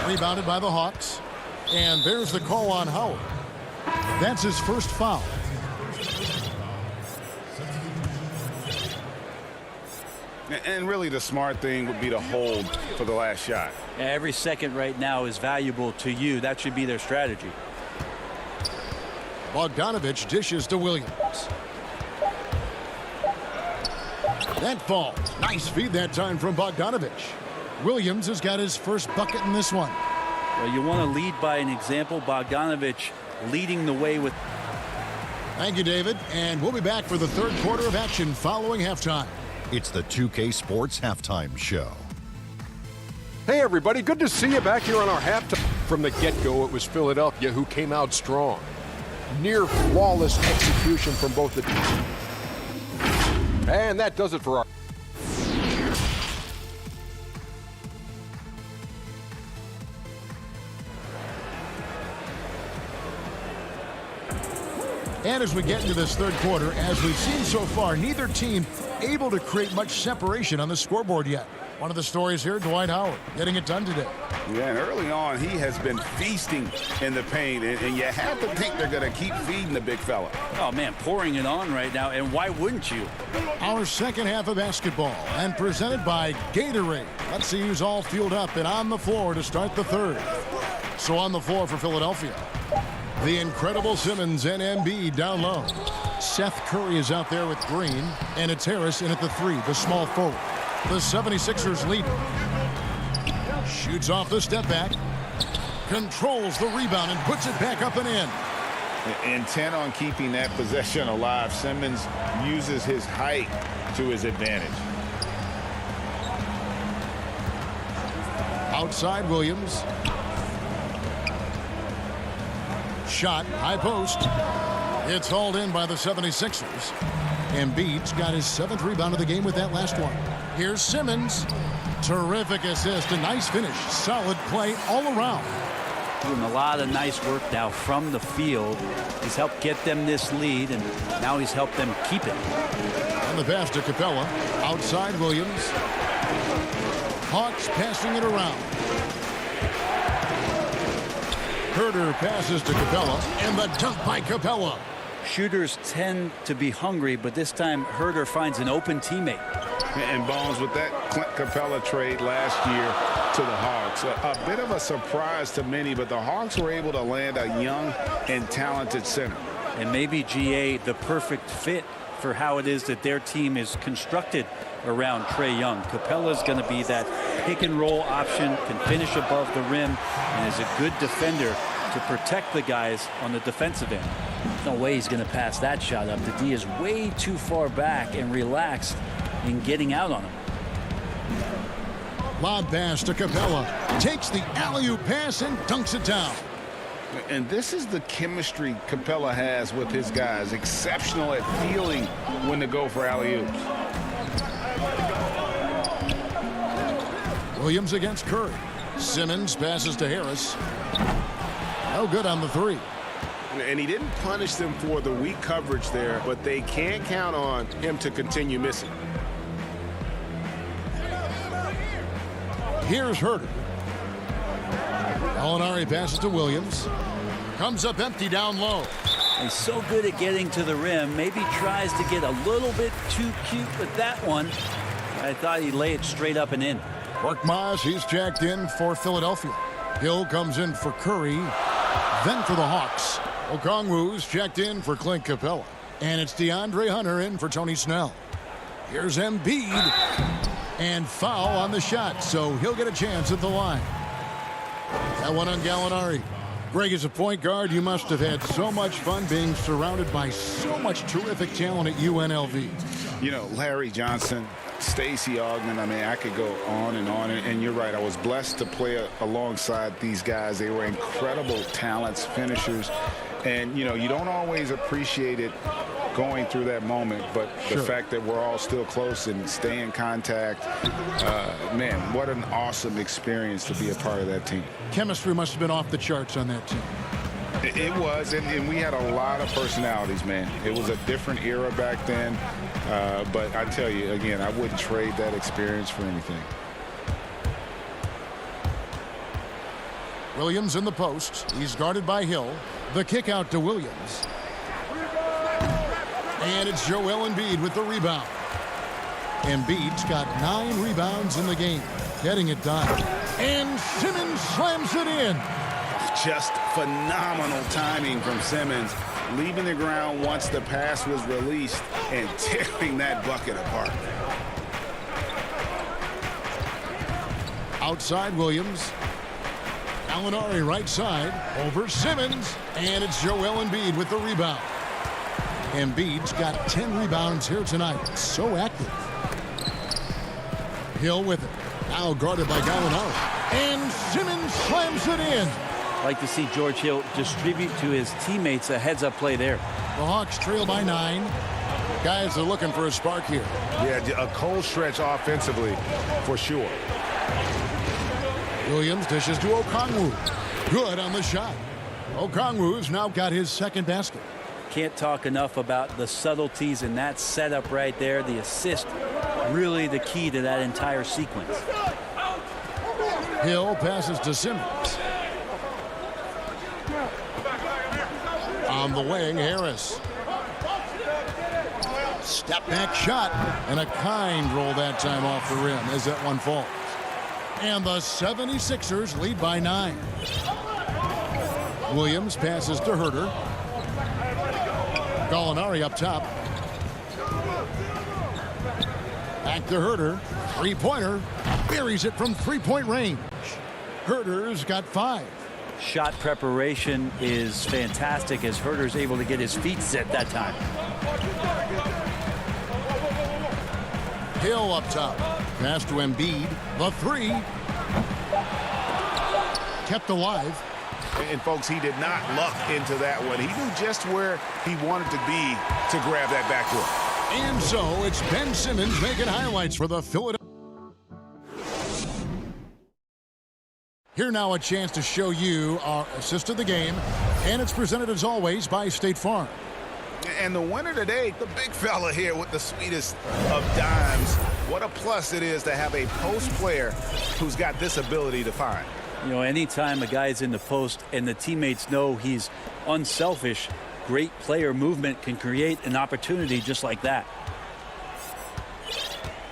Rebounded by the Hawks. And there's the call on Howard. That's his first foul. And really the smart thing would be to hold for the last shot. Every second right now is valuable to you. That should be their strategy. Bogdanovich dishes to Williams. That falls. Nice feed that time from Bogdanovich. Williams has got his first bucket in this one. Well, you want to lead by an example. Bogdanovich leading the way with. Thank you, David. And we'll be back for the third quarter of action following halftime. It's the 2K Sports Halftime Show. Hey, everybody. Good to see you back here on our halftime. From the get-go, it was Philadelphia who came out strong. Near flawless execution from both the teams. And that does it for our... And as we get into this third quarter, as we've seen so far, neither team able to create much separation on the scoreboard yet. One of the stories here, Dwight Howard getting it done today. Yeah, and early on, he has been feasting in the paint, and you have to think they're going to keep feeding the big fella. Oh, man, pouring it on right now, and why wouldn't you? Our second half of basketball, and presented by Gatorade. Let's see who's all fueled up and on the floor to start the third. So on the floor for Philadelphia, the incredible Simmons and Embiid down low. Seth Curry is out there with Green, and it's Harris in at the three, the small forward. The 76ers lead. Shoots off the step back. Controls the rebound and puts it back up and in. Intent on keeping that possession alive. Simmons uses his height to his advantage. Outside Williams. Shot, high post. It's hauled in by the 76ers. Embiid's got his 7th rebound of the game with that last one. Here's Simmons. Terrific assist. A nice finish. Solid play all around. Doing a lot of nice work now from the field. He's helped get them this lead, and now he's helped them keep it. And the pass to Capella. Outside Williams. Hawks passing it around. Herder passes to Capella, and the dunk by Capella. Shooters tend to be hungry, but this time Herder finds an open teammate. And Bones, with that Clint Capella trade last year to the Hawks, a bit of a surprise to many, but the Hawks were able to land a young and talented center. And maybe GA the perfect fit for how it is that their team is constructed around Trae Young. Capella's going to be that pick and roll option, can finish above the rim, and is a good defender to protect the guys on the defensive end. No way he's going to pass that shot up. The D is way too far back and relaxed in getting out on him. Lob pass to Capella. Takes the alley-oop pass and dunks it down. And this is the chemistry Capella has with his guys. Exceptional at feeling when to go for alley-oops. Williams against Curry. Simmons passes to Harris. No good on the three. And he didn't punish them for the weak coverage there, but they can't count on him to continue missing. Here's Herder. Gallinari passes to Williams. Comes up empty down low. He's so good at getting to the rim. Maybe tries to get a little bit too cute with that one. I thought he'd lay it straight up and in. Korkmaz, he's jacked in for Philadelphia. Hill comes in for Curry. Then for the Hawks. Okongwu's checked in for Clint Capella. And it's DeAndre Hunter in for Tony Snell. Here's Embiid. And foul on the shot, so he'll get a chance at the line. That one on Gallinari. Greg, as a point guard, you must have had so much fun being surrounded by so much terrific talent at UNLV. You know, Larry Johnson, Stacey Augmon, I mean, I could go on. And you're right, I was blessed to play alongside these guys. They were incredible talents, finishers. And, you know, you don't always appreciate it going through that moment, but the fact that we're all still close and stay in contact, man, what an awesome experience to be a part of that team. Chemistry must have been off the charts on that team. It was, and we had a lot of personalities, man. It was a different era back then, but I tell you, again, I wouldn't trade that experience for anything. Williams in the post. He's guarded by Hill. The kick out to Williams. And it's Joel Embiid with the rebound. Embiid's got 9 rebounds in the game. Getting it done. And Simmons slams it in. Just phenomenal timing from Simmons. Leaving the ground once the pass was released and tearing that bucket apart. Outside Williams. Gallinari right side. Over Simmons. And it's Joel Embiid with the rebound. Embiid's got 10 rebounds here tonight. So active. Hill with it. Now guarded by Gallinari. And Simmons slams it in. Like to see George Hill distribute to his teammates a heads-up play there. The Hawks trail by 9. Guys are looking for a spark here. Yeah, a cold stretch offensively for sure. Williams dishes to Okongwu. Good on the shot. Okongwu's now got his second basket. Can't talk enough about the subtleties in that setup right there. The assist, really the key to that entire sequence. Hill passes to Simmons. On the wing, Harris. Step back shot. And a kind roll that time off the rim as that one falls. And the 76ers lead by 9. Williams passes to Herder. Gallinari up top. Back to Herder. Three-pointer. Buries it from three-point range. Herder's got 5. Shot preparation is fantastic as Herder's able to get his feet set that time. Hill up top. Pass to Embiid. The 3. Kept alive. And folks, he did not luck into that one. He knew just where he wanted to be to grab that backboard. And so it's Ben Simmons making highlights for the Philadelphia. Here now a chance to show you our assist of the game, and it's presented as always by State Farm. And the winner today, the big fella here with the sweetest of dimes. What a plus it is to have a post player who's got this ability to find. You know, anytime a guy's in the post and the teammates know he's unselfish, great player movement can create an opportunity just like that.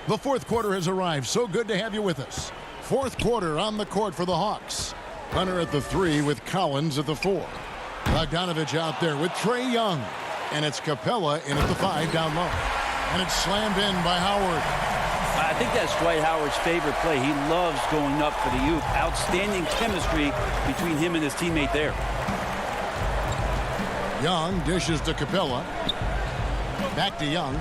The fourth quarter has arrived. So good to have you with us. Fourth quarter on the court for the Hawks. Hunter at the 3 with Collins at the 4. Bogdanovich out there with Trae Young. And it's Capella in at the 5 down low. And it's slammed in by Howard. I think that's Dwight Howard's favorite play. He loves going up for the oop. Outstanding chemistry between him and his teammate there. Young dishes to Capella. Back to Young.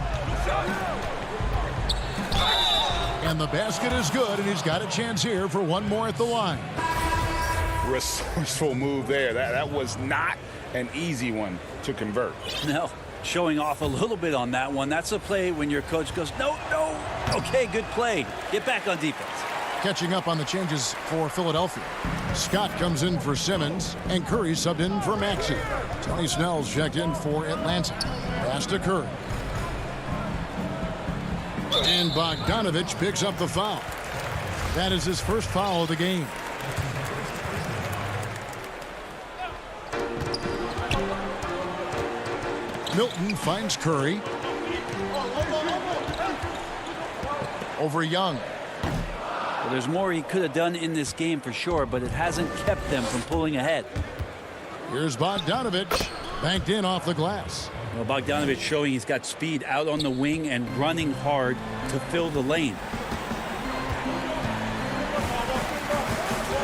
And the basket is good, and he's got a chance here for one more at the line. Resourceful move there. That was not an easy one to convert. No, showing off a little bit on that one. That's a play when your coach goes, no, no. Okay, good play. Get back on defense. Catching up on the changes for Philadelphia. Scott comes in for Simmons, and Curry subbed in for Maxey. Tony Snell's checked in for Atlanta. Pass to Curry. And Bogdanovich picks up the foul. That is his first foul of the game. Milton finds Curry. Over Young. Well, there's more he could have done in this game for sure, but it hasn't kept them from pulling ahead. Here's Bogdanovich. Banked in off the glass. Well, Bogdanovich showing he's got speed out on the wing and running hard to fill the lane.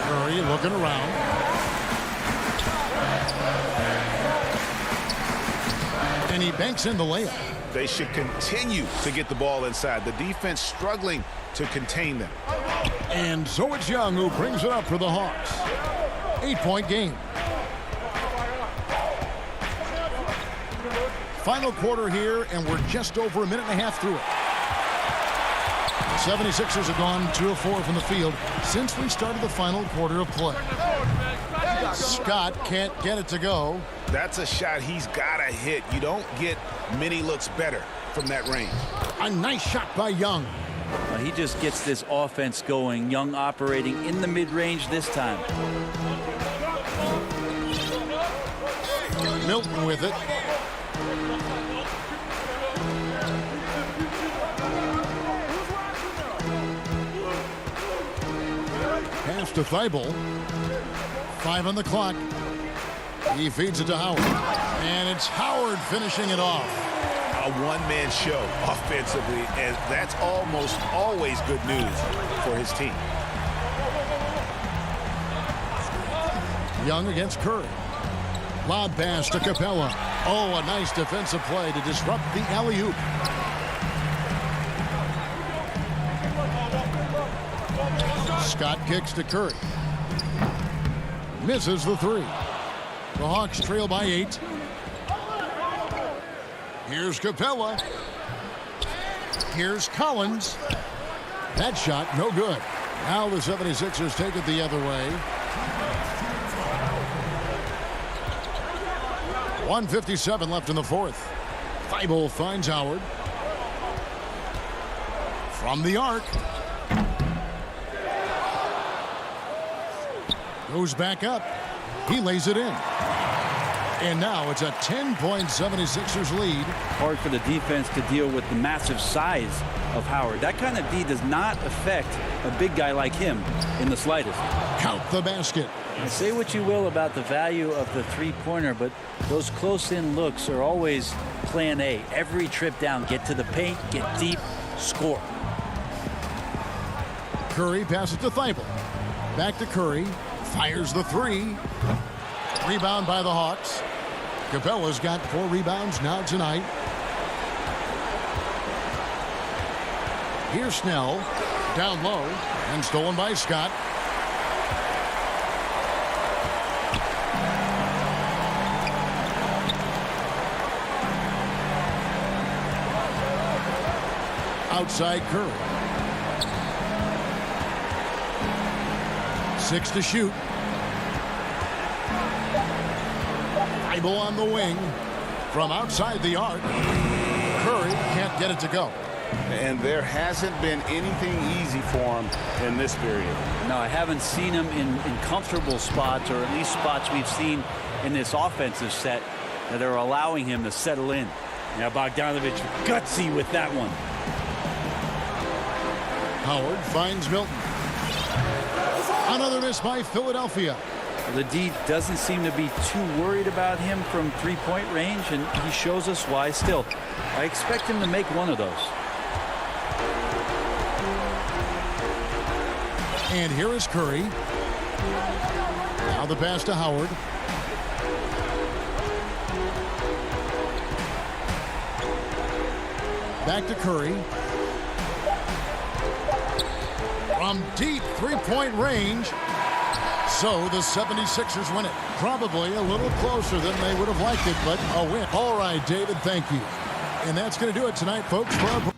Curry looking around. And he banks in the layup. They should continue to get the ball inside. The defense struggling to contain them. And so it's Young who brings it up for the Hawks. 8-point game. Final quarter here, and we're just over a minute and a half through it. 76ers have gone 2 of 4 from the field since we started the final quarter of play. Scott can't get it to go. That's a shot he's got to hit. You don't get many looks better from that range. A nice shot by Young. He just gets this offense going. Young operating in the mid-range this time. Milton with it. Pass to Thibault. 5 on the clock. He feeds it to Howard. And it's Howard finishing it off. A one-man show offensively, and that's almost always good news for his team. Young against Curry. Lob pass to Capella. Oh, a nice defensive play to disrupt the alley-oop. Scott kicks to Curry. Misses the 3. The Hawks trail by 8. Here's Capella. Here's Collins. That shot, no good. Now the 76ers take it the other way. 1:57 left in the fourth. Thibault finds Howard. From the arc. Goes back up. He lays it in. And now it's a 10-point 76ers lead. Hard for the defense to deal with the massive size of Howard. That kind of D does not affect a big guy like him in the slightest. Count the basket. Say what you will about the value of the three-pointer, but those close-in looks are always plan A. Every trip down, get to the paint, get deep, score. Curry passes to Thibault. Back to Curry. Fires the 3. Rebound by the Hawks. Capella's got 4 rebounds now tonight. Here's Snell. Down low. And stolen by Scott. Outside Curry. 6 to shoot. Bible on the wing. From outside the arc. Curry can't get it to go. And there hasn't been anything easy for him in this period. No, I haven't seen him in comfortable spots, or at least spots we've seen in this offensive set that are allowing him to settle in. Now Bogdanovich gutsy with that one. Howard finds Milton. Another miss by Philadelphia. The D doesn't seem to be too worried about him from three-point range, and he shows us why still. I expect him to make one of those. And here is Curry. Now the pass to Howard. Back to Curry. From deep three-point range. So the 76ers win it. Probably a little closer than they would have liked it, but a win. All right, David, thank you. And that's going to do it tonight, folks. For our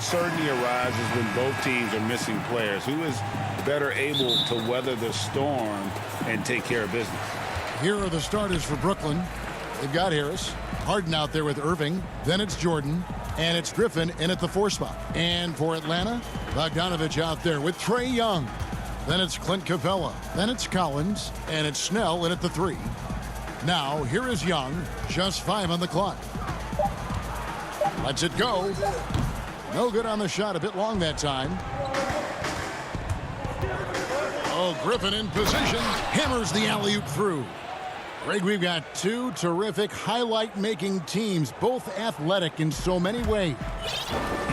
uncertainty arises when both teams are missing players. Who is better able to weather the storm and take care of business? Here are the starters for Brooklyn. They've got Harris, Harden out there with Irving. Then it's Jordan, and it's Griffin in at the 4 spot. And for Atlanta, Bogdanovich out there with Trae Young. Then it's Clint Capella. Then it's Collins, and it's Snell in at the 3. Now, here is Young, just 5 on the clock. Lets it go. No good on the shot, a bit long that time. Oh, Griffin in position, hammers the alley-oop through. Greg, we've got two terrific highlight-making teams, both athletic in so many ways.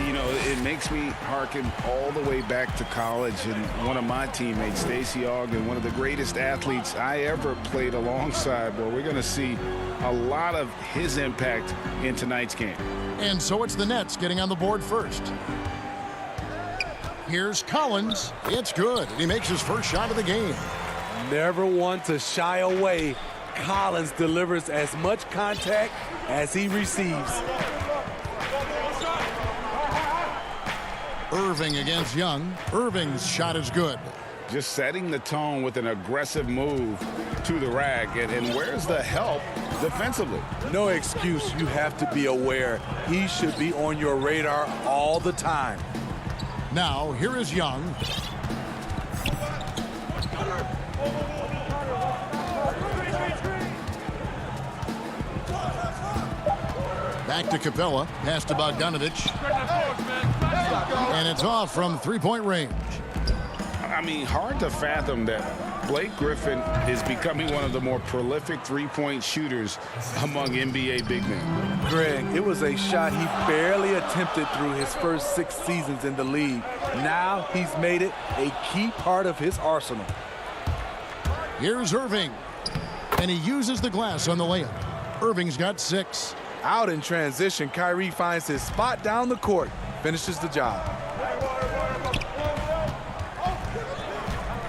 You know, it makes me hearken all the way back to college, and one of my teammates, Stacey Ogden, one of the greatest athletes I ever played alongside. Well, we're going to see a lot of his impact in tonight's game. And so it's the Nets getting on the board first. Here's Collins. It's good. He makes his first shot of the game. Never one to shy away. Collins delivers as much contact as he receives. Irving against Young. Irving's shot is good. Just setting the tone with an aggressive move to the rack. And where's the help defensively? No excuse. You have to be aware. He should be on your radar all the time. Now, here is Young. Back to Capella. Pass to Bogdanovich. And it's off from three-point range. I mean, hard to fathom that Blake Griffin is becoming one of the more prolific three-point shooters among NBA big men. Greg, it was a shot he barely attempted through his first 6 seasons in the league. Now he's made it a key part of his arsenal. Here's Irving. And he uses the glass on the layup. Irving's got 6. Out in transition, Kyrie finds his spot down the court, finishes the job.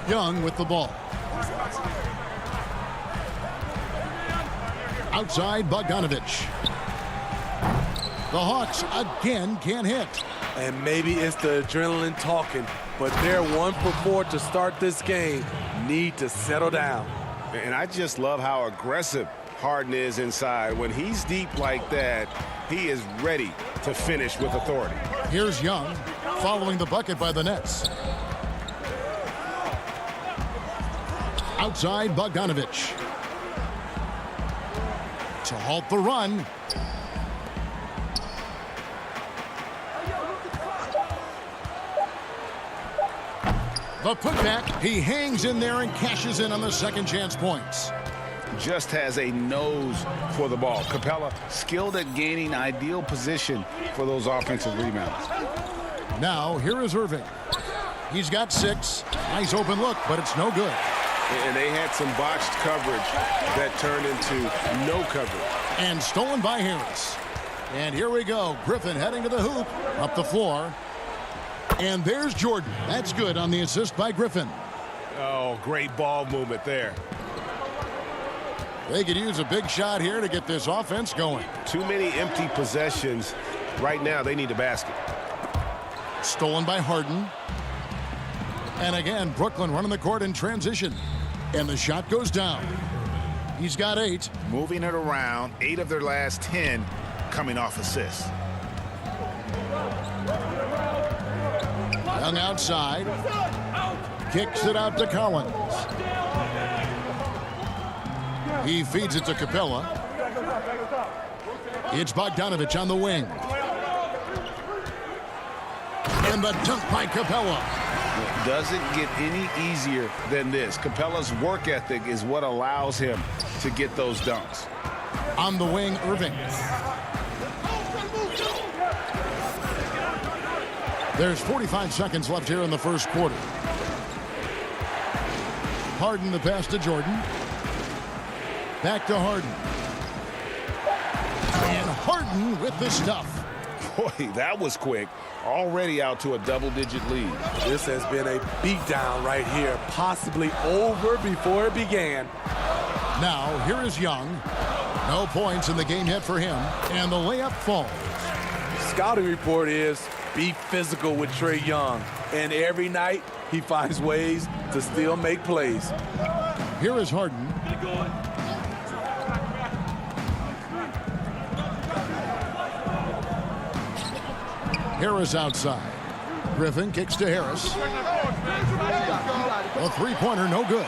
Young with the ball. Outside, Bogdanovich. The Hawks again can't hit. And maybe it's the adrenaline talking, but they're 1 for 4 to start this game. Need to settle down. And I just love how aggressive Harden is inside. When he's deep like that, he is ready to finish with authority. Here's Young following the bucket by the Nets. Outside, Bogdanovich. To halt the run. The putback. He hangs in there and cashes in on the second chance points. Just has a nose for the ball. Capella skilled at gaining ideal position for those offensive rebounds. Now, here is Irving. He's got 6. Nice open look, but it's no good. And they had some botched coverage that turned into no coverage. And stolen by Harris. And here we go. Griffin heading to the hoop. Up the floor. And there's Jordan. That's good on the assist by Griffin. Oh, great ball movement there. They could use a big shot here to get this offense going. Too many empty possessions. Right now, they need a basket. Stolen by Harden. And again, Brooklyn running the court in transition. And the shot goes down. He's got 8. Moving it around. 8 of their last 10 coming off assists. Young outside. Kicks it out to Collins. He feeds it to Capella. It's Bogdanovich on the wing. And the dunk by Capella. Doesn't get any easier than this. Capella's work ethic is what allows him to get those dunks. On the wing, Irving. There's 45 seconds left here in the first quarter. Harden the pass to Jordan. Back to Harden. And Harden with the stuff. Boy, that was quick. Already out to a double-digit lead. This has been a beatdown right here, possibly over before it began. Now, here is Young. No points in the game yet for him, and the layup falls. Scouting report is be physical with Trae Young, and every night he finds ways to still make plays. Here is Harden. Harris outside. Griffin kicks to Harris. A three-pointer, no good.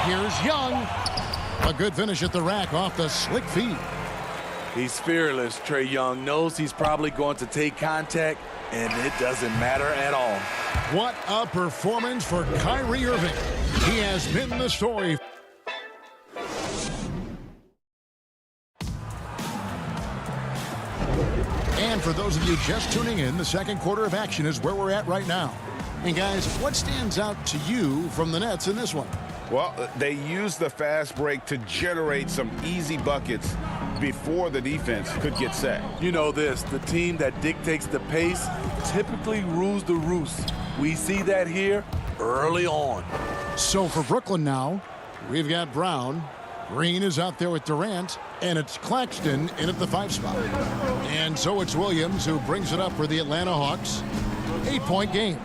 Here's Young. A good finish at the rack off the slick feed. He's fearless. Trae Young knows he's probably going to take contact, and it doesn't matter at all. What a performance for Kyrie Irving. He has been the story. And for those of you just tuning in, the second quarter of action is where we're at right now. And guys, what stands out to you from the Nets in this one? Well, they used the fast break to generate some easy buckets, before the defense could get set. You know this, the team that dictates the pace typically rules the roost. We see that here early on. So for Brooklyn now, we've got Brown. Green is out there with Durant, and it's Claxton in at the 5 spot. And so it's Williams who brings it up for the Atlanta Hawks. 8-point game.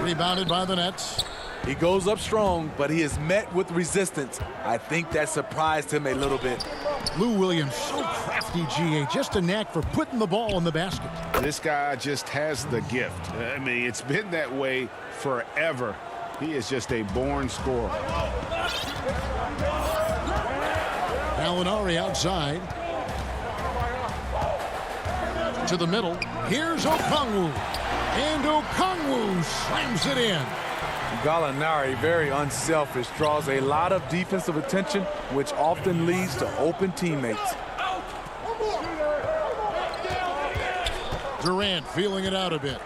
Rebounded by the Nets. He goes up strong, but he is met with resistance. I think that surprised him a little bit. Lou Williams, so crafty, GA, just a knack for putting the ball in the basket. This guy just has the gift. I mean, it's been that way forever. He is just a born scorer. Gallinari outside. To the middle. Here's Okongwu. And Okongwu slams it in. Gallinari, very unselfish, draws a lot of defensive attention, which often leads to open teammates. Durant feeling it out a bit.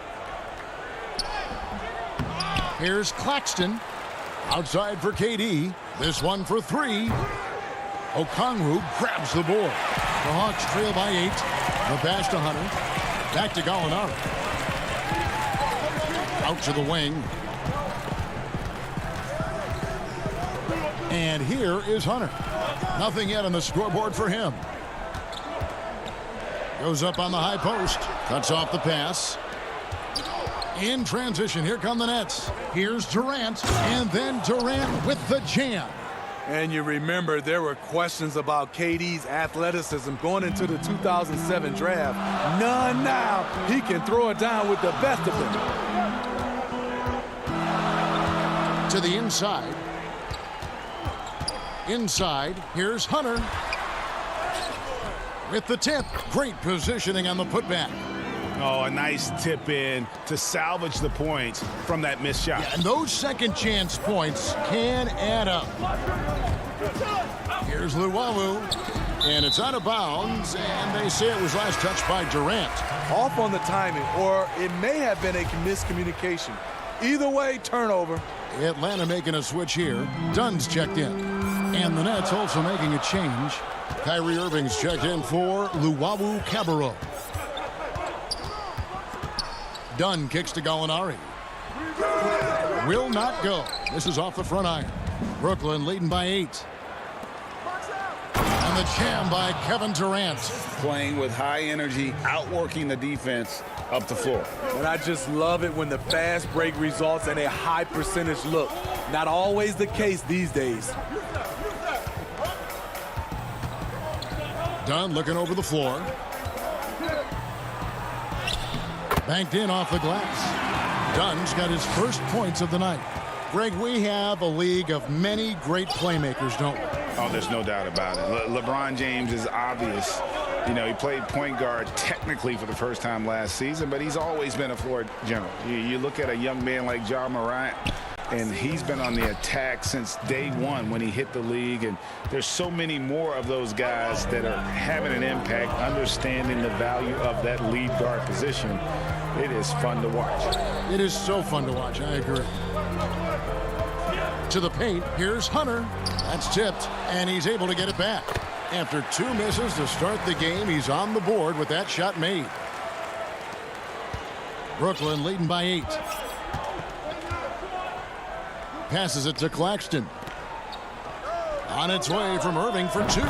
Here's Claxton. Outside for KD. This one for 3. Okongwu grabs the board. The Hawks trail by 8. The pass to Hunter. Back to Gallinari. Out to the wing. And here is Hunter. Nothing yet on the scoreboard for him. Goes up on the high post. Cuts off the pass. In transition, here come the Nets. Here's Durant, and then Durant with the jam. And you remember there were questions about KD's athleticism going into the 2007 draft. None now. He can throw it down with the best of them. To the inside. Inside, here's Hunter. With the tip. Great positioning on the putback. Oh, a nice tip in to salvage the points from that missed shot. Yeah, and those second chance points can add up. Here's Luwawu. And it's out of bounds, and they say it was last touched by Durant. Off on the timing, or it may have been a miscommunication. Either way, turnover. Atlanta making a switch here. Dunn's checked in. And the Nets also making a change. Kyrie Irving's checked in for Luwawu Cabarrot. Dunn kicks to Gallinari. Will not go. This is off the front iron. Brooklyn leading by 8. And the jam by Kevin Durant. Playing with high energy, outworking the defense up the floor. And I just love it when the fast break results in a high percentage look. Not always the case these days. Dunn looking over the floor. Banked in off the glass. Dunn's got his first points of the night. Greg, we have a league of many great playmakers, don't we? Oh, there's no doubt about it. LeBron James is obvious. You know, he played point guard technically for the first time last season, but he's always been a floor general. You look at a young man like Ja Morant, and he's been on the attack since day one when he hit the league. And there's so many more of those guys that are having an impact, understanding the value of that lead guard position. It is fun to watch. It is so fun to watch. I agree. To the paint. Here's Hunter. That's tipped, and he's able to get it back. After 2 misses to start the game, he's on the board with that shot made. Brooklyn leading by 8. Passes it to Claxton. On its way from Irving for 2.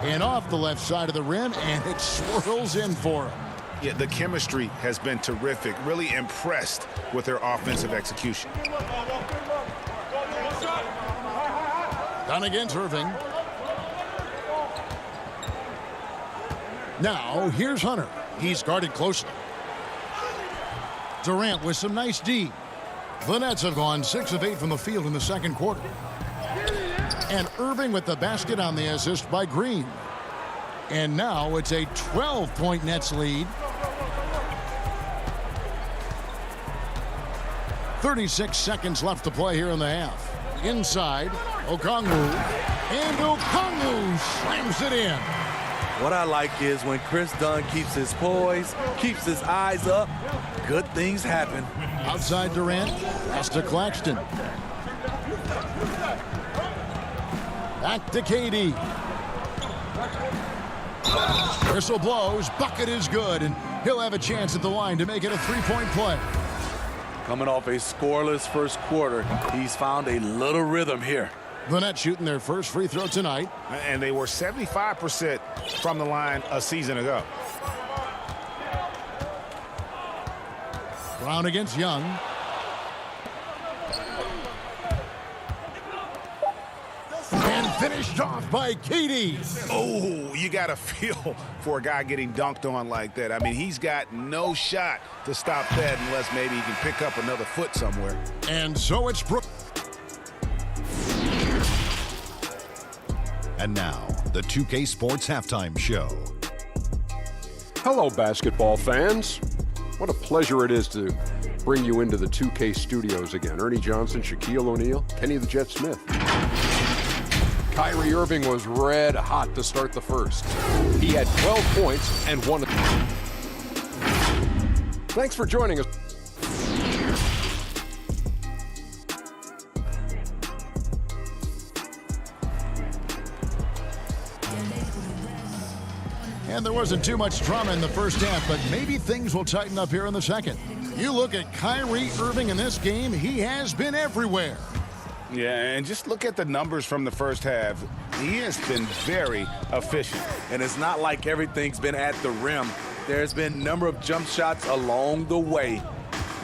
And off the left side of the rim, and it swirls in for him. Yeah, the chemistry has been terrific. Really impressed with their offensive execution. Done against Irving. Now, here's Hunter. He's guarded closely. Durant with some nice D. The Nets have gone 6 of 8 from the field in the second quarter. And Irving with the basket on the assist by Green. And now it's a 12-point Nets lead. 36 seconds left to play here in the half. Inside, Okongwu. And Okongwu slams it in. What I like is when Chris Dunn keeps his poise, keeps his eyes up, good things happen. Outside Durant, pass to Claxton. Back to KD. Whistle blows. Bucket is good, and he'll have a chance at the line to make it a three-point play. Coming off a scoreless first quarter, he's found a little rhythm here. The Nets shooting their first free throw tonight. And they were 75% from the line a season ago. Brown against Young. And finished off by KD. Oh, you got a feel for a guy getting dunked on like that. I mean, he's got no shot to stop that unless maybe he can pick up another foot somewhere. And so it's Brook. And now, the 2K Sports Halftime Show. Hello, basketball fans. What a pleasure it is to bring you into the 2K studios again. Ernie Johnson, Shaquille O'Neal, Kenny the Jet Smith. Kyrie Irving was red hot to start the first. He had 12 points and won. Thanks for joining us. And there wasn't too much drama in the first half, but maybe things will tighten up here in the second. You look at Kyrie Irving in this game, he has been everywhere. Yeah, and just look at the numbers from the first half. He has been very efficient. And it's not like everything's been at the rim. There's been a number of jump shots along the way.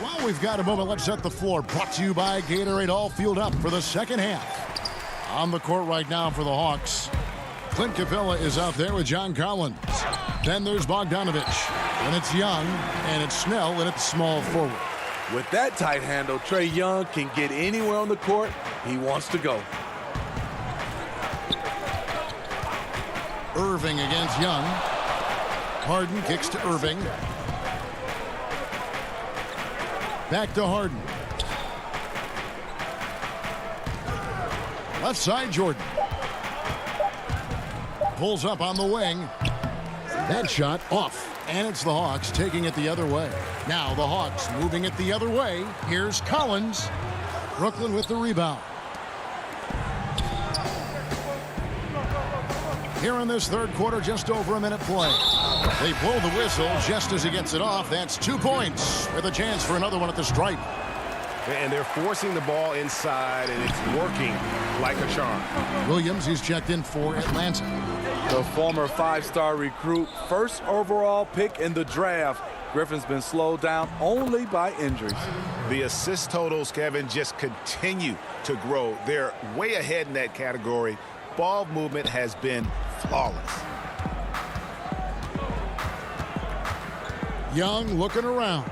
Well, we've got a moment. Let's set the floor. Brought to you by Gatorade. All fueled up for the second half. On the court right now for the Hawks. Clint Capella is out there with John Collins. Then there's Bogdanovich. And it's Young. And it's Snell. And it's small forward. With that tight handle, Trae Young can get anywhere on the court he wants to go. Irving against Young. Harden kicks to Irving. Back to Harden. Left side, Jordan. Pulls up on the wing. That shot off. And it's the Hawks taking it the other way. Now the Hawks moving it the other way. Here's Collins. Brooklyn with the rebound. Here in this third quarter, just over a minute play. They blow the whistle just as he gets it off. That's 2 points with a chance for another one at the stripe. And they're forcing the ball inside, and it's working like a charm. Williams is checked in for Atlanta. The former five-star recruit, first overall pick in the draft. Griffin's been slowed down only by injuries. The assist totals, Kevin, just continue to grow. They're way ahead in that category. Ball movement has been flawless. Young looking around.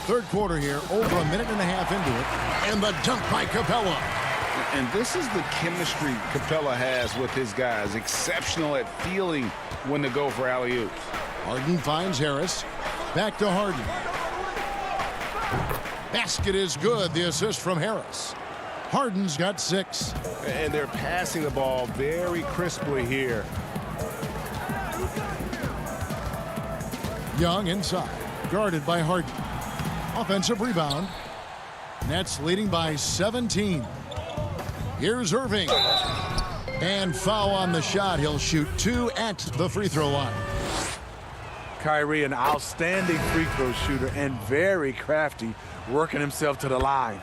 Third quarter here, over a minute and a half into it. And the dunk by Capella. And this is the chemistry Capella has with his guys. Exceptional at feeling when to go for alley-oops. Harden finds Harris. Back to Harden. Basket is good. The assist from Harris. Harden's got 6. And they're passing the ball very crisply here. Young inside. Guarded by Harden. Offensive rebound. Nets leading by 17. Here's Irving. And foul on the shot. He'll shoot 2 at the free throw line. Kyrie, an outstanding free throw shooter and very crafty, working himself to the line.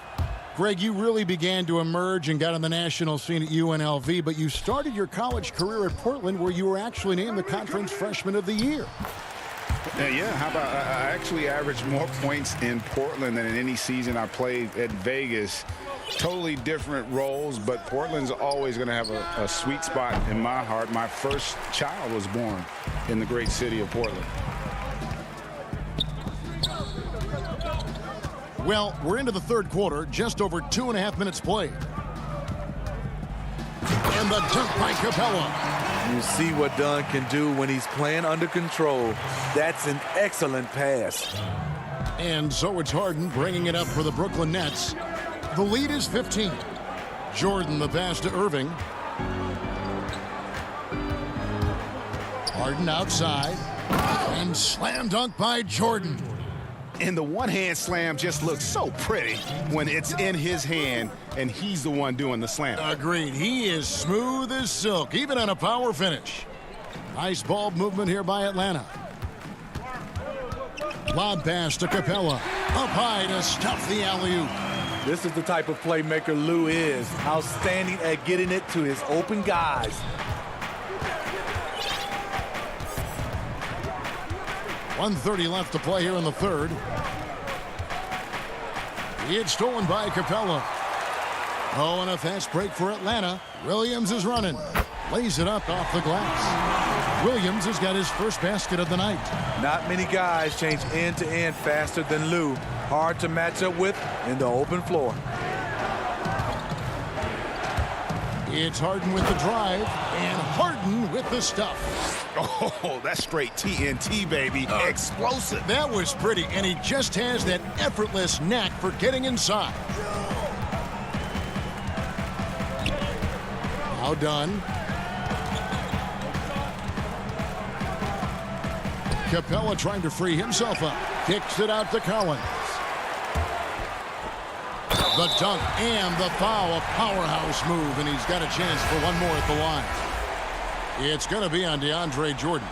Greg, you really began to emerge and got on the national scene at UNLV, but you started your college career at Portland, where you were actually named the Conference Freshman of the Year. Yeah, how about I actually averaged more points in Portland than in any season I played at Vegas. Totally different roles, but Portland's always going to have a sweet spot in my heart. My first child was born in the great city of Portland. Well, we're into the third quarter, just over 2.5 minutes played. And the dunk by Capella. You see what Dunn can do when he's playing under control. That's an excellent pass. And so it's Harden bringing it up for the Brooklyn Nets. The lead is 15. Jordan the pass to Irving. Harden outside. And slam dunk by Jordan. And the one-hand slam just looks so pretty when it's in his hand and he's the one doing the slam. Agreed. He is smooth as silk, even on a power finish. Nice ball movement here by Atlanta. Lob pass to Capella. Up high to stuff the alley-oop. This is the type of playmaker Lou is. Outstanding at getting it to his open guys. .130 left to play here in the third. It's stolen by Capella. Oh, and a fast break for Atlanta. Williams is running. Lays it up off the glass. Williams has got his first basket of the night. Not many guys change end to end faster than Lou. Hard to match up with in the open floor. It's Harden with the drive, and Harden with the stuff. Oh, that's straight TNT, baby. Explosive. That was pretty, and he just has that effortless knack for getting inside. Now done. Capella trying to free himself up. Kicks it out to Collins. The dunk and the foul, a powerhouse move, and he's got a chance for one more at the line. It's going to be on DeAndre Jordan.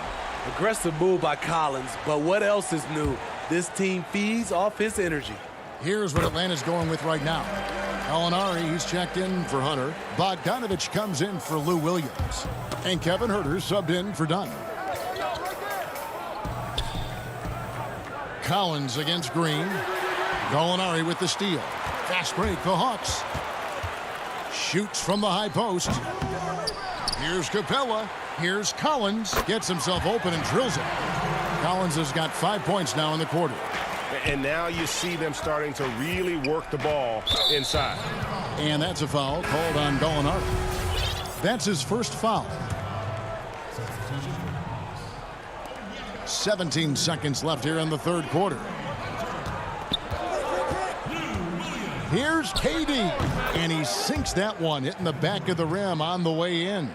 Aggressive move by Collins, but what else is new? This team feeds off his energy. Here's what Atlanta's going with right now. Gallinari, he's checked in for Hunter. Bogdanovich comes in for Lou Williams. And Kevin Huerter subbed in for Dunn. Collins against Green. Gallinari with the steal. Fast break, the Hawks. Shoots from the high post. Here's Capella. Here's Collins. Gets himself open and drills it. Collins has got 5 points now in the quarter. And now you see them starting to really work the ball inside. And that's a foul called on Gallinari. That's his first foul. 17 seconds left here in the third quarter. Here's KD, and he sinks that one, hitting the back of the rim on the way in.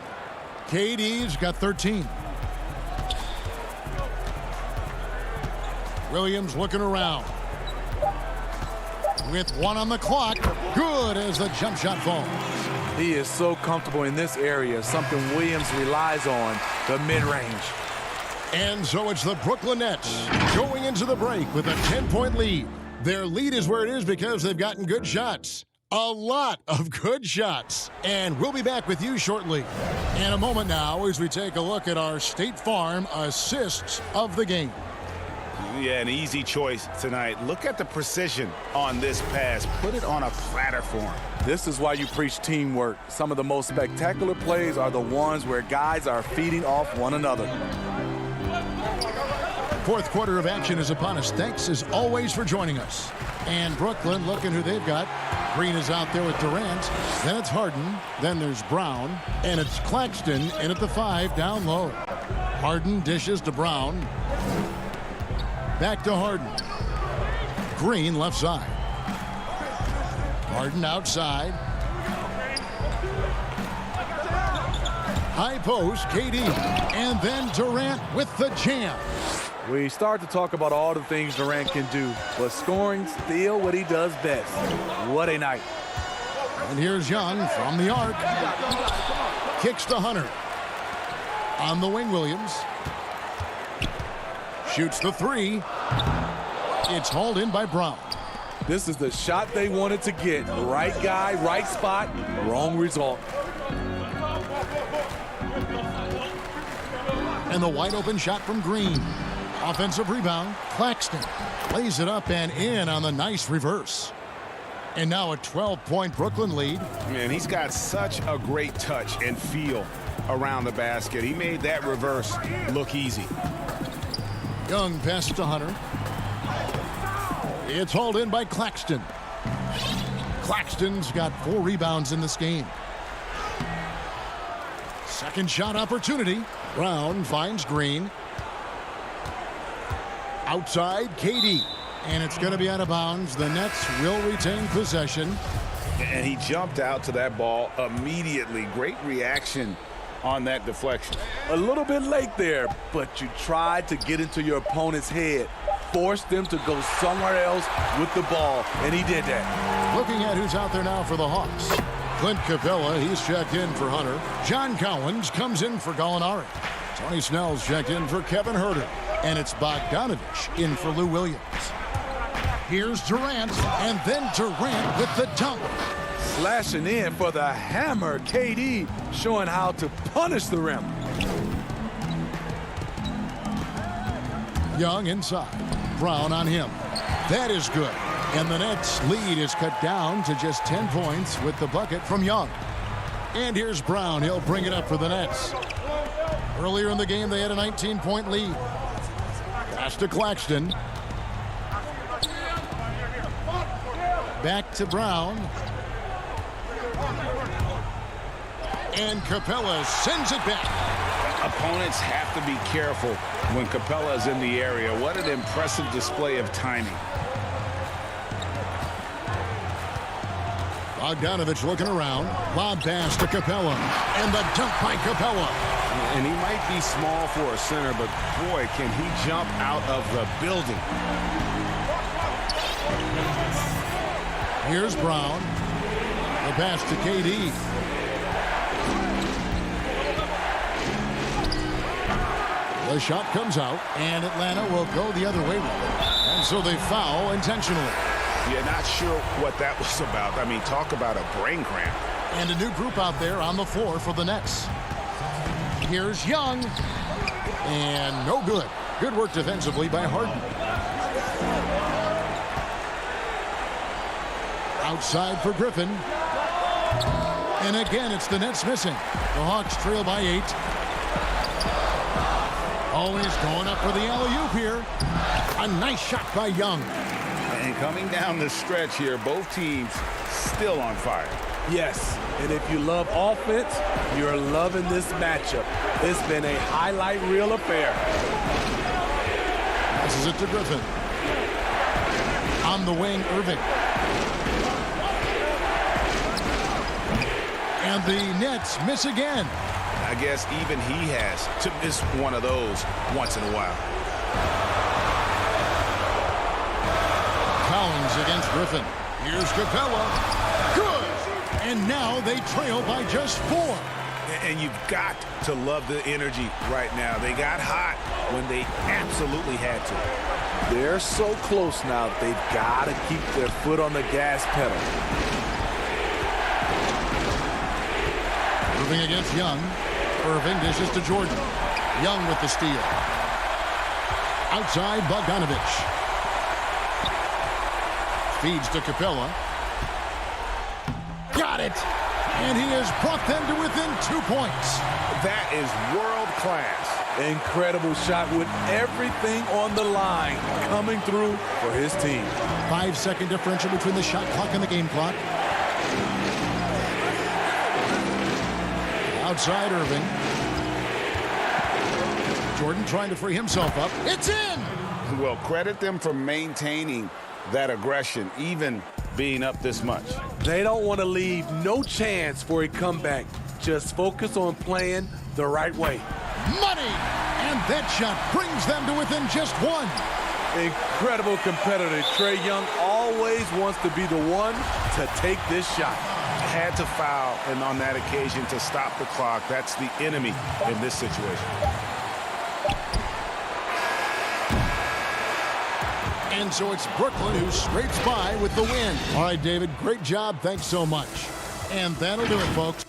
KD's got 13. Williams looking around. With one on the clock, good as the jump shot falls. He is so comfortable in this area, something Williams relies on, the mid-range. And so it's the Brooklyn Nets going into the break with a 10-point lead. Their lead is where it is because they've gotten good shots. A lot of good shots. And we'll be back with you shortly. In a moment now as we take a look at our State Farm assists of the game. Yeah, an easy choice tonight. Look at the precision on this pass. Put it on a platter for him. This is why you preach teamwork. Some of the most spectacular plays are the ones where guys are feeding off one another. Fourth quarter of action is upon us. Thanks as always for joining us. And Brooklyn looking who they've got. Green is out there with Durant. Then it's Harden. Then there's Brown. And it's Claxton in at the 5 down low. Harden dishes to Brown. Back to Harden. Green left side. Harden outside. High post, KD. And then Durant with the jam. We start to talk about all the things Durant can do, but scoring still what he does best. What a night. And here's Young from the arc. Kicks to Hunter. On the wing, Williams. Shoots the 3. It's hauled in by Brown. This is the shot they wanted to get. Right guy, right spot, wrong result. And the wide open shot from Green. Offensive rebound. Claxton lays it up and in on the nice reverse. And now a 12-point Brooklyn lead. Man, he's got such a great touch and feel around the basket. He made that reverse look easy. Young passes to Hunter. It's hauled in by Claxton. Claxton's got 4 rebounds in this game. Second shot opportunity. Brown finds Green. Outside, KD. And it's going to be out of bounds. The Nets will retain possession. And he jumped out to that ball immediately. Great reaction on that deflection. A little bit late there, but you tried to get into your opponent's head. forced them to go somewhere else with the ball, and he did that. Looking at who's out there now for the Hawks. Clint Capella, he's checked in for Hunter. John Collins comes in for Gallinari. Tony Snell's checked in for Kevin Harden. And it's Bogdanovich in for Lou Williams. Here's Durant, and then Durant with the dunk. Slashing in for the hammer. KD showing how to punish the rim. Young inside. Brown on him. That is good. And the Nets' lead is cut down to just 10 points with the bucket from Young. And here's Brown. He'll bring it up for the Nets. Earlier in the game, they had a 19-point lead. Pass to Claxton. Back to Brown. And Capella sends it back. Opponents have to be careful when Capella is in the area. What an impressive display of timing. Bogdanovich looking around. Lob pass to Capella. And the dunk by Capella. And he might be small for a center, but boy, can he jump out of the building. Here's Brown. The pass to KD. The shot comes out, and Atlanta will go the other way with it. And so they foul intentionally. Yeah, not sure what that was about. I mean, talk about a brain cramp. And a new group out there on the floor for the Nets. Here's Young. And no good. Good work defensively by Harden. Outside for Griffin. And again, it's the Nets missing. The Hawks trail by 8. Always going up for the alley-oop here. A nice shot by Young. And coming down the stretch here, both teams still on fire. Yes, and if you love offense, you're loving this matchup. It's been a highlight reel affair. Passes it to Griffin. On the wing, Irving. And the Nets miss again. I guess even he has to miss one of those once in a while. Collins against Griffin. Here's Capella. Good. And now they trail by just 4. And you've got to love the energy right now. They got hot when they absolutely had to. They're so close now, they've got to keep their foot on the gas pedal. Irving against Young. Irving dishes to Jordan. Young with the steal. Outside, Bogdanovich. Feeds to Capella. Got it! And he has brought them to within 2 points. That is world class. Incredible shot with everything on the line coming through for his team. 5-second differential between the shot clock and the game clock. Outside Irving. Jordan trying to free himself up. It's in! Well, credit them for maintaining that aggression, even being up this much. They don't want to leave no chance for a comeback. Just focus on playing the right way. Money! And that shot brings them to within just 1. Incredible competitor. Trae Young always wants to be the one to take this shot. Had to foul, and on that occasion to stop the clock. That's the enemy in this situation. And so it's Brooklyn who scrapes by with the win. All right, David, great job. Thanks so much. And that'll do it, folks.